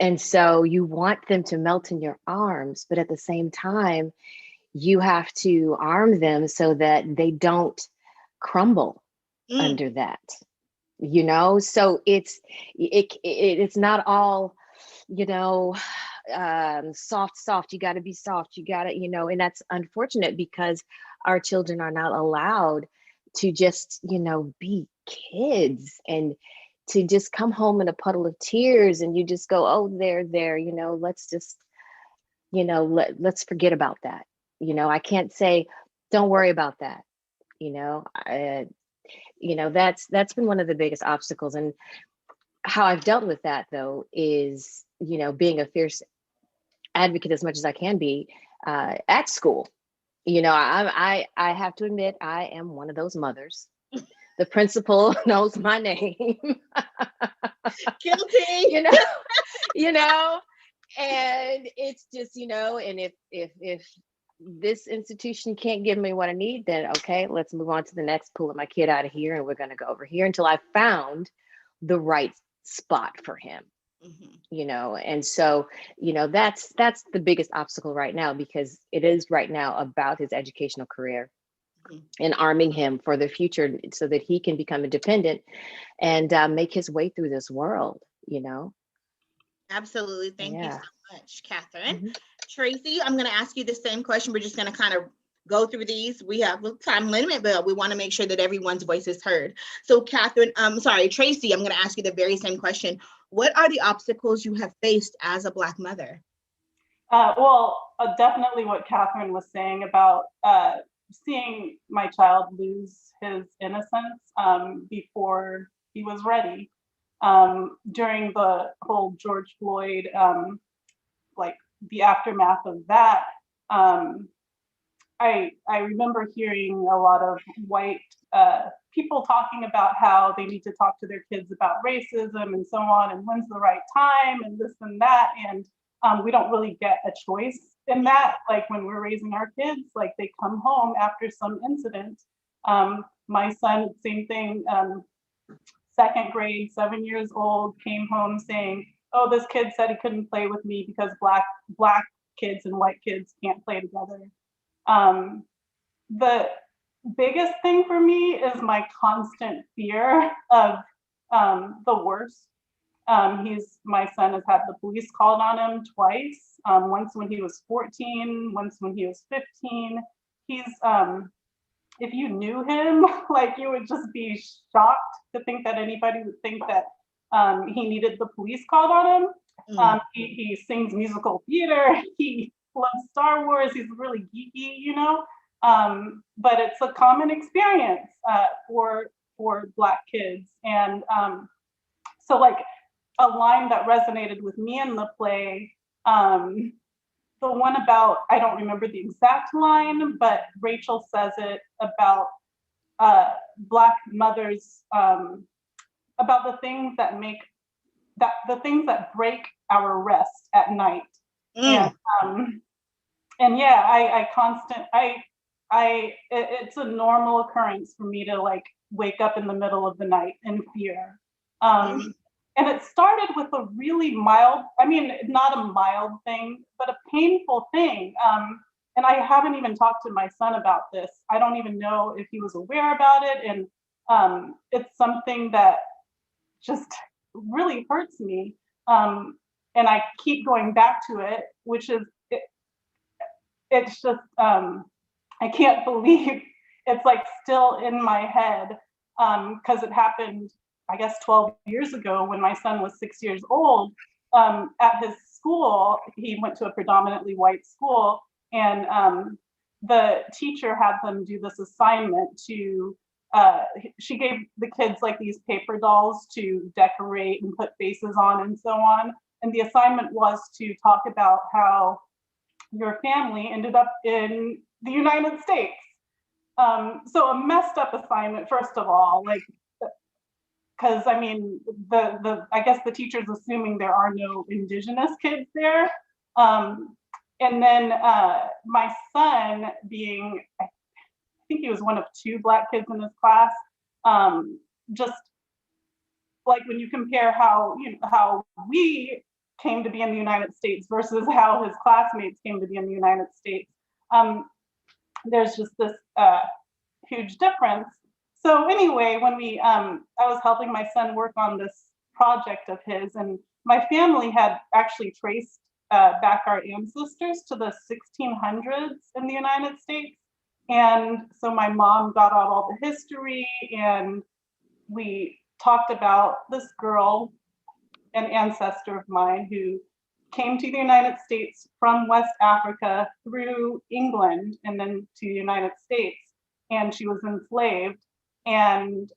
and so you want them to melt in your arms, but at the same time, you have to arm them so that they don't crumble under that, so it's not all, soft, you got to be soft, you got to, and that's unfortunate because our children are not allowed to just, be kids and to just come home in a puddle of tears and you just go, oh, there, let's just, let's forget about that. I can't say, don't worry about that. That's been one of the biggest obstacles. And how I've dealt with that, though, is, being a fierce advocate as much as I can be at school. I have to admit, I am one of those mothers. The principal knows my name. Guilty. And it's just, and if this institution can't give me what I need, then okay, let's move on to the next, pulling my kid out of here, and we're going to go over here until I found the right spot for him. And so, that's the biggest obstacle right now, because it is right now about his educational career. and arming him for the future so that he can become independent and make his way through this world, you know? Absolutely. Thank you Yeah. so much, Catherine. Tracy, I'm going to ask you the same question. We're just going to kind of go through these. We have a time limit, but we want to make sure that everyone's voice is heard. So Tracy, I'm going to ask you the very same question. What are the obstacles you have faced as a Black mother? Definitely what Catherine was saying about seeing my child lose his innocence before he was ready. During the whole George Floyd, like the aftermath of that, I remember hearing a lot of white people talking about how they need to talk to their kids about racism and so on, and when's the right time and this and that. And we don't really get a choice in that. Like when we're raising our kids, like they come home after some incident. My son, same thing, second grade, 7 years old, came home saying, oh, this kid said he couldn't play with me because black kids and white kids can't play together. The biggest thing for me is my constant fear of the worst. My son has had the police called on him twice, once when he was 14, once when he was 15. He's, if you knew him, like you would just be shocked to think that anybody would think that he needed the police called on him. He sings musical theater, he loves Star Wars, he's really geeky, you know? But it's a common experience for Black kids. And so like a line that resonated with me in the play, the one about, I don't remember the exact line, but Rachel says it about Black mothers, about the things that break our rest at night. And yeah, it's a normal occurrence for me to like wake up in the middle of the night in fear. And it started with a really mild, I mean, not a mild thing, but a painful thing. And I haven't even talked to my son about this. I don't even know if he was aware about it. And it's something that just really hurts me. And I keep going back to it, which is, it's just, I can't believe it's like still in my head, because it happened, I guess, 12 years ago when my son was 6 years old. At his school, he went to a predominantly white school, and the teacher had them do this assignment to, she gave the kids like these paper dolls to decorate and put faces on and so on. And the assignment was to talk about how your family ended up in the United States. So a messed up assignment, first of all, like, because I mean, I guess the teacher's assuming there are no indigenous kids there. And then my son being, I think he was one of 2 Black kids in his class, just like when you compare how we came to be in the United States versus how his classmates came to be in the United States, there's just this huge difference. So anyway, when I was helping my son work on this project of his, and my family had actually traced back our ancestors to the 1600s in the United States. And so my mom got out all the history, and we talked about this girl, an ancestor of mine, who came to the United States from West Africa through England and then to the United States, and she was enslaved. And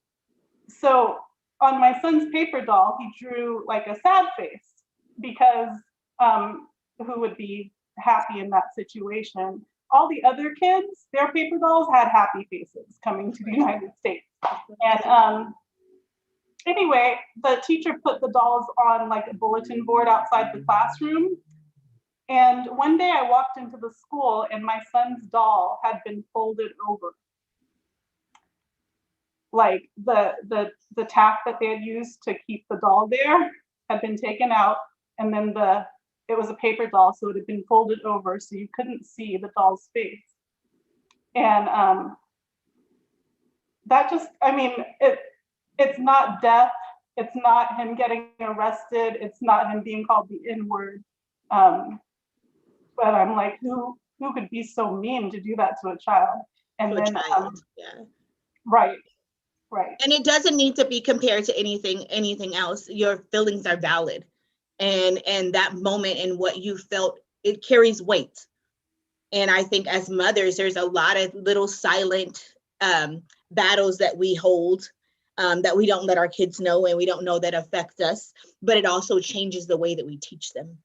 so on my son's paper doll, he drew like a sad face, because who would be happy in that situation? All the other kids, their paper dolls had happy faces coming to the United States. And anyway, the teacher put the dolls on like a bulletin board outside the classroom. And one day I walked into the school and my son's doll had been folded over. Like the tack that they had used to keep the doll there had been taken out, and then it was a paper doll, so it had been folded over so you couldn't see the doll's face. And that just, I mean, it's not death. It's not him getting arrested. It's not him being called the N-word. But I'm like, who could be so mean to do that to a child? And then, yeah. Right. And it doesn't need to be compared to anything else. Your feelings are valid. And that moment and what you felt, it carries weight. And I think as mothers, there's a lot of little silent battles that we hold that we don't let our kids know, and we don't know that affect us, but it also changes the way that we teach them.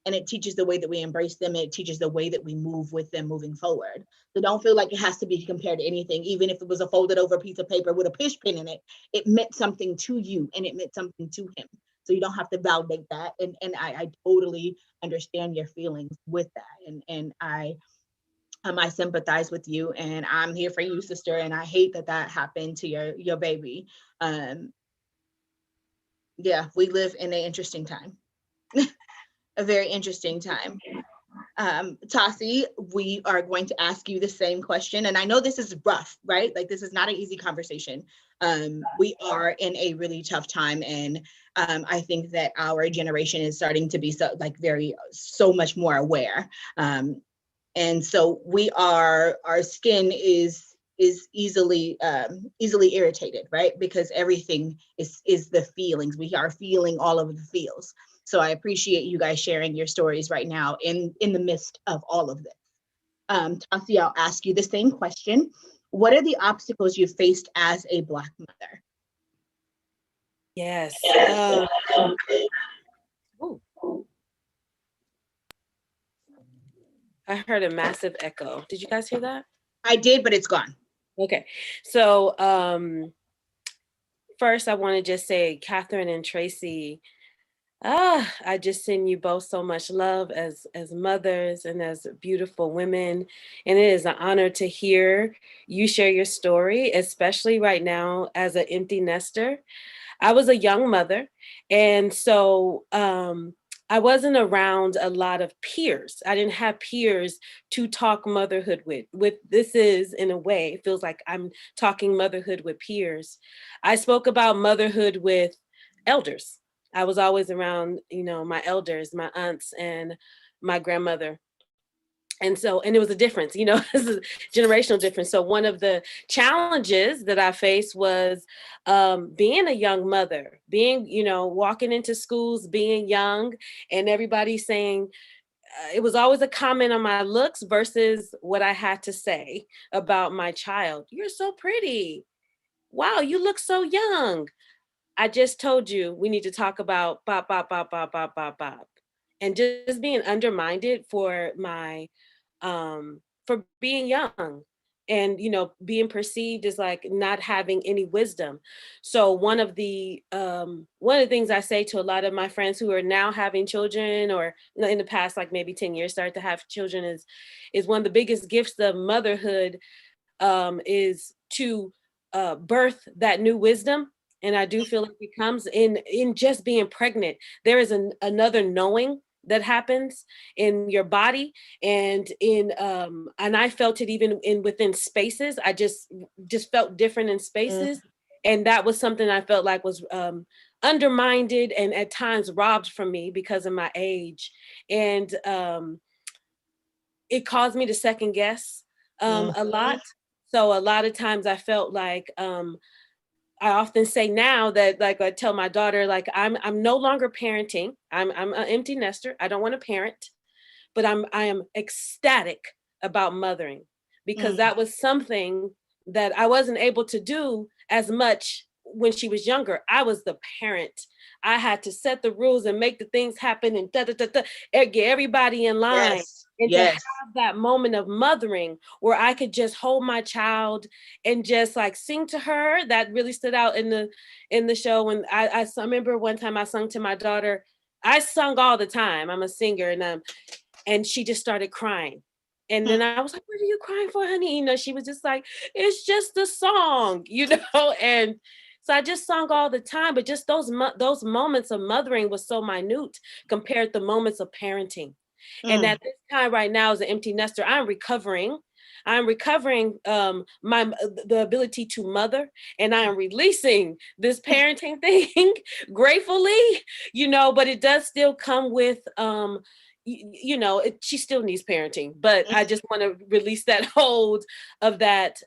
And it teaches the way that we embrace them. And it teaches the way that we move with them moving forward. So don't feel like it has to be compared to anything. Even if it was a folded over piece of paper with a push pin in it, it meant something to you and it meant something to him. So you don't have to validate that. And I totally understand your feelings with that. And I sympathize with you, and I'm here for you, sister. And I hate that happened to your baby. Yeah, we live in an interesting time. A very interesting time. Tasi, we are going to ask you the same question. And I know this is rough, right? Like, this is not an easy conversation. We are in a really tough time. And I think that our generation is starting to be so much more aware. And so our skin is easily irritated, right? Because everything is the feelings. We are feeling all of the feels. So I appreciate you guys sharing your stories right now in the midst of all of this. Tasi, I'll ask you the same question. What are the obstacles you faced as a Black mother? Yes. I heard a massive echo. Did you guys hear that? I did, but it's gone. Okay. So first I want to just say, Catherine and Tracy, I just send you both so much love as mothers and as beautiful women. And it is an honor to hear you share your story, especially right now as an empty nester. I was a young mother, and so I wasn't around a lot of peers. I didn't have peers to talk motherhood with. This is, in a way, it feels like I'm talking motherhood with peers. I spoke about motherhood with elders. I was always around, my elders, my aunts and my grandmother. And it was a difference, this is a generational difference. So one of the challenges that I faced was being a young mother, being, walking into schools, being young, and everybody saying, it was always a comment on my looks versus what I had to say about my child. You're so pretty. Wow, you look so young. I just told you we need to talk about bop, bop, bop, bop, bop, bop, bop. And just being undermined for my, for being young and, being perceived as like not having any wisdom. So one of the things I say to a lot of my friends who are now having children, or in the past, like maybe 10 years, started to have children, is one of the biggest gifts of motherhood is to birth that new wisdom. And I do feel like it comes in just being pregnant. There is another knowing that happens in your body, and and I felt it even within spaces. I just felt different in spaces. And that was something I felt like was undermined and at times robbed from me because of my age. And it caused me to second guess a lot. So a lot of times I felt like I often say now that, like, I tell my daughter, like, I'm no longer parenting. I'm an empty nester. I don't want to parent, but I am ecstatic about mothering, because that was something that I wasn't able to do as much when she was younger. I was the parent. I had to set the rules and make the things happen and get everybody in line. Yes. And to have that moment of mothering where I could just hold my child and just like sing to her, that really stood out in the show. And I remember one time I sung to my daughter. I sung all the time. I'm a singer, and she just started crying. And then I was like, "What are you crying for, honey?" She was just like, "It's just a song," And so I just sung all the time. But just those moments of mothering was so minute compared to moments of parenting. And at this time right now, as an empty nester, I'm recovering. I'm recovering the ability to mother, and I am releasing this parenting thing gratefully, but it does still come with, she still needs parenting, but I just want to release that hold of that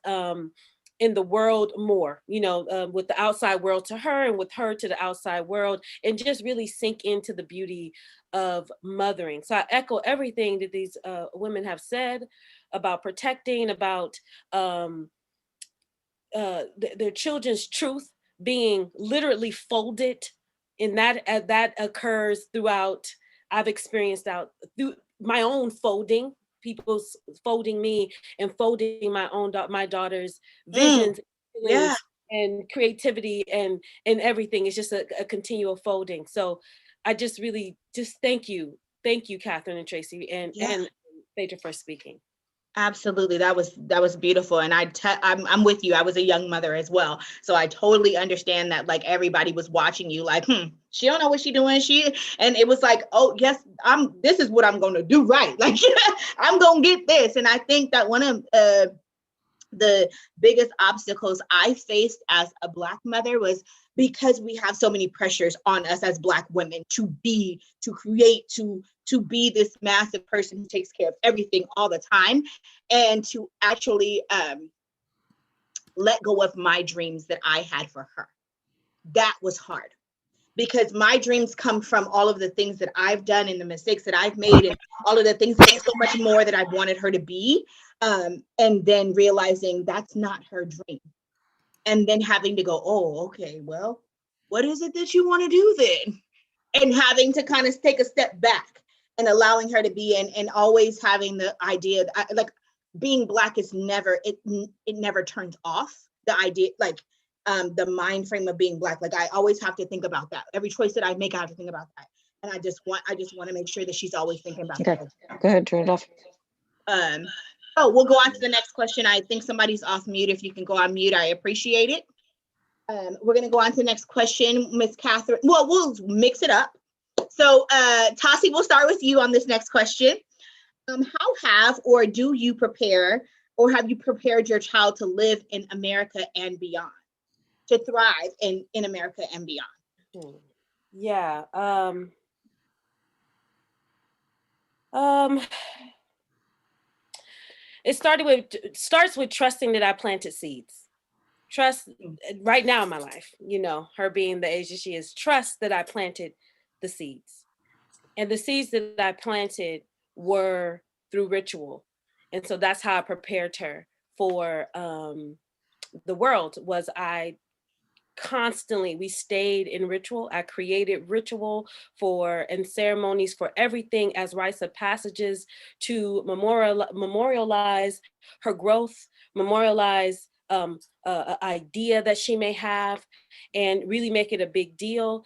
in the world more, with the outside world to her and with her to the outside world, and just really sink into the beauty of mothering. So I echo everything that these women have said about protecting, about their children's truth being literally folded, and that occurs throughout. I've experienced out through my own folding, people's folding me and folding my daughter's visions, Yeah. and creativity and everything. It's just a continual folding. So I just really just thank you, Catherine and Tracy, and Phaedra for speaking. Absolutely. That was beautiful. And I'm with you. I was a young mother as well. So I totally understand that, like, everybody was watching you like, she don't know what she's doing. And it was like, oh yes, this is what I'm going to do. Right. Like, I'm going to get this. And I think that one of the biggest obstacles I faced as a Black mother was because we have so many pressures on us as Black women to create, to be this massive person who takes care of everything all the time, and to actually let go of my dreams that I had for her. That was hard, because my dreams come from all of the things that I've done and the mistakes that I've made and all of the things that so much more that I wanted her to be. And then realizing that's not her dream. And then having to go, oh, okay, well, what is it that you want to do then? And having to kind of take a step back and allowing her to be in, and always having the idea that, like, being Black is never, it never turns off the idea, like, the mind frame of being Black. Like, I always have to think about that. Every choice that I make, I have to think about that. And I just want to make sure that she's always thinking about that. Go ahead, turn it off. Oh, we'll go on to the next question. I think somebody's off mute. If you can go on mute, I appreciate it. We're going to go on to the next question, Miss Catherine. Well, we'll mix it up. So, Tassie, we'll start with you on this next question. How have you prepared your child to live in America and beyond, to thrive in America and beyond? Yeah. It starts with trusting that I planted seeds. Trust right now in my life, her being the age that she is, trust that I planted the seeds. And the seeds that I planted were through ritual. And so that's how I prepared her for the world. We stayed in ritual. I created ritual and ceremonies for everything as rites of passages to memorialize her growth, memorialize an idea that she may have, and really make it a big deal.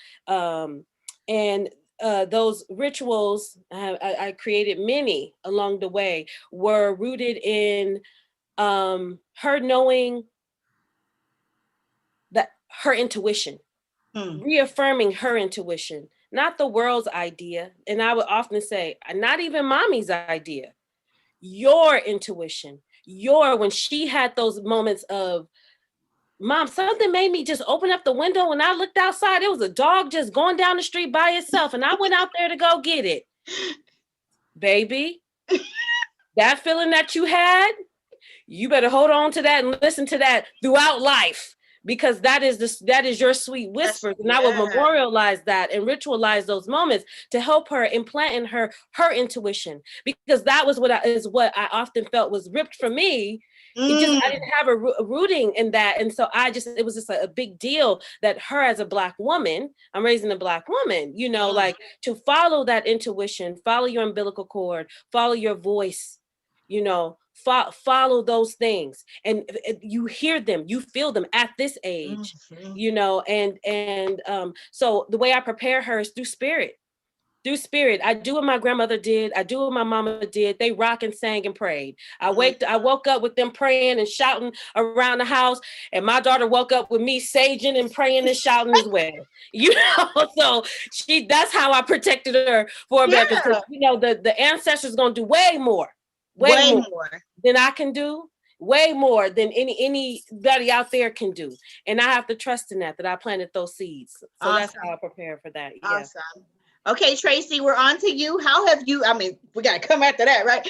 And those rituals, I created many along the way, were rooted in her knowing that her intuition, reaffirming her intuition, not the world's idea. And I would often say, not even mommy's idea, your intuition, when she had those moments of, Mom, something made me just open up the window. When I looked outside, it was a dog just going down the street by itself. And I went out there to go get it. Baby, that feeling that you had, you better hold on to that and listen to that throughout life, because that is your sweet whispers. And I will memorialize that and ritualize those moments to help her, implant in her intuition, because that was what I often felt was ripped from me. I didn't have a rooting in that. And so it was just a big deal that her, as a Black woman, I'm raising a Black woman, like, to follow that intuition, follow your umbilical cord, follow your voice, follow those things, and you hear them, you feel them at this age, and so the way I prepare her is through spirit. I do what my grandmother did. I do what my mama did. They rock and sang and prayed. I woke up with them praying and shouting around the house, and my daughter woke up with me saging and praying and shouting as well. So that's how I protected her for America. Because the ancestors gonna do way more than I can do, way more than anybody out there can do. And I have to trust in that I planted those seeds. So that's how I prepare for that. Yeah. Awesome. Okay, Tracy, we're on to you. How have you, I mean, we got to come after that, right?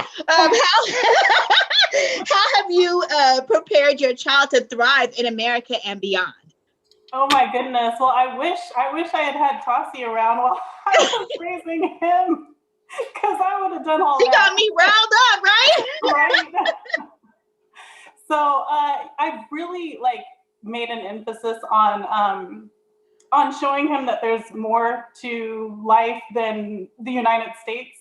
How have you prepared your child to thrive in America and beyond? Oh my goodness. Well, I wish I had Tossie around while I was raising him, because I would have done all that. She got me riled up, right? Right. So I've really made an emphasis on showing him that there's more to life than the United States.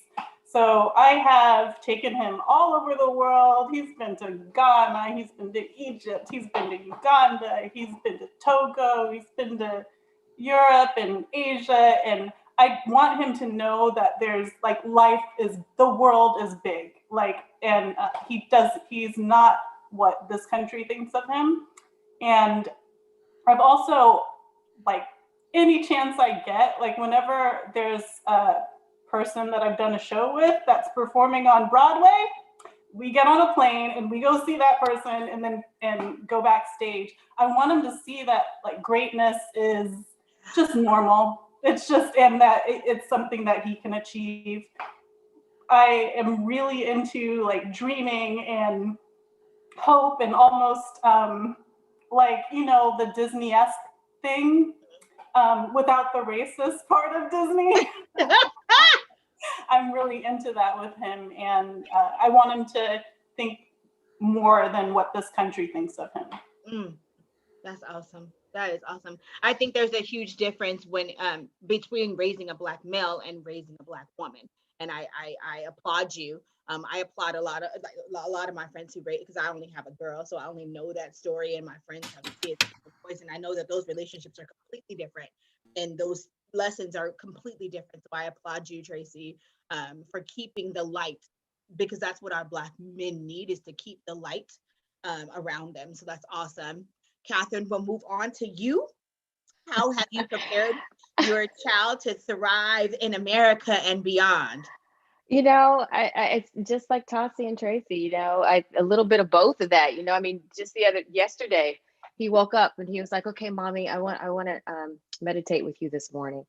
So I have taken him all over the world. He's been to Ghana, he's been to Egypt, he's been to Uganda, he's been to Togo, he's been to Europe and Asia. And I want him to know that there's the world is big. He's not what this country thinks of him. And I've also, any chance I get, whenever there's a person that I've done a show with that's performing on Broadway, we get on a plane and we go see that person and go backstage. I want him to see that greatness is just normal. It's just, and that it's something that he can achieve. I am really into dreaming and hope and almost the Disney-esque thing, without the racist part of Disney. I'm really into that with him, and I want him to think more than what this country thinks of him. That's awesome. That is awesome. I think there's a huge difference between raising a Black male and raising a Black woman, and I applaud you. I applaud a lot of my friends who raise, because I only have a girl, so I only know that story, and my friends have kids and boys, and I know that those relationships are completely different, and those lessons are completely different. So I applaud you, Tracy, for keeping the light, because that's what our Black men need, is to keep the light around them. So that's awesome. Catherine, we'll move on to you. How have you prepared your child to thrive in America and beyond? It's just like Tossie and Tracy, a little bit of both of that, just yesterday, he woke up and he was like, okay, mommy, I want to meditate with you this morning.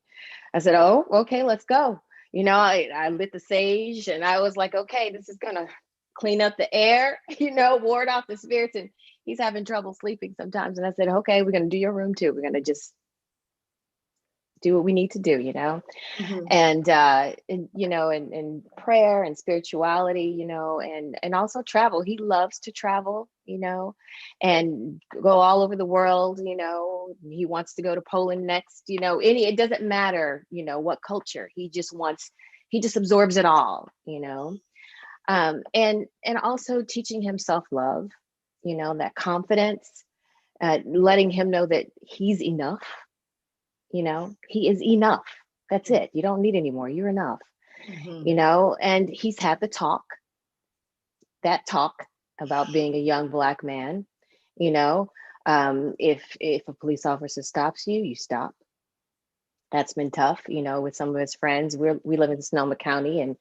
I said, oh, okay, let's go. I lit the sage and I was like, okay, this is going to clean up the air, ward off the spirits. And he's having trouble sleeping sometimes. And I said, okay, we're going to do your room too. We're going to just do what we need to do, Mm-hmm. and prayer and spirituality, and also travel. He loves to travel, and go all over the world. He wants to go to Poland next, it doesn't matter, what culture. He just absorbs it all, and also teaching him self-love, that confidence, letting him know that he's enough. He is enough. That's it. You don't need any more. You're enough. Mm-hmm. And he's had the talk about being a young Black man. If a police officer stops you, you stop. That's been tough, with some of his friends. We live in Sonoma County, and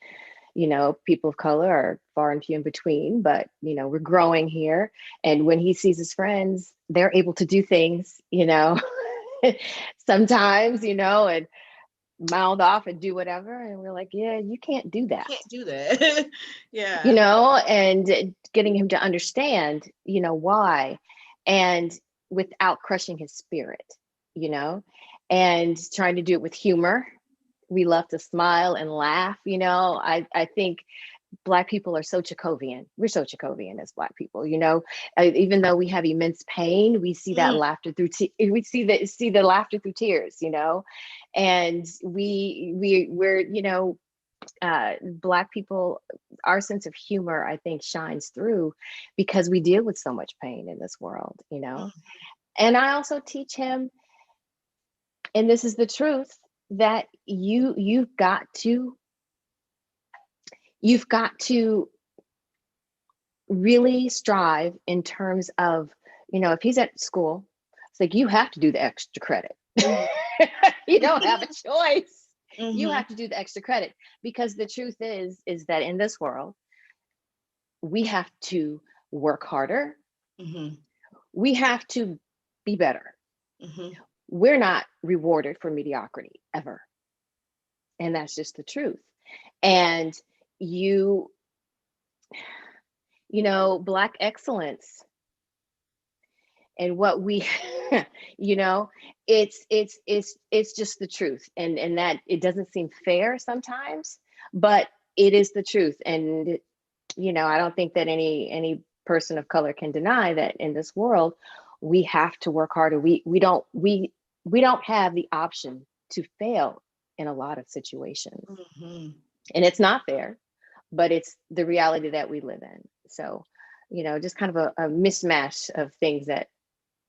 people of color are far and few in between, but we're growing here. And when he sees his friends, they're able to do things, sometimes, and mouth off and do whatever. And we're like, yeah, you can't do that. Can't do that. Yeah. And getting him to understand, why, and without crushing his spirit, and trying to do it with humor. We love to smile and laugh. I think Black people are so Chekhovian. We're so Chekhovian as Black people, even though we have immense pain, we see that laughter through, we see the laughter through tears, and we're, Black people, our sense of humor, I think, shines through because we deal with so much pain in this world, And I also teach him, and this is the truth, that you've got to really strive in terms of, if he's at school, it's like, you have to do the extra credit. You don't have a choice. Mm-hmm. You have to do the extra credit, because the truth is that in this world, we have to work harder. Mm-hmm. We have to be better. Mm-hmm. We're not rewarded for mediocrity ever. And that's just the truth. And you know, Black excellence and what we, you know, it's just the truth. And that it doesn't seem fair sometimes, but it is the truth. And, you know, I don't think that any person of color can deny that in this world, we have to work harder. We don't have the option to fail in a lot of situations. Mm-hmm. And it's not fair, but it's the reality that we live in. So, you know, just kind of a mismatch of things that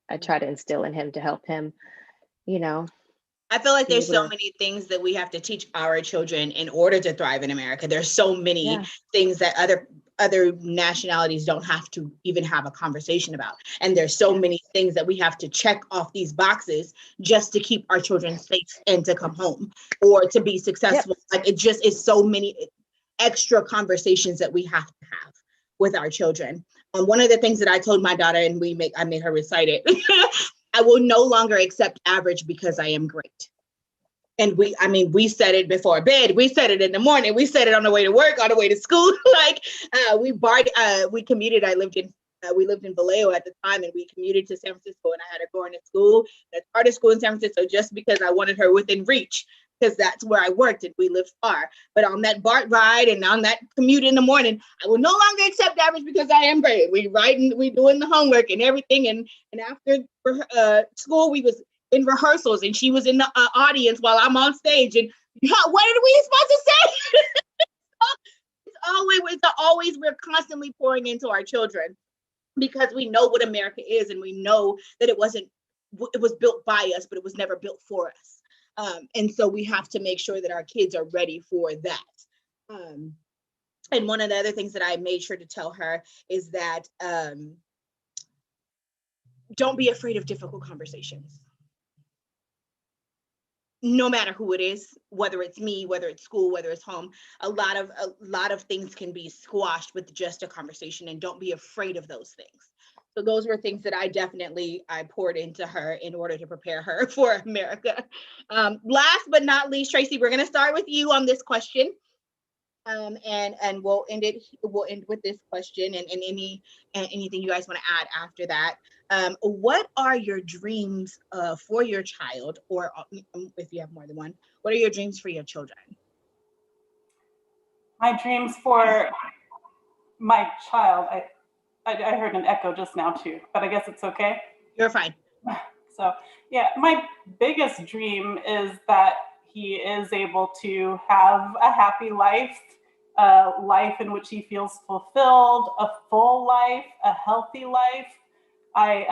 I try to instill in him to help him, you know. I feel like there's so many things that we have to teach our children in order to thrive in America. There's so many things that other nationalities don't have to even have a conversation about. And there's so many things that we have to check off these boxes just to keep our children safe and to come home or to be successful. Like it just is so many extra conversations that we have to have with our children. One of the things that I told my daughter, and I made her recite it, I will no longer accept average because I am great. And we said it before bed, we said it in the morning, we said it on the way to work, on the way to school. Like we commuted. We lived in Vallejo at the time, and we commuted to San Francisco, and I had her going to school, the charter school in San Francisco, just because I wanted her within reach, because that's where I worked and we lived far. But on that BART ride and on that commute in the morning, I will no longer accept average because I am great. We writing, we doing the homework and everything. And after school, we was in rehearsals, and she was in the audience while I'm on stage. And what are we supposed to say? It's always we're constantly pouring into our children, because we know what America is, and we know that it was built by us, but it was never built for us. And so we have to make sure that our kids are ready for that. And one of the other things that I made sure to tell her is that don't be afraid of difficult conversations. No matter who it is, whether it's me, whether it's school, whether it's home, a lot of things can be squashed with just a conversation, and don't be afraid of those things. So those were things that I poured into her in order to prepare her for America. Last but not least, Tracy, we're going to start with you on this question. And we'll end with this question, and anything you guys want to add after that. What are your dreams for your child, or if you have more than one, what are your dreams for your children? My dreams for my child, I heard an echo just now too, but I guess it's okay. You're fine. So yeah, my biggest dream is that he is able to have a happy life, a life in which he feels fulfilled, a full life, a healthy life. I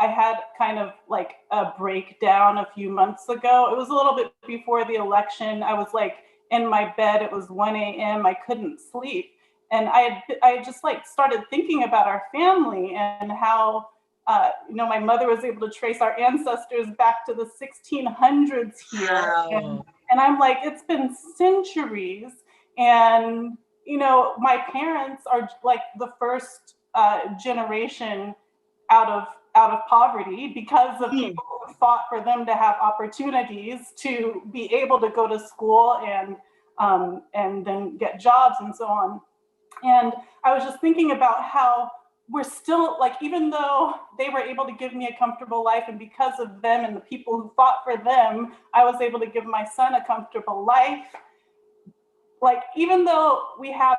had kind of like a breakdown a few months ago. It was a little bit before the election. I was like in my bed. It was 1 a.m. I couldn't sleep. And I just like started thinking about our family and how, my mother was able to trace our ancestors back to the 1600s here. Wow. And I'm like, it's been centuries. And, my parents are like the first generation out of poverty because of people who fought for them to have opportunities to be able to go to school and then get jobs and so on. And I was just thinking about how we're still, like, even though they were able to give me a comfortable life, and because of them and the people who fought for them, I was able to give my son a comfortable life. Like, even though we have,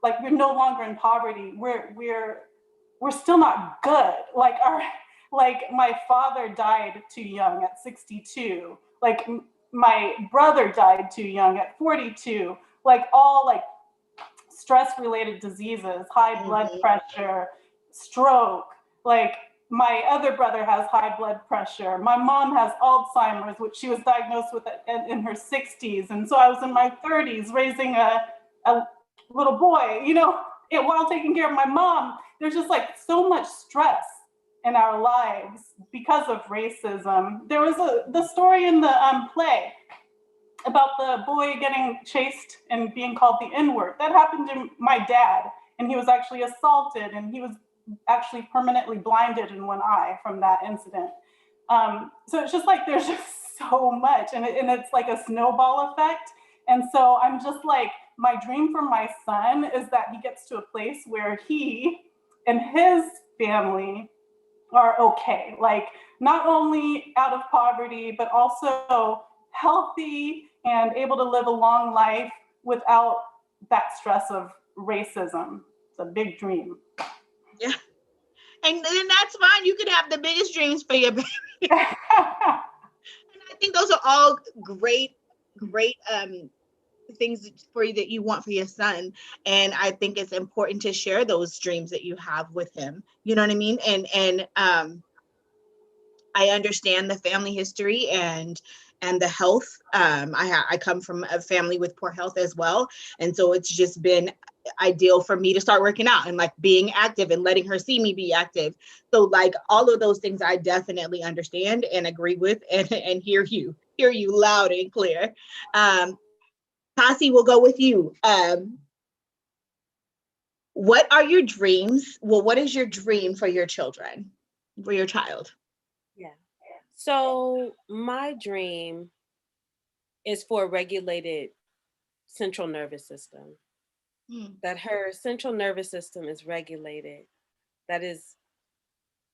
like, we're no longer in poverty, we're still not good. Like my father died too young at 62. Like my brother died too young at 42. Like all like stress-related diseases, high blood pressure, stroke. Like my other brother has high blood pressure. My mom has Alzheimer's, which she was diagnosed with in her 60s. And so I was in my 30s raising a little boy, while taking care of my mom. There's just like so much stress in our lives because of racism. There was the story in the play about the boy getting chased and being called the N-word. That happened to my dad. and he was actually assaulted, and he was actually permanently blinded in one eye from that incident. So it's just like, there's just so much, and it's like a snowball effect. And so I'm just like, my dream for my son is that he gets to a place where he and his family are okay, like not only out of poverty, but also healthy and able to live a long life without that stress of racism. It's a big dream. Yeah. And then that's fine. You can have the biggest dreams for your baby. And I think those are all great things for you that you want for your son. And I think it's important to share those dreams that you have with him. You know what I mean? And I understand the family history and the health. I come from a family with poor health as well. And so it's just been ideal for me to start working out and like being active and letting her see me be active. So like all of those things I definitely understand and agree with and hear you loud and clear. Tasi, we'll go with you. What are your dreams? Well, what is your dream for your children, for your child? Yeah. So my dream is for a regulated central nervous system. That her central nervous system is regulated, that is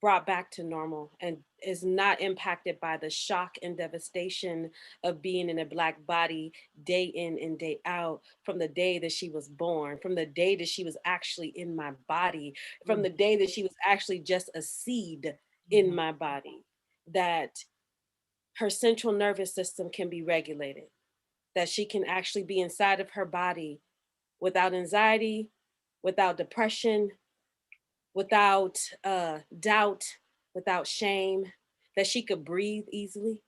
brought back to normal and is not impacted by the shock and devastation of being in a Black body day in and day out, from the day that she was born, from the day that she was actually in my body, from the day that she was actually just a seed in my body, that her central nervous system can be regulated, that she can actually be inside of her body without anxiety, without depression, without doubt, without shame, that she could breathe easily,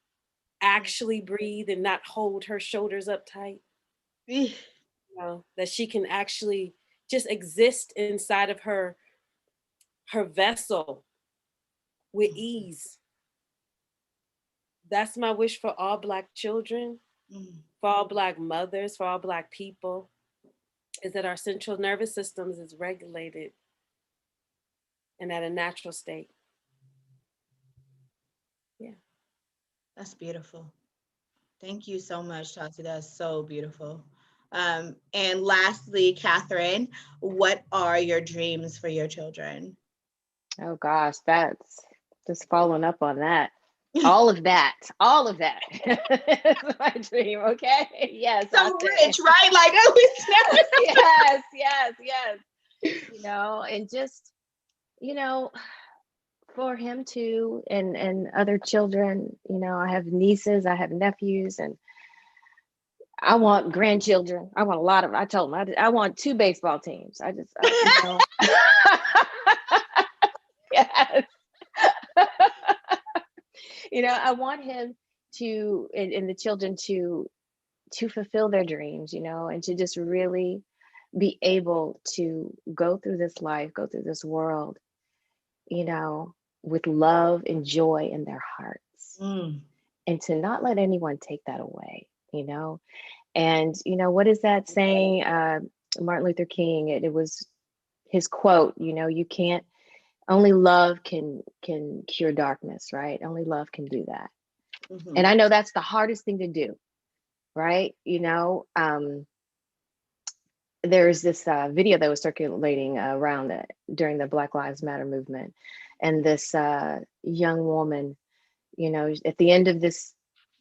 actually breathe and not hold her shoulders up tight. You know, that she can actually just exist inside of her vessel with ease. That's my wish for all Black children, for all Black mothers, for all Black people, is that our central nervous systems is regulated and at a natural state. Yeah. That's beautiful. Thank you so much, Tati. That's so beautiful. And lastly, Catherine, what are your dreams for your children? Oh gosh, that's just following up on that. All of that is my dream. Okay. Yes. So rich, right? Like, oh, it's yes. You know, and just, you know, for him too, and other children, you know, I have nieces, I have nephews, and I want grandchildren. I want a lot of, I told him, I want 2 baseball teams. You know. Yes. You know, I want him to, and the children to fulfill their dreams, you know, and to just really be able to go through this life, go through this world, you know, with love and joy in their hearts, and to not let anyone take that away, you know. And, you know, what is that saying? Martin Luther King, it was his quote, you know, you can't, only love can cure darkness, right? Only love can do that. And I know that's the hardest thing to do, right? You know, there's this video that was circulating around during the Black Lives Matter movement. And this young woman, you know, at the end of this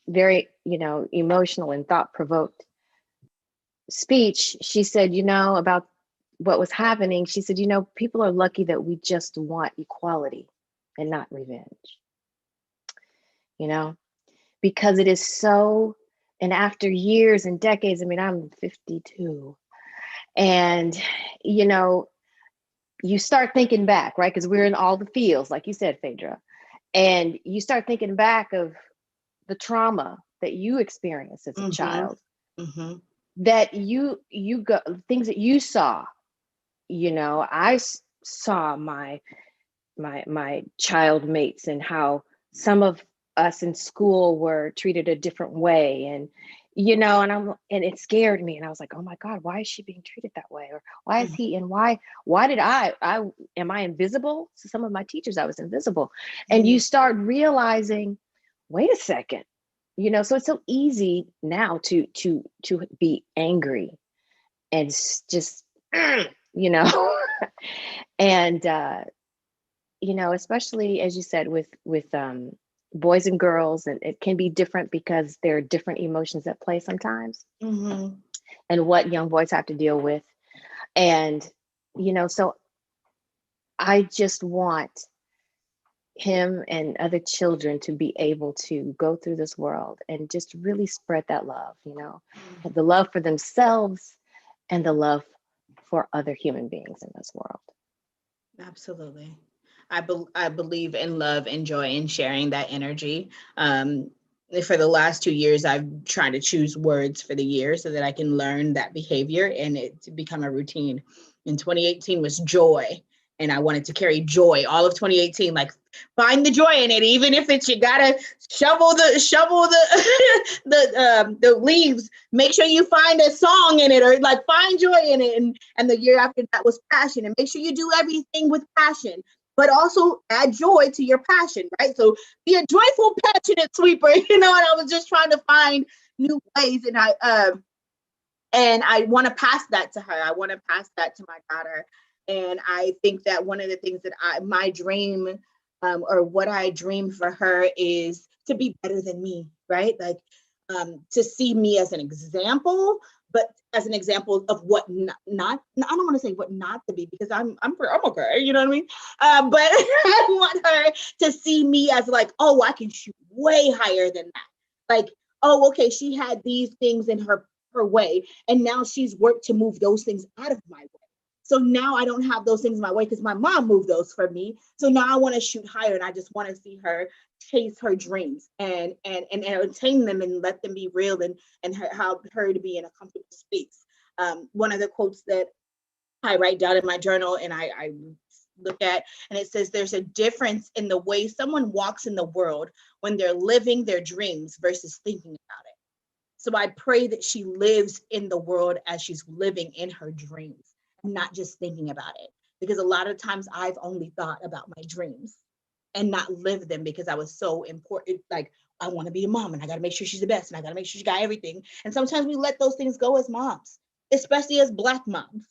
very, you know, emotional and thought-provoked speech, she said, you know, about what was happening. She said, you know, people are lucky that we just want equality and not revenge, you know, because it is so, and after years and decades, I mean, I'm 52, and, you know, you start thinking back, right? Because we're in all the fields, like you said, Phaedra, and you start thinking back of the trauma that you experienced as a child, that you go, things that you saw, you know, I saw my child mates and how some of us in school were treated a different way, and it scared me. And I was like, oh my God, why is she being treated that way? Or why is he, and why did am I invisible? To some of my teachers, I was invisible. And you start realizing, wait a second, so it's so easy now to be angry and just, and, especially as you said with boys and girls, and it can be different because there are different emotions at play sometimes, and what young boys have to deal with. And, so I just want him and other children to be able to go through this world and just really spread that love, the love for themselves and the love for other human beings in this world. Absolutely. I believe in love and joy and sharing that energy. For the last 2 years, I've tried to choose words for the year so that I can learn that behavior and it to become a routine. In 2018 was joy, and I wanted to carry joy all of 2018. Like, find the joy in it, even if it's you gotta shovel the the leaves. Make sure you find a song in it, or like find joy in it. And the year after that was passion, and make sure you do everything with passion, but also add joy to your passion, right? So be a joyful, passionate sweeper, and I was just trying to find new ways, and I want to pass that to her. I want to pass that to my daughter. And I think that one of the things that my dream, or what I dream for her, is to be better than me, right? Like, to see me as an example, but as an example of what not I don't want to say what not to be, because I'm okay, you know what I mean? But I want her to see me as like, oh, I can shoot way higher than that. Like, oh, okay, she had these things in her way, and now she's worked to move those things out of my way. So now I don't have those things in my way because my mom moved those for me. So now I want to shoot higher, and I just want to see her chase her dreams and attain them and let them be real, and how her to be in a comfortable space. One of the quotes that I write down in my journal and I look at, and it says, there's a difference in the way someone walks in the world when they're living their dreams versus thinking about it. So I pray that she lives in the world as she's living in her dreams, not just thinking about it. Because a lot of times I've only thought about my dreams and not lived them, because I was so important. Like, I want to be a mom, and I got to make sure she's the best, and I got to make sure she got everything. And sometimes we let those things go as moms, especially as Black moms.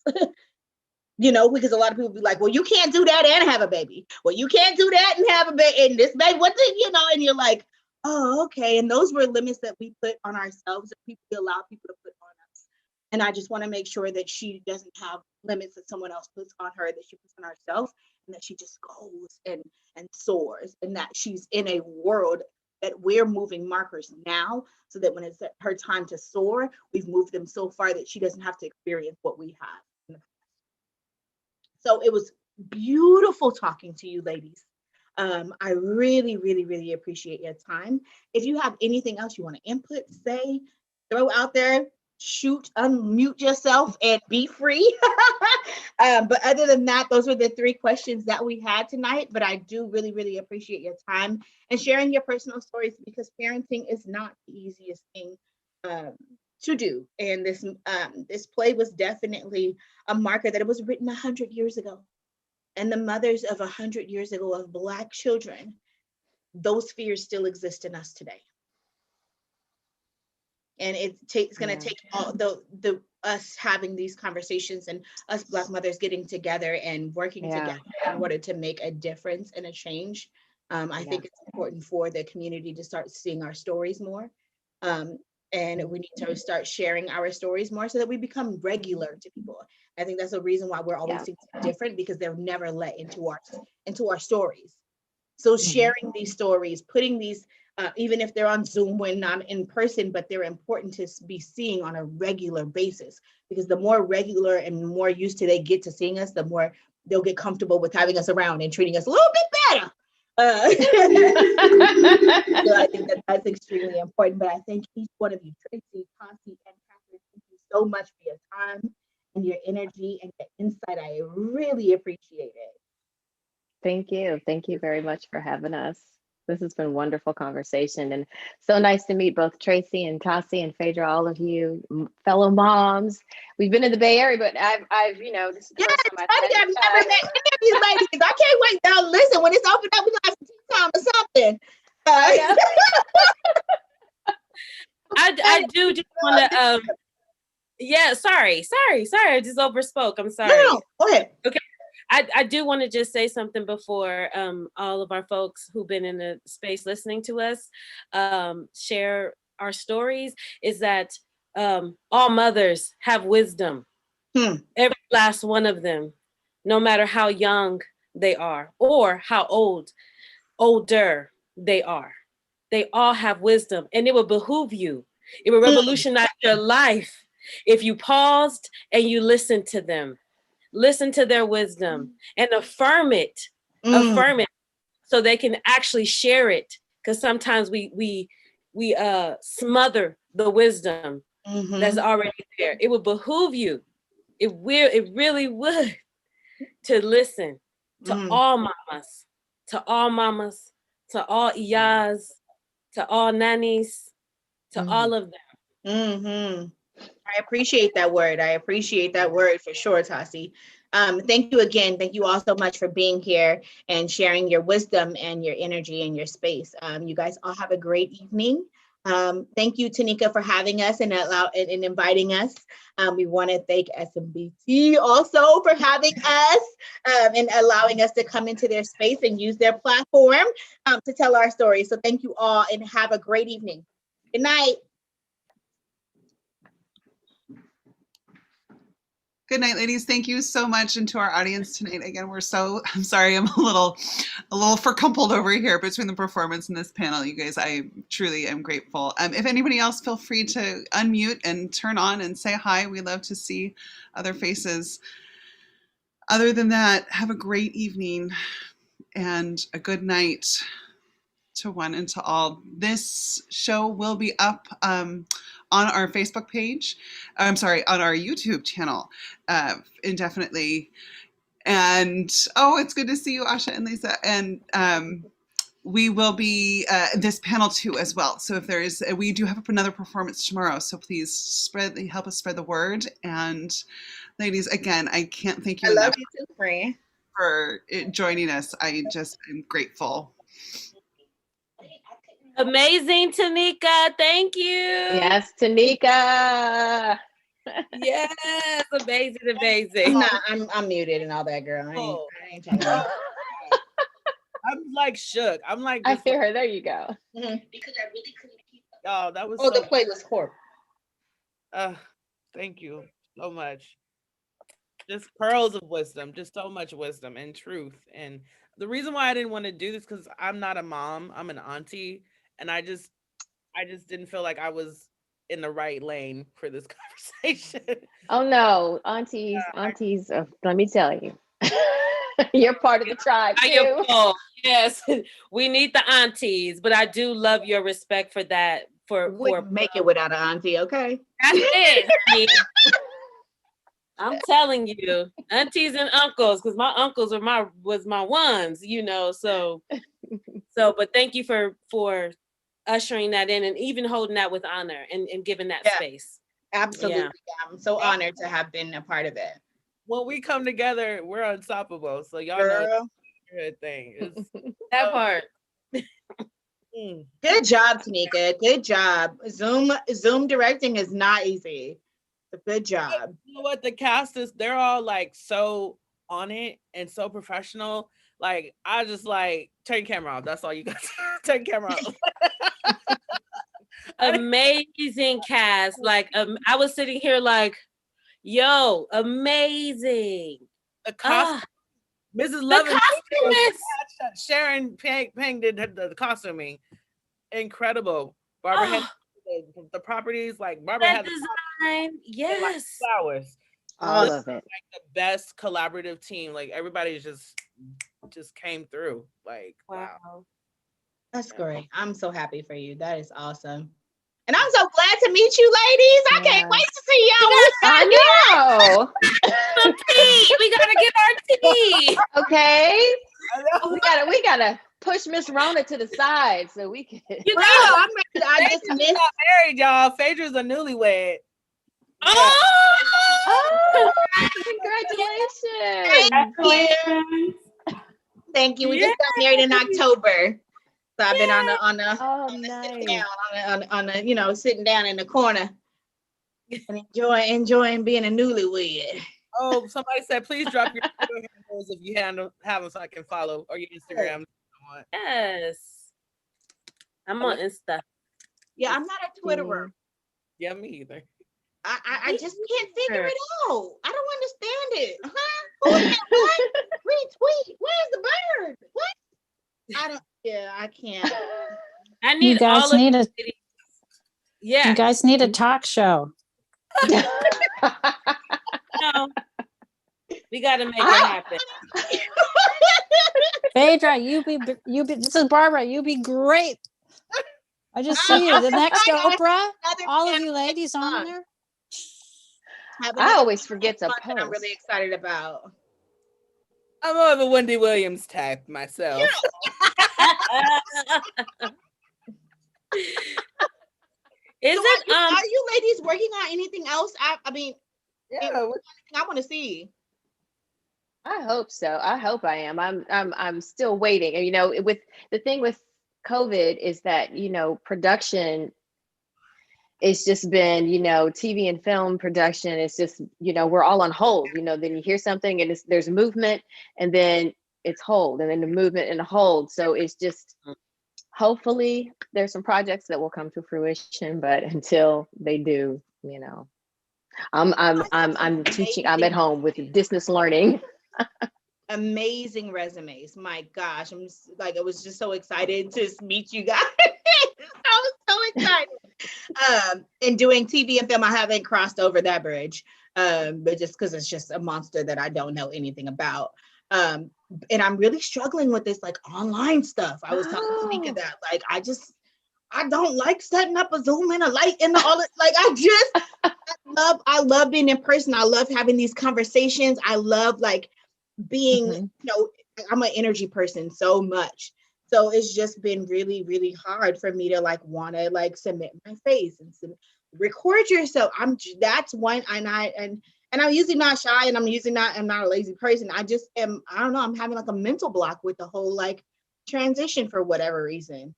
Because a lot of people be like, well, you can't do that and have a baby. Well, you can't do that and have a baby. And this baby, and you're like, oh, okay. And those were limits that we put on ourselves, and we allow people to put on us. And I just want to make sure that she doesn't have limits that someone else puts on her, that she puts on herself, and that she just goes and soars, and that she's in a world that we're moving markers now, so that when it's her time to soar, we've moved them so far that she doesn't have to experience what we have. So it was beautiful talking to you, ladies. I really, really, really appreciate your time. If you have anything else you want to input, say, throw out there, shoot, unmute yourself, and be free. But other than that, those were the 3 questions that we had tonight. But I do really, really appreciate your time and sharing your personal stories, because parenting is not the easiest thing to do. And this play was definitely a marker that it was written 100 years ago. And the mothers of 100 years ago of Black children, those fears still exist in us today. And it's going to take all the us having these conversations, and us Black mothers getting together and working together in order to make a difference and a change. I think it's important for the community to start seeing our stories more. And we need to start sharing our stories more, so that we become regular to people. I think that's the reason why we're always seeing different, because they're never let into our stories. So sharing these stories, putting these, even if they're on Zoom when not in person, but they're important to be seeing on a regular basis, because the more regular and more used to they get to seeing us, the more they'll get comfortable with having us around and treating us a little bit better. So I think that's extremely important. But I thank each one of you, Tracy, Constance, and Catherine. Thank you so much for your time and your energy and your insight. I really appreciate it. Thank you. Thank you very much for having us. This has been wonderful conversation, and so nice to meet both Tracy and Tassie and Phaedra, all of you fellow moms. We've been in the Bay Area, but I've this is the first time I've never met any of these ladies. I can't wait. Now, listen, when it's opened up, we're gonna have some tea time or something. I do just want to yeah, sorry, I just overspoke. I'm sorry. No, go ahead. Okay. I do want to just say something before all of our folks who've been in the space listening to us share our stories, is that all mothers have wisdom. Every last one of them, no matter how young they are or how older they are. They all have wisdom, and it will behoove you. It will revolutionize your life if you paused and you listened to them. Listen to their wisdom and affirm it so they can actually share it. Because sometimes we smother the wisdom that's already there. It would behoove you. It really would, to listen to all mamas, to all iyas, to all nannies, to all of them. I appreciate that word. I appreciate that word for sure, Tassie. Thank you again. Thank you all so much for being here and sharing your wisdom and your energy and your space. You guys all have a great evening. Thank you, Tanika, for having us and inviting us. We want to thank SMBT also for having us and allowing us to come into their space and use their platform to tell our stories. So thank you all and have a great evening. Good night. Good night, ladies. Thank you so much. And to our audience tonight, again, I'm sorry, I'm a little vercumpled over here between the performance and this panel. You guys, I truly am grateful. If anybody else, feel free to unmute and turn on and say hi. We love to see other faces. Other than that, have a great evening and a good night to one and to all. This show will be up on our Facebook page. On our YouTube channel indefinitely. And it's good to see you, Asha and Lisa. And we will be this panel too as well. So we do have another performance tomorrow. So please help us spread the word. And ladies, again, I can't thank you enough for joining us. I just am grateful. Amazing, Tanika. Thank you. Yes, Tanika. Yes, amazing. I'm muted and all that, girl. I ain't talking about I'm like shook. I'm like, I hear her. There you go. because I really couldn't keep up. Oh, that was the play was horrible. Thank you so much. Just pearls of wisdom, just so much wisdom and truth. And the reason why I didn't want to do this, because I'm not a mom, I'm an auntie. And I just didn't feel like I was in the right lane for this conversation. Oh no, aunties, let me tell you, you're part of the tribe too. Yes, we need the aunties, but I do love your respect for that. Wouldn't make it without an auntie, okay? That's it. I'm telling you, aunties and uncles, because my uncles was my ones, So, but thank you for ushering that in and even holding that with honor and giving that space. Absolutely. Yeah. I'm so honored to have been a part of it. When we come together, we're unstoppable. So y'all know good thing. It's that part. Good job, Tanika. Good job. Zoom directing is not easy. Good job. You know what? The cast they're all like so on it and so professional. Like I just turn camera off. That's all you got. Turn camera off. Amazing cast. I was sitting here yo, amazing. The costume. Mrs. Lovin. Sharon Pang did the costuming. Incredible. Barbara had the properties. Barbara had the design. Yes. Flowers. All of it. The best collaborative team. Everybody just came through. Wow. That's great. I'm so happy for you. That is awesome. And I'm so glad to meet you, ladies. I can't wait to see y'all. I know. Some tea. We gotta get our tea. Okay. We gotta push Miss Rona to the side so we can. You know, I'm ready. I just Phaedra's missed. not married, y'all. Phaedra's a newlywed. Oh, congratulations! Congratulations. Thank you. We just got married in October. So I've been on the sit down, on the you know, sitting down in the corner and enjoying being a newlywed. Oh, somebody said, please drop your Twitter handles if you have them so I can follow, or your Instagram. Yes. I'm on Insta. Yeah, I'm not a Twitterer. Yeah, me either. I just can't figure it out. I don't understand it. Who is that? What? Retweet. Where's the bird? What? I can't. I need you guys all of need you. a Yeah. You guys need a talk show. No. We got to make it happen. Phaedra, you be. This is Barbara. You be great. I just see you. The next Oprah. All of you ladies on there. I always forget to post. I'm really excited about. I'm more of a Wendy Williams type myself. Are you ladies working on anything else? I mean, I want to see. I hope so. I hope I am. I'm still waiting. And you know, with the thing with COVID is that, you know, production, it's just been, you know, TV and film production, it's just, you know, we're all on hold. You know, then you hear something and there's movement, and then it's hold, and then the movement and the hold. So it's just, hopefully there's some projects that will come to fruition, but until they do, you know, I'm teaching, I'm at home with distance learning. Amazing resumes. My gosh, I'm just, like, I was just so excited to meet you guys. I was so excited. And doing TV and film, I haven't crossed over that bridge, but just because it's just a monster that I don't know anything about. And I'm really struggling with this like online stuff. I was telling Tanika that, like, I don't like setting up a Zoom and a light and all it. Like, I love being in person. I love having these conversations. I love like being, you know, I'm an energy person so much. So it's just been really, really hard for me to like want to like submit my face and record yourself. That's one, and I'm usually not shy, and I'm not a lazy person. I just am, I don't know, I'm having like a mental block with the whole like transition for whatever reason.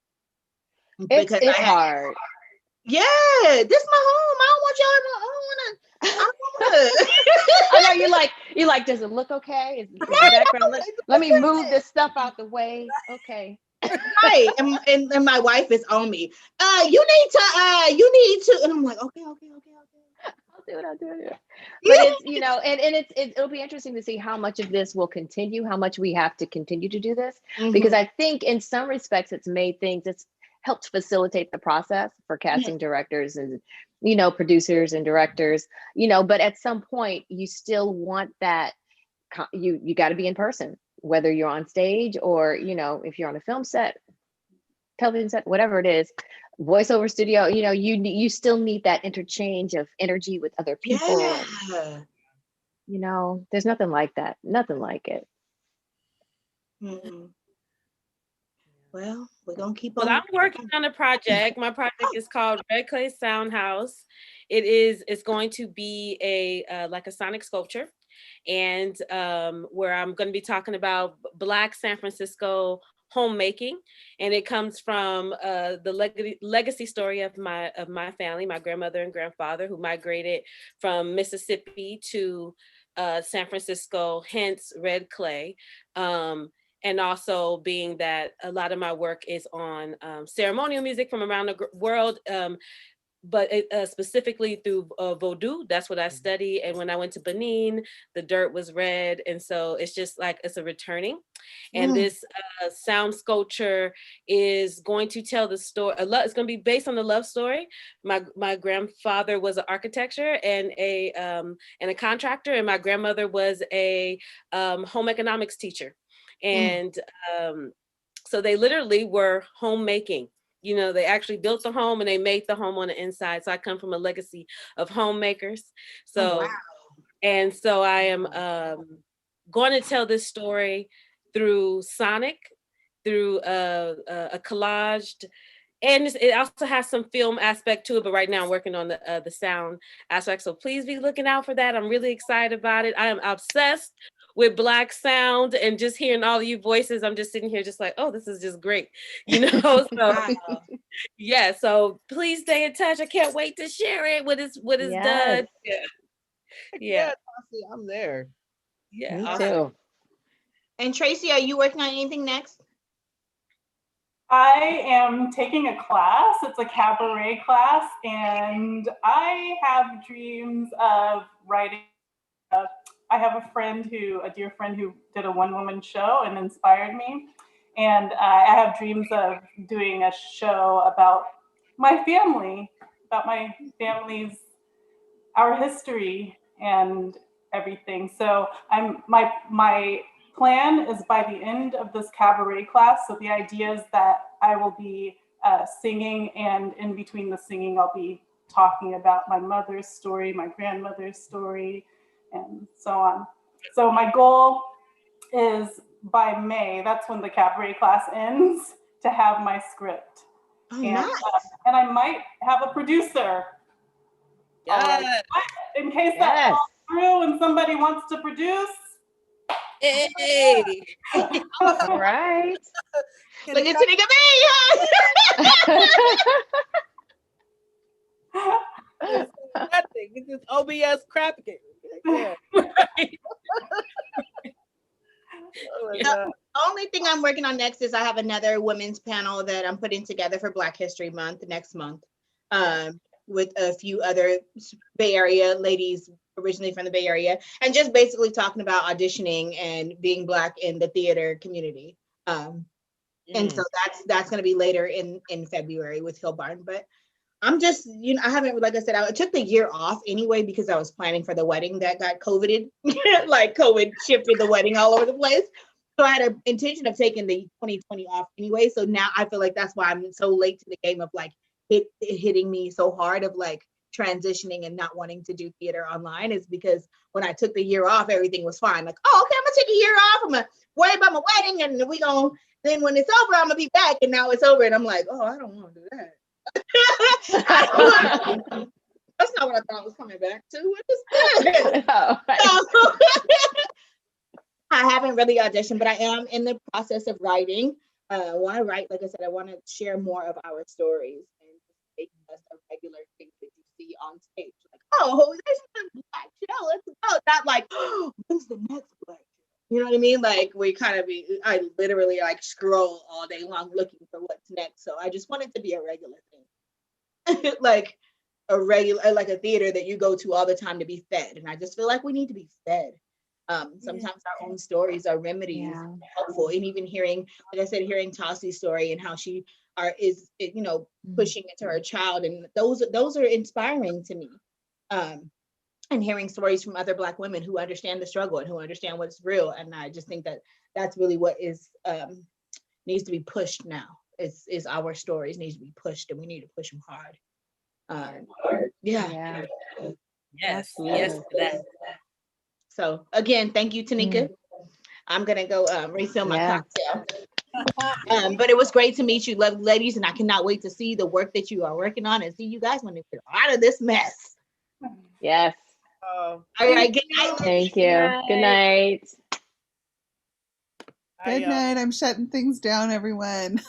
It's hard. Yeah, this is my home. I don't want y'all. I don't want I know you like. Does it look okay? Is the background? Let me move this stuff out the way. Okay. Right, and my wife is on me. You need to, and I'm like, okay. I'll do it. But it's, you know, and it'll be interesting to see how much of this will continue, how much we have to continue to do this, because I think in some respects it's helped facilitate the process for casting directors and, you know, producers and directors, you know, but at some point you still want that, you got to be in person, whether you're on stage or, you know, if you're on a film set, television set, whatever it is, voiceover studio, you know, you still need that interchange of energy with other people. Yeah. And, you know, there's nothing like that. Nothing like it. Well, we're gonna keep on. Well, I'm working on a project. My project is called Red Clay Sound House. It's going to be a like a sonic sculpture, and where I'm going to be talking about Black San Francisco homemaking, and it comes from the legacy story of my family, my grandmother and grandfather, who migrated from Mississippi to San Francisco, hence red clay. And also being that a lot of my work is on ceremonial music from around the world, but specifically through Vodou. That's what I study. And when I went to Benin, the dirt was red. And so it's just like, it's a returning. And this sound sculpture is going to tell the story. It's going to be based on the love story. My grandfather was an architecture and a contractor, and my grandmother was a home economics teacher. And so they literally were homemaking. You know, they actually built the home and they made the home on the inside. So I come from a legacy of homemakers. So, and so I am going to tell this story through sonic through a collaged, and it also has some film aspect to it, but right now I'm working on the sound aspect. So please be looking out for that. I'm really excited about it. I am obsessed with Black sound, and just hearing all of you voices, I'm just sitting here just like, oh, this is just great, you know? So yeah, so please stay in touch. I can't wait to share it when it's done. Yeah. Yeah, Tasi, I'm there. Yeah. Me Awesome. too. And Tracy, are you working on anything next? I am taking a class. It's a cabaret class, and I have dreams of writing. I have a dear friend who did a one-woman show and inspired me. And I have dreams of doing a show about my family, our history and everything. So my plan is by the end of this cabaret class. So the idea is that I will be singing, and in between the singing, I'll be talking about my mother's story, my grandmother's story, and so on. So my goal is by May, that's when the cabaret class ends, to have my script. Nice. And I might have a producer. Yes. In case that falls through and somebody wants to produce. Hey. All right. Look at Tanika B. It's nothing. It's just OBS crapping. Yeah. The only thing I'm working on next is I have another women's panel that I'm putting together for Black History Month next month, with a few other Bay Area ladies originally from the Bay Area, and just basically talking about auditioning and being Black in the theater community. And so that's going to be later in February with Hill Barn. But I'm just, I haven't, like I said, I took the year off anyway because I was planning for the wedding that got COVIDed. Like COVID shifted the wedding all over the place. So I had an intention of taking the 2020 off anyway. So now I feel like that's why I'm so late to the game of like it hitting me so hard of like transitioning and not wanting to do theater online, is because when I took the year off, everything was fine. Like, oh, okay, I'm gonna take a year off. I'm gonna worry about my wedding, and then when it's over, I'm gonna be back. And now it's over, and I'm like, oh, I don't want to do that. That's not what I thought I was coming back to. What is that? I haven't really auditioned, but I am in the process of writing. I want to write, like I said, I want to share more of our stories and make us a regular thing that you see on stage. Like, oh, there's a Black show, let's go. Not like, oh, when's the next Black show? You know what I mean? Like I literally like scroll all day long looking for what's next. So I just want it to be a regular thing. Like a theater that you go to all the time to be fed. And I just feel like we need to be fed. Sometimes our own stories are remedies, helpful. And even hearing, like I said, hearing Tasi's story and how she is pushing into her child, and those are inspiring to me. And hearing stories from other Black women who understand the struggle and who understand what's real. And I just think that that's really what is needs to be pushed now. Is our stories needs to be pushed, and we need to push them hard. Yes. To that. So again, thank you, Tanika. I'm gonna go refill my cocktail. But it was great to meet you, lovely ladies, and I cannot wait to see the work that you are working on and see you guys when we're out of this mess. Yes. All right, good night. Thank you. Good night. Good night. I'm shutting things down, everyone.